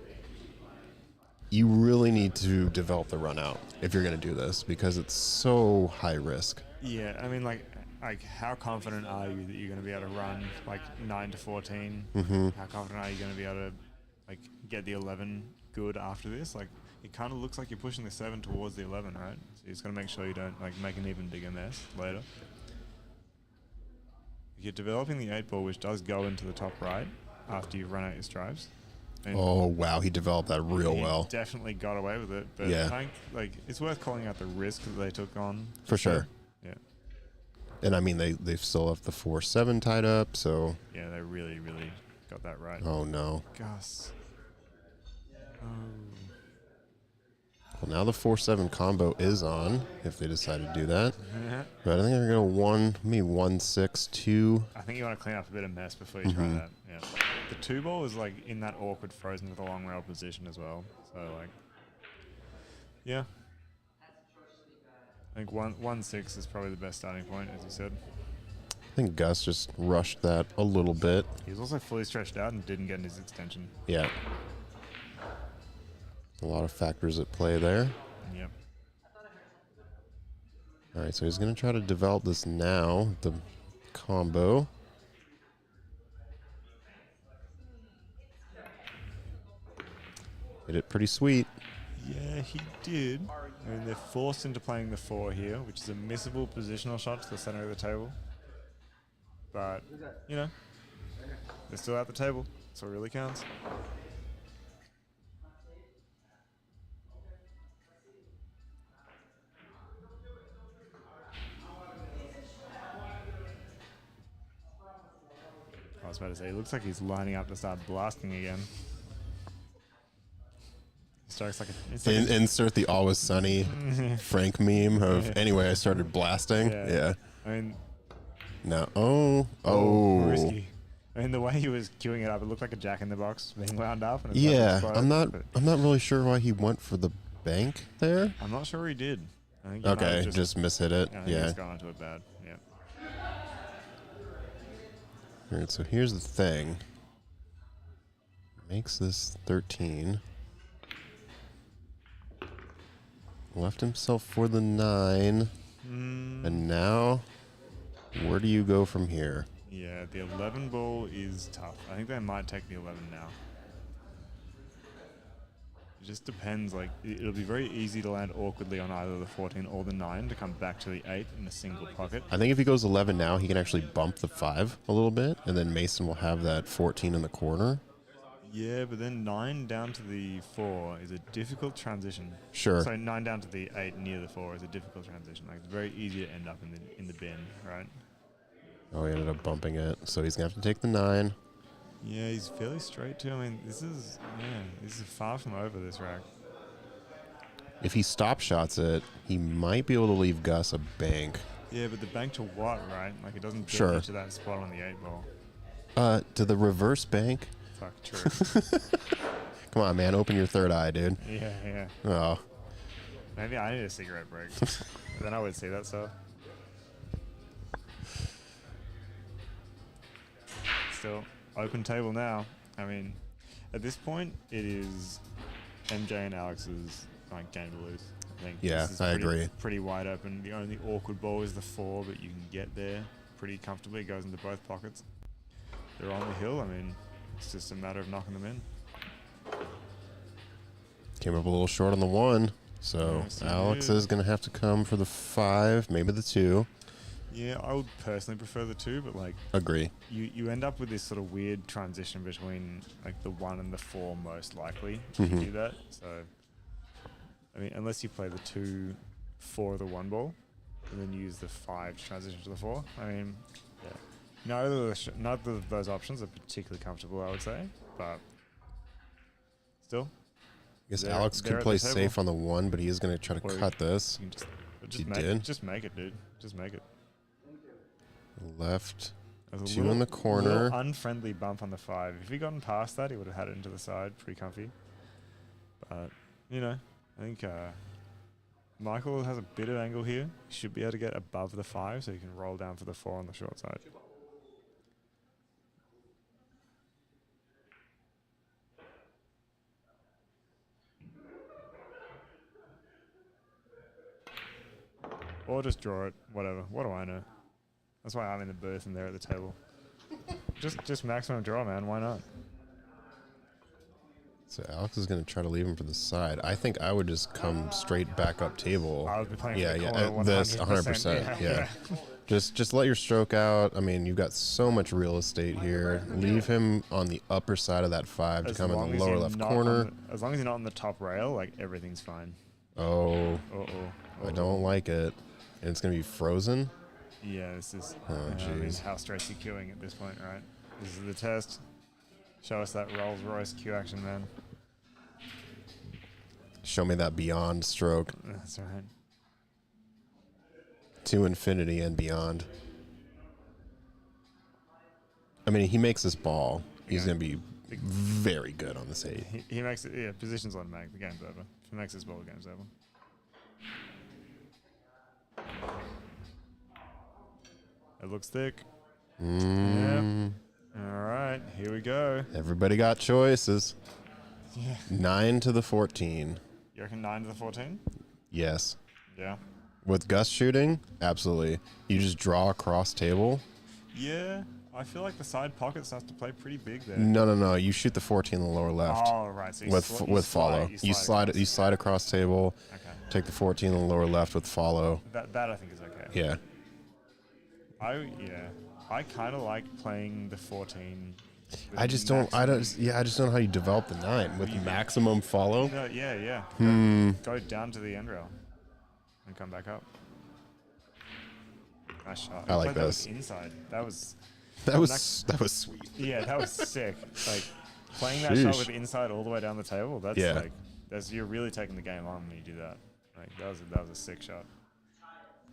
you really need to develop the run out if you're going to do this because it's so high risk. Yeah, I mean, like how confident are you that you're going to be able to run like 9 to 14? Mm-hmm. How confident are you going to be able to like get the 11 good after this? Like, it kind of looks like you're pushing the 7 towards the 11, right? So you just got to make sure you don't like make an even bigger mess later. You're developing the 8 ball, which does go into the top right after you've run out your stripes. And Oh, wow. He developed that real he well. definitely got away with it. But Yeah. I think like it's worth calling out the risk that they took on. For sure. Yeah. And I mean, they still have the 4-7 tied up, so. Yeah, they really, really got that right. Oh, no. Gus. Oh. Well, now the 4-7 combo is on if they decide to do that. Yeah. But I think they're going to 1-6-2. I think you want to clean up a bit of mess before you try that. Yeah. The 2 ball is like in that awkward frozen with a long rail position as well. So like, yeah. I think 1-6 is probably the best starting point, as you said. I think Gus just rushed that a little bit. He was also fully stretched out and didn't get in his extension. Yeah. A lot of factors at play there. Yep. All right, so he's going to try to develop this now, the combo. Hit it pretty sweet. Yeah, he did. I mean, they're forced into playing the 4 here, which is a missable positional shot to the center of the table. But, you know, they're still at the table. That's what really counts. I was about to say, it looks like he's lining up to start blasting again. Strikes like a, it's like a- Insert the Always Sunny Frank meme of, anyway, I started blasting. Yeah. I mean, No. Oh. risky. I mean, the way he was queuing it up, it looked like a jack in the box being wound up. And it's Yeah, about to I'm explode, but not really sure why he went for the bank there. I'm not sure he did. I think he might have Okay, just mishit it. I think Yeah. he's gone into it bad. Yeah. All right, so here's the thing. Makes this 13. Left himself for the 9. And now, where do you go from here? Yeah, the 11 ball is tough. I think they might take the 11 now. It just depends. Like it'll be very easy to land awkwardly on either the 14 or the 9 to come back to the 8 in a single pocket. I think if he goes 11 now, he can actually bump the 5 a little bit, and then Mason will have that 14 in the corner. Yeah, but then 9 down to the 4 is a difficult transition. Sure. So 9 down to the 8 near the 4 is a difficult transition. Like it's very easy to end up in the bin, right? Oh, he ended up bumping it, so he's gonna have to take the 9. Yeah, he's fairly straight too. I mean, this is far from over this rack. If he stop shots it, he might be able to leave Gus a bank. Yeah, but the bank to what, right? Like it doesn't get Sure. you to that spot on the 8 ball. To the reverse bank. Fuck, true. Come on, man, open your third eye, dude. Yeah. Oh, Maybe I need a cigarette break. Then I would see that stuff. Still, open table now. I mean, at this point, it is MJ and Alex's like game to lose. I think. Yeah, This is I agree. Pretty wide open. The only awkward ball is the 4, but you can get there pretty comfortably. It goes into both pockets. They're on the hill. I mean, it's just a matter of knocking them in. came up a little short on the 1, so Yes, he Alex did. is gonna have to come for the 5, maybe the 2. Yeah, I would personally prefer the 2, but like Agree. you end up with this sort of weird transition between like the 1 and the 4 most likely if you do that. So I mean, unless you play the 2 for the 1 ball and then use the 5 to transition to the 4. I mean, yeah, neither of those options are particularly comfortable, I would say, but still, I guess They're- Alex they're could at play the table. safe on the 1, but he is gonna try to Or cut this. you can He make, did? just make it, dude. Just make it. Left. There's a 2 in the corner. little unfriendly bump on the 5. If he'd gotten past that, he would have had it into the side, pretty comfy. But you know, I think Michael has a bit of angle here. He should be able to get above the 5, so he can roll down for the 4 on the short side. Or just draw it, whatever. What do I know? That's why I'm in the booth and they're at the table. just maximum draw, man. Why not? So Alex is gonna try to leave him for the side. I think I would just come straight back up table. I would be playing Yeah, for the yeah, corner this 100%. 100%. Yeah. Just let your stroke out. I mean, you've got so much real estate here. Leave him on the upper side of that 5 to come in the lower left corner. As long as you're not on the top rail, like everything's fine. Oh, Uh-oh. I don't like it. And it's gonna be frozen. Yeah, this is. Oh, I mean, jeez. how straight you queuing at this point, right? This is the test. Show us that Rolls Royce queue action, man. Show me that beyond stroke That's right. to infinity and beyond. I mean, he makes this ball. He's Yeah. gonna be very good on this 8. He makes it. Yeah, positions on make. The game's over. If he makes this ball, the game's over. It looks thick. Mm, Yep. All right, here we go. Everybody got choices. Yeah. 9 to the 14. You reckon 9 to the 14? Yes. Yeah. With Gus shooting, absolutely. You just draw across table. Yeah. I feel like the side pocket starts to play pretty big there. No. You shoot the 14 in the lower left Oh, right. So you with follow. You slide across table. Okay. Take the 14 in the lower left with follow. That I think is okay. Yeah. I kind of like playing the 14. with I just don't know how you develop the 9 with maximum follow. No, yeah. Go down to the end rail and come back up. Nice shot. I like Played that this. with inside. That was That was sweet. yeah, that was sick. Like playing that shot Sheesh. with inside all the way down the table. That's Yeah. like you're really taking the game on when you do that. Like that was a sick shot.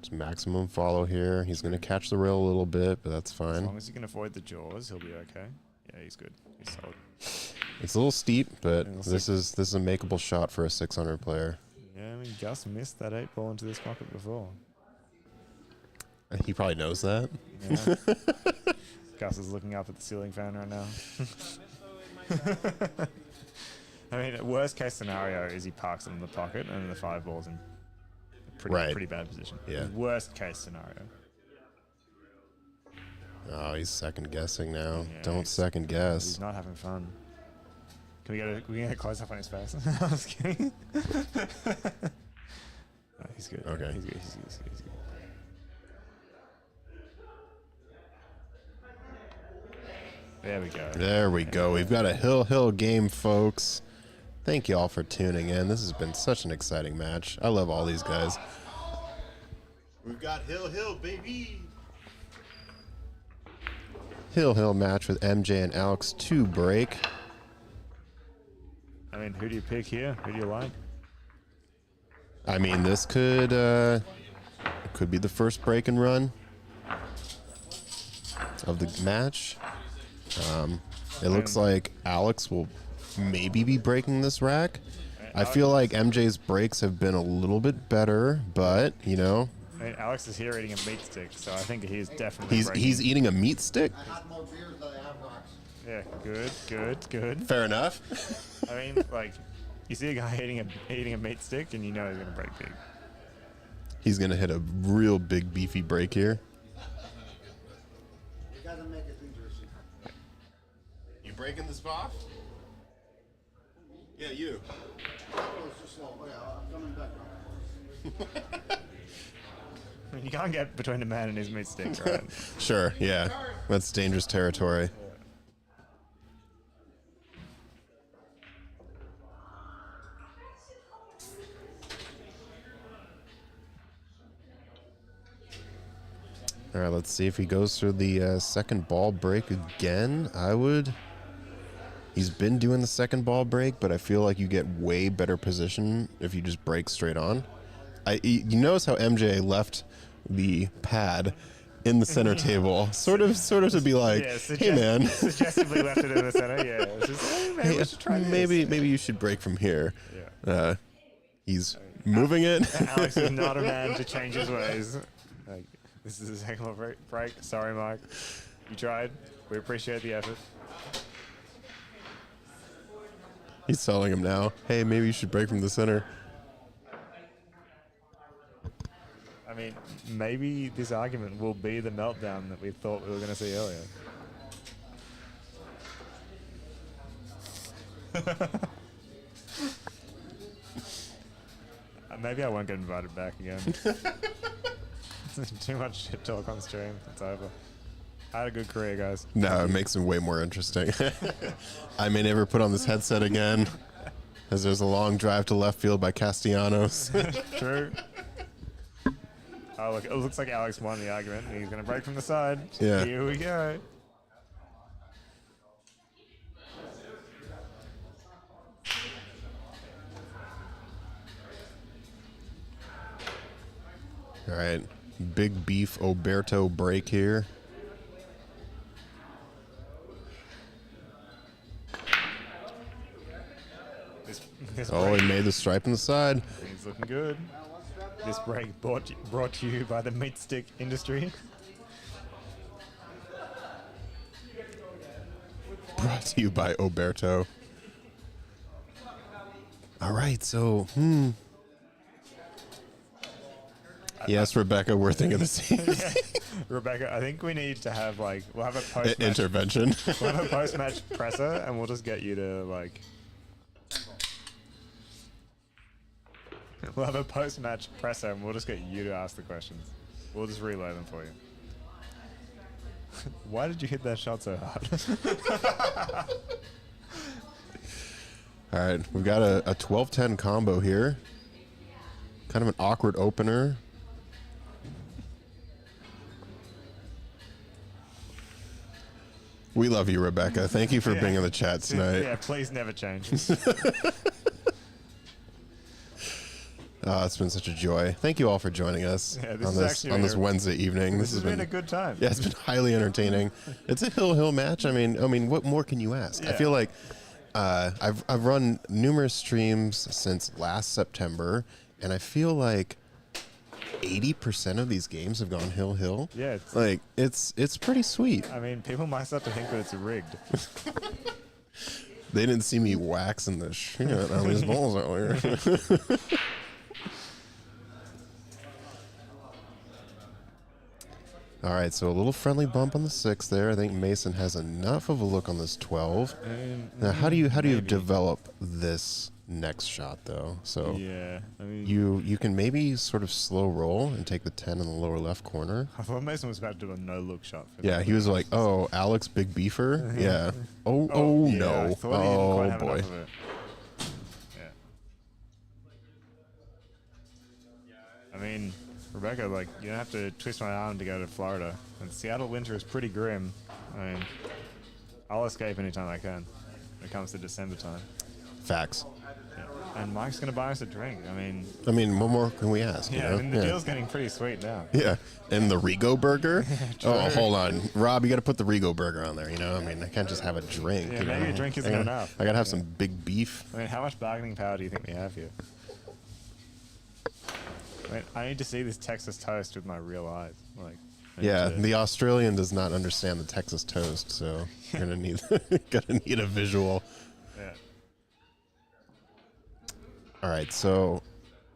Just maximum follow here. He's gonna catch the rail a little bit, but that's As fine. long as you can avoid the jaws, he'll be okay. Yeah, he's good. He's solid. It's a little steep, but Yeah, we'll this is a makeable shot for a 600 player. Yeah, I mean Gus missed that 8 ball into this pocket before. He probably knows that. Yeah. Gus is looking up at the ceiling fan right now. I mean, worst case scenario is he parks it in the pocket and the 5 ball's in pretty bad position. Yeah. Worst case scenario. Oh, he's second guessing now. Yeah, Don't second He's guess. not having fun. Can we get a close up on his face? I was kidding. No, he's good. Okay. He's good. He's good. He's good. He's good. There we go. There we go. We've got a Hill game, folks. Thank you all for tuning in. This has been such an exciting match. I love all these guys. We've got Hill, baby. Hill match with MJ and Alex 2 break. I mean, who do you pick here? Who do you like? I mean, this could be the first break and run of the match. It looks like Alex will maybe be breaking this rack. I feel like MJ's breaks have been a little bit better, but you know. I mean, Alex is here eating a meat stick, so I think he's definitely. He's eating a meat stick. I had more beers than I have rocks. Yeah, good. Fair enough. I mean, like, you see a guy eating a meat stick, and you know he's gonna break big. He's gonna hit a real big beefy break here. It doesn't make it interesting. You breaking this off? Yeah, you. Oh, it's too slow. Oh, yeah, I'm coming back now. I mean, you can't get between a man and his meat stick, right? Sure, yeah. That's dangerous territory. All right, let's see if he goes through the second ball break again. He's been doing the second ball break, but I feel like you get way better position if you just break straight on. You notice how MJ left the pad in the center table, sort of to be like, hey man, suggestively left it in the center. Yeah, it's just, hey man, we should try this. maybe you should break from here. Yeah. He's moving it. Alex is not a man to change his ways. Like, this is a second break. Sorry, Mike. You tried. We appreciate the effort. He's telling him now, hey, maybe you should break from the center. I mean, maybe this argument will be the meltdown that we thought we were going to see earlier. Maybe I won't get invited back again. Too much shit talk on stream. It's over. I had a good career, guys. No, it makes him way more interesting. I may never put on this headset again, as there's a long drive to left field by Castellanos. True. Oh, look, it looks like Alex won the argument. He's going to break from the side. Yeah. Here we go. All right, big beef Oberto break here. This Oh, break, he made the stripe on the side. he's looking good. This break brought to you by the meat stick industry. Brought to you by Oberto. All right, so, Yes, Rebecca, we're thinking the same Rebecca, I think we need to have, like, we'll have a post-match, intervention. we'll have a post-match presser, and we'll just get you to, like, we'll have a post-match presser, and we'll just get you to ask the questions. We'll just relay them for you. Why did you hit that shot so hard? All right, we've got a 12-10 combo here. Kind of an awkward opener. We love you, Rebecca. Thank you for being in the chat tonight. Yeah, please never change. It's been such a joy. Thank you all for joining us Yeah, this on is this actually on this a- Wednesday evening. This has been a good time. Yeah, it's been highly entertaining. It's a Hill match. I mean, what more can you ask? I Yeah. feel like I've run numerous streams since last September, and I feel like 80% of these games have gone Hill. Yeah, it's pretty sweet. I mean, people might start to think that it's rigged. They didn't see me waxing the shit on these balls earlier. All right, so a little friendly bump on the 6 there. I think Mason has enough of a look on this 12. Now, how do you develop this next shot though? So Yeah, I mean, you can maybe sort of slow roll and take the 10 in the lower left corner. I thought Mason was about to do a no-look shot. For Yeah, that. he was like, "Oh, Alex, big beefer." Yeah. Oh, yeah, no. I thought he didn't quite Oh have boy. enough of it. Yeah. I mean, Rebecca, like, you don't have to twist my arm to go to Florida. And Seattle winter is pretty grim. I mean, I'll escape anytime I can when it comes to December time. Facts. Yeah. And Mike's going to buy us a drink. I mean, what more can we ask? yeah, you know? I mean, the deal's getting pretty sweet now. Yeah, and the Rego burger. Oh, hold on, Rob, you got to put the Rego burger on there. You know, I mean, I can't just have a drink. Yeah, you maybe know? a drink isn't I gotta, enough. I gotta have some big beef. I mean, how much bargaining power do you think we have here? I mean, I need to see this Texas toast with my real eyes. Like, I need Yeah, to- the Australian does not understand the Texas toast, so you're gonna need a visual. yeah. All right, so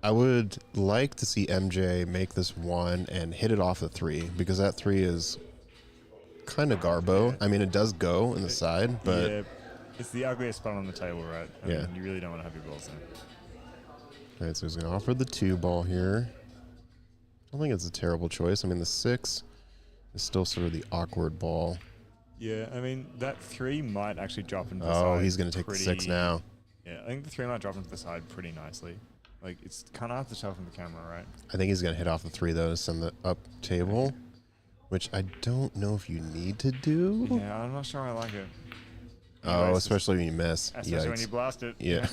I would like to see MJ make this 1 and hit it off the 3 because that 3 is kind of garbo. I mean, it does go in the side, but yeah, it's the ugliest spot on the table, right? I Yeah. mean, you really don't want to have your balls in. all right, so he's gonna offer the 2 ball here. I don't think it's a terrible choice. I mean, the 6 is still sort of the awkward ball. Yeah, I mean, that 3 might actually drop into the Oh, side. he's gonna take the 6 now. Yeah, I think the 3 might drop into the side pretty nicely. Like, it's kind of hard to tell from the camera, right? I think he's gonna hit off the 3 though to send the up table, which I don't know if you need to do. Yeah, I'm not sure I like it. Oh, Anyways, especially when you miss. especially when Yikes. you blast it. Yeah.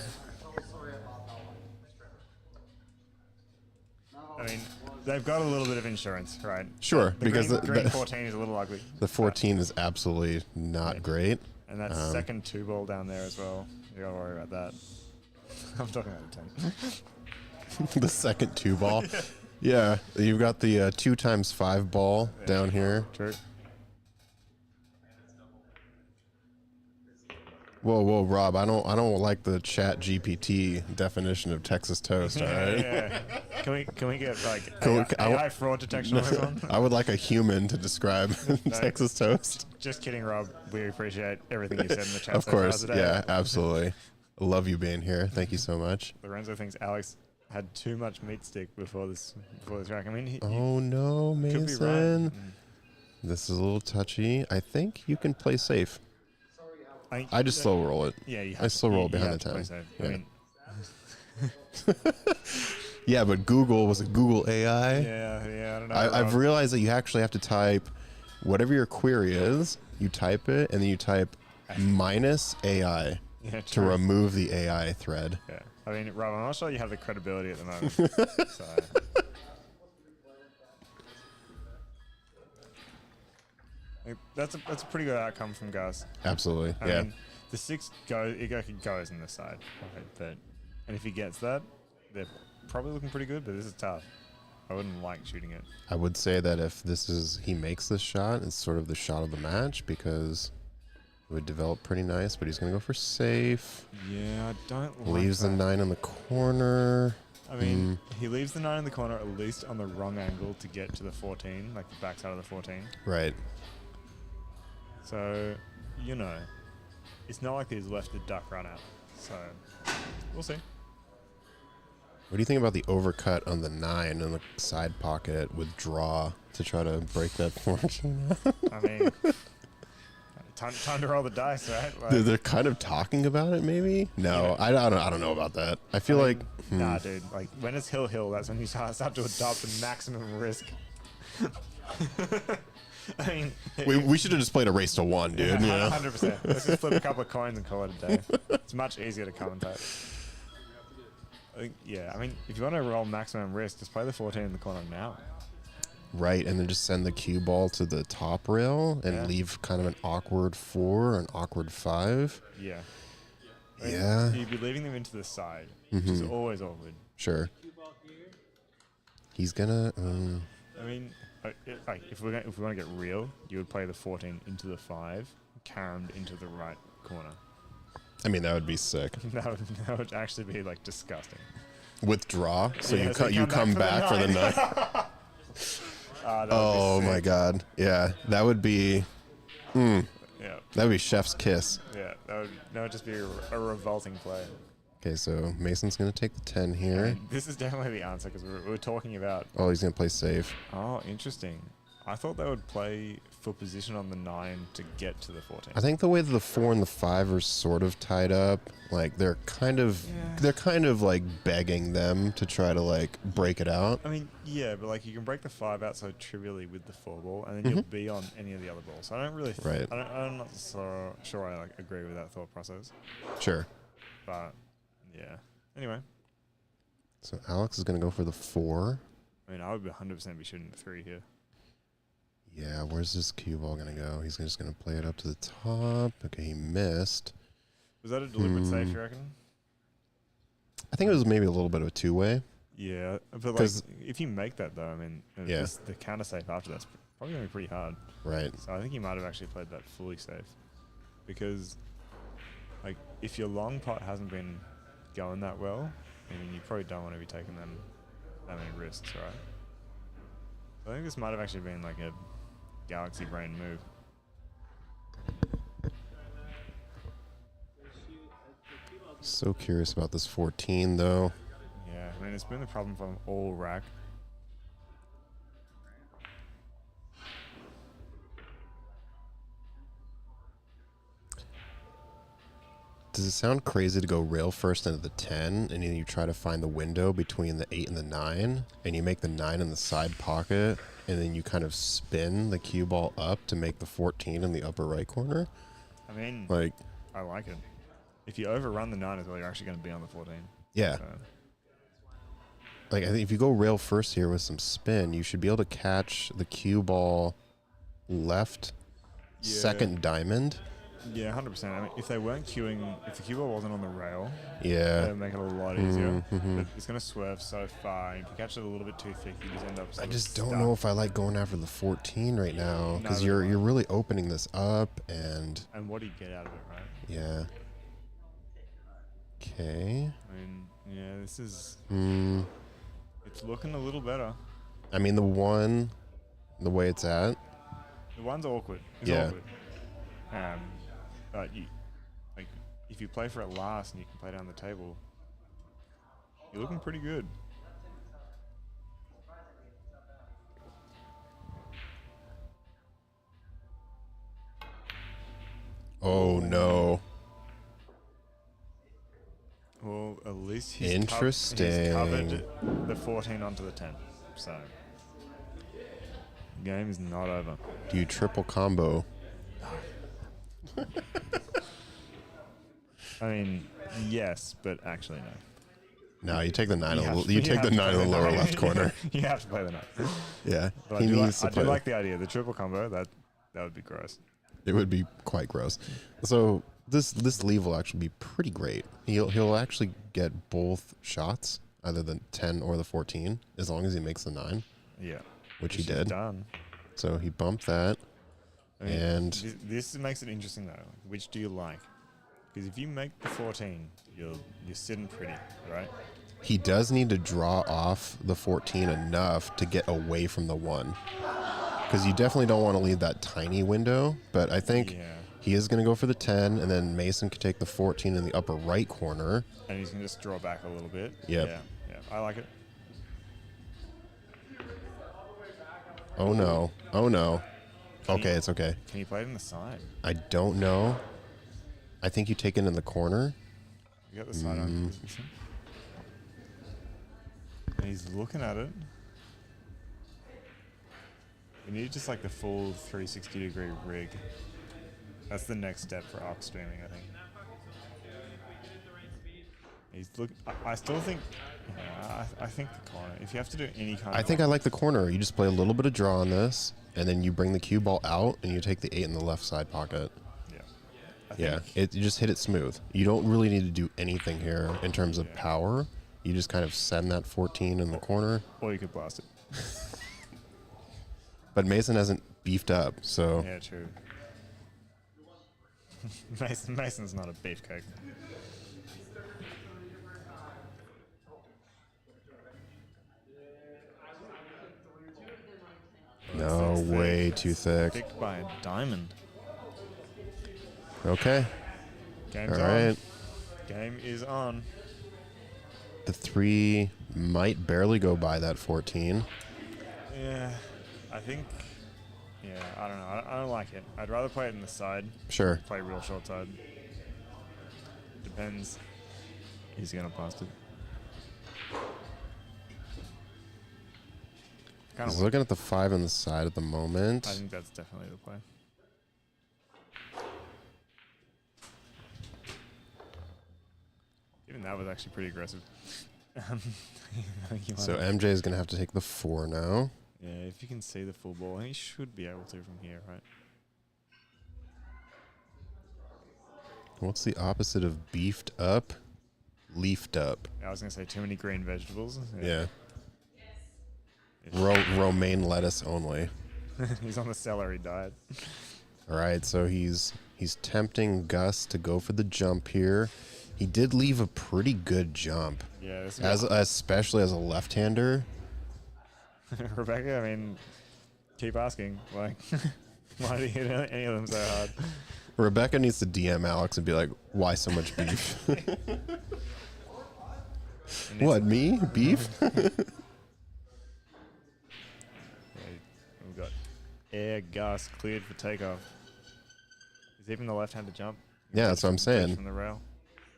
I mean, they've got a little bit of insurance, right? Sure, The because green 14 is a little ugly. the 14 is absolutely not great. And that second 2 ball down there as well. You gotta worry about that. I'm talking about a 10. The second 2 ball. Yeah, you've got the 2 times 5 ball down here. True. Whoa, Rob! I don't like the Chat GPT definition of Texas toast. All right. Yeah. Can we get like Can we- AI fraud detection on this one? I would like a human to describe Texas toast. Just kidding, Rob. We appreciate everything you said in the chat. Of so far course, today. yeah, absolutely. I love you being here. Thank you so much. Lorenzo thinks Alex had too much meat stick before this track. I mean, he Oh no, could be Mason! right. This is a little touchy. I think you can play safe. I just slow roll it. Yeah, you I have slow to, roll you behind have the to play 10. safe. Yeah. I mean, Yeah, but Google was it Google AI? yeah, I don't know. I've Rob. realized that you actually have to type whatever your query is. You type it, and then you type minus AI Yeah, to true. remove the AI thread. Yeah. I mean, Rob, I'm not sure you have the credibility at the moment. So. Like, that's a pretty good outcome from Gus. Absolutely, I yeah. mean, the 6 goes in the side. Okay, and if he gets that, they're probably looking pretty good, but this is tough. I wouldn't like shooting it. I would say that if he makes this shot, it's sort of the shot of the match because it would develop pretty nice, but he's going to go for safe. Yeah, I don't like Leaves the that. 9 in the corner. I mean, he leaves the 9 in the corner at least on the wrong angle to get to the 14, like the backside of the 14. Right. So, you know, it's not like he's left the duck run out. So, we'll see. What do you think about the overcut on the 9 in the side pocket with draw to try to break that fortune? I mean, time to roll the dice, right? Like, They're kind of talking about it, maybe? No, I don't know about that. I feel like nah, dude. Like, when it's hill, that's when you start to adopt the maximum risk. I mean, we should have just played a race to 1, dude. You know? 100%. Let's just flip a couple of coins and call it a day. It's much easier to commentate. I think, yeah, I mean, if you want to roll maximum risk, just play the 14 in the corner now. Right, and then just send the cue ball to the top rail and Yeah. leave kind of an awkward 4 or an awkward 5. Yeah. I mean, Yeah. You'd be leaving them into the side, which is always awkward. Sure. He's gonna. I mean, like if we want to get real, you would play the 14 into the 5, caromed into the right corner. I mean, that would be sick. That would actually be like disgusting. With draw, so Yeah, you so you come back for the 9. That would Oh be my sick. god. Yeah, that would be Yeah, that would be chef's kiss. yeah. That would just be a revolting play. Okay, so Mason's gonna take the 10 here. And this is definitely the answer because we were talking about. Oh, he's gonna play safe. Oh, interesting. I thought they would play for position on the 9 to get to the 14. I think the way that the 4 and the 5 are sort of tied up, like they're kind of like begging them to try to like break it out. I mean, yeah, but like you can break the 5 out so trivially with the 4 ball, and then you'll be on any of the other balls. So I don't really. Right. I'm not so sure I like agree with that thought process. Sure. But yeah. Anyway, So Alex is gonna go for the 4. I mean, I would 100% be shooting the 3 here. Yeah, where's this cue ball gonna go? He's just gonna play it up to the top. Okay, he missed. Was that a deliberate save, you reckon? I think it was maybe a little bit of a two-way. Yeah, but like 'Cause- if you make that though, I mean, Yeah. the counter safe after that's probably gonna be pretty hard. Right. So I think he might have actually played that fully safe, because like if your long pot hasn't been going that well, I mean you probably don't want to be taking that many risks, right? So I think this might have actually been like a galaxy brain move. So curious about this 14 though. Yeah, I mean it's been the problem from all rack. Does it sound crazy to go rail first into the 10 and then you try to find the window between the 8 and the 9 and you make the 9 in the side pocket and then you kind of spin the cue ball up to make the 14 in the upper right corner? I mean, Like, I like it. If you overrun the 9 as well, you're actually going to be on the 14. yeah. So, Like, I think if you go rail first here with some spin, you should be able to catch the cue ball left second diamond. yeah, 100%. I mean, if they weren't queuing, if the cue ball wasn't on the rail, Yeah. that would make it a lot easier. Mhm. But it's going to swerve so far. If you catch it a little bit too thick, you just end up. I sort of just don't stuck. know if I like going after the 14 right now because Neither do I. you're really opening this up and And what do you get out of it, right? yeah. Okay. I mean, yeah, this is. Hmm. It's looking a little better. I mean, the way it's at. The one's awkward. It's Yeah. awkward. But you, like, if you play for it last and you can play down the table, you're looking pretty good. Oh no. Well, at least he's Interesting. covered the 14 onto the 10. So, game is not over. Do you triple combo? I mean, yes, but actually no. No, you take the 9. have to- You take have the to 9 play in the the lower nine. left corner. You have to play the 9. Yeah. But He I needs to do play. like the idea. The triple combo, that would be gross. It would be quite gross. So this leave will actually be pretty great. He'll actually get both shots, either the 10 or the 14, as long as he makes the 9, Yeah. which he is did. Done. So he bumped that. I mean, And- this makes it interesting though. Which do you like? Because if you make the 14, you're sitting pretty, right? He does need to draw off the 14 enough to get away from the 1. Because you definitely don't want to leave that tiny window. But I think Yeah. he is going to go for the 10, and then Mason could take the 14 in the upper right corner. And he's gonna just draw back a little bit. Yep. Yeah. I like it. Oh no. Oh no. Can Okay, you- it's okay. Can you play it in the side? I don't know. I think you take it in the corner. You got the side on. And he's looking at it. We need just like the full 360-degree rig. That's the next step for arc streaming, I think. He's look. I still think. Yeah, I think the corner. If you have to do any kind I of. think I like the corner. You just play a little bit of draw on this, and then you bring the cue ball out, and you take the 8 in the left side pocket. Yeah. Yeah, you just hit it smooth. You don't really need to do anything here in terms of power. You just kind of send that 14 in the corner. Or you could blast it. But Mason hasn't beefed up, so Yeah, true. Mason's not a beefcake. No, It's way too thick. Thick by a diamond. Okay. Game's All on. right. Game is on. The 3 might barely go by that 14. Yeah, I think. Yeah, I don't know. I don't like it. I'd rather play it in the side. Sure. Play real short side. Depends. He's gonna blast it. Kind He's of. looking at the 5 on the side at the moment. I think that's definitely the play. Even that was actually pretty aggressive. I think you might So have- MJ is going to have to take the 4 now. yeah, if you can see the full ball, he should be able to from here, right? What's the opposite of beefed up? Leafed up. I was gonna say too many green vegetables. Yeah. Yeah. Romaine lettuce only. He's on the celery diet. All right, so he's tempting Gus to go for the jump here. He did leave a pretty good jump, Yeah, this especially as a left-hander. Rebecca, I mean, keep asking. Like, why do you hit any of them so hard? Rebecca needs to DM Alex and be like, "Why so much beef? What, me? Beef?" Yeah, we've got air Gus cleared for takeoff. Is even the left-handed jump? Yeah, that's what I'm saying. From the rail.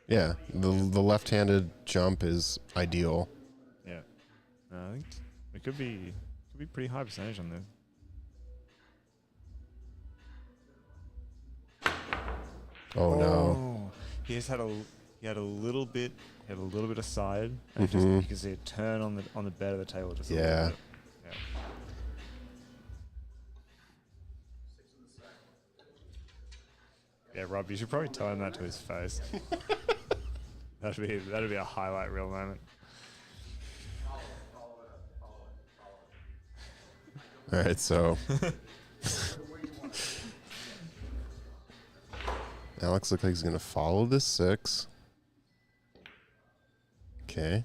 Yeah, the left-handed jump is ideal. Yeah, no, I think it could be pretty high percentage on this. Oh no. He just had a little bit of side, and Mhm. you can see a turn on the bed of the table. Just a Yeah. little bit. Yeah. Yeah, Rob, you should probably tell him that to his face. that'd be a highlight reel moment. All right, so Alex looks like he's going to follow this 6. Okay.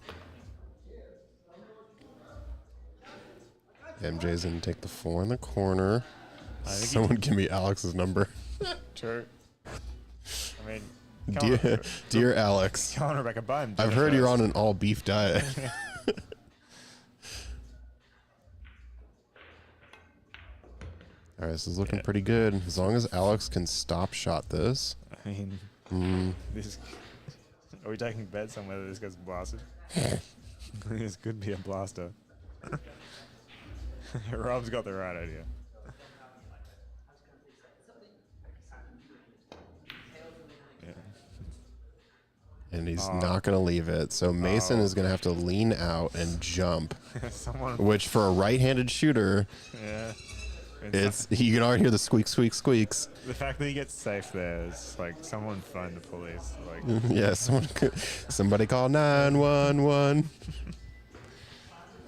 MJ's going to take the 4 in the corner. I think Someone give me Alex's number. True. I mean, Dear Alex, come on, Rebecca, buy him I've dinner heard you're first. on an all beef diet. All right, this is looking pretty good. As long as Alex can stop shot this. I mean, this. Are we taking bets on whether this gets blasted? This could be a blaster. Rob's got the right idea. Yeah. And he's not going to leave it. So Mason is going to have to lean out and jump, Someone. which for a right-handed shooter, Yeah. you can already hear the squeak, squeak, squeaks. The fact that he gets safe there is like someone phone the police. Like, Yeah, somebody call 911.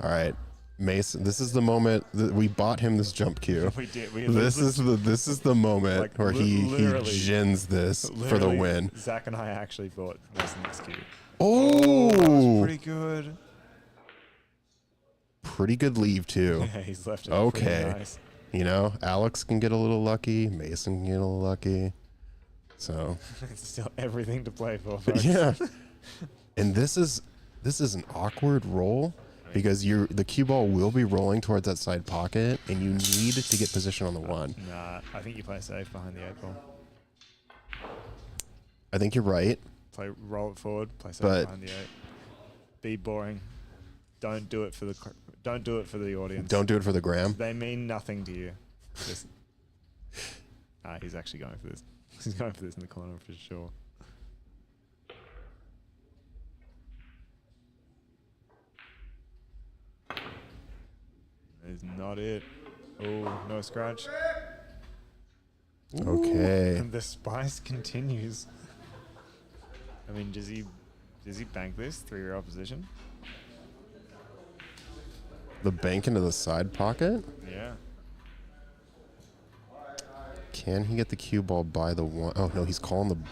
All right, Mason. This is the moment that we bought him this jump cue. we did. This is the moment Like, where he literally- gins this for the literally, win. Zach and I actually bought Mason's cue. Oh, Pretty good. pretty good leave too. Yeah, he's left it. Okay. Pretty nice. You know, Alex can get a little lucky. Mason can get a little lucky. So It's still everything to play for, folks. yeah, and this is an awkward roll because the cue ball will be rolling towards that side pocket, and you need to get position on the 1. Nah, I think you play safe behind the 8 ball. I think you're right. Roll it forward. Play safe But- behind the 8. Be boring. Don't do it for the audience. Don't do it for the gram. They mean nothing to you. Just, he's actually going for this. He's going for this in the corner for sure. Is not it. Oh, no scratch. Okay. And the spice continues. I mean, does he bank this 3-year opposition? The bank into the side pocket. Yeah. Can he get the cue ball by the 1? Oh no, he's calling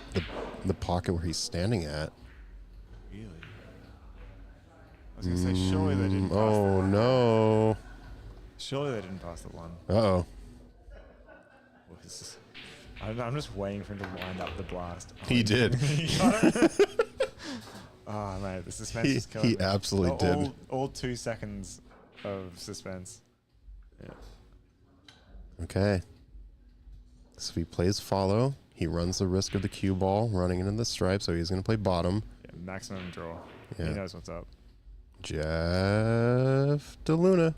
the pocket where he's standing at. Really? I was gonna say, surely they didn't. Pass Oh that. no. Surely they didn't pass the one. Uh-oh. What is this? I'm just waiting for him to wind up the blast. Oh, He did. He got it. Oh, mate, the suspense is killing He me. absolutely did. All 2 seconds of suspense. Yeah. Okay. So if he plays follow, he runs the risk of the cue ball running into the stripe, so he's going to play bottom. Yeah, maximum draw. Yeah. He knows what's up. Jeff DeLuna.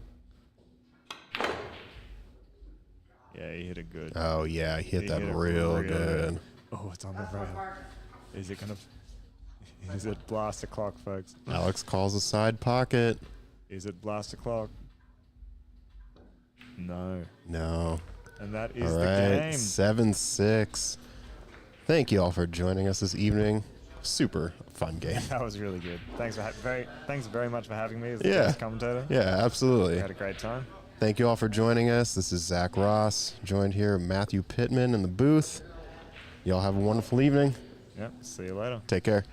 Yeah, he hit it good. Oh, yeah, he hit He that hit it real real good. Oh, it's on the rail. Is it gonna? Is it blast o'clock, folks? Alex calls a side pocket. Is it blast o'clock? No. No. And that is All the right, game. 7-6. Thank you all for joining us this evening. Super fun game. That was really good. Thanks very much for having me as the Yeah. guest commentator. Yeah, absolutely. We had a great time. Thank you all for joining us. This is Zach Ross, joined here Matthew Pittman in the booth. Y'all have a wonderful evening. Yep. See you later. Take care.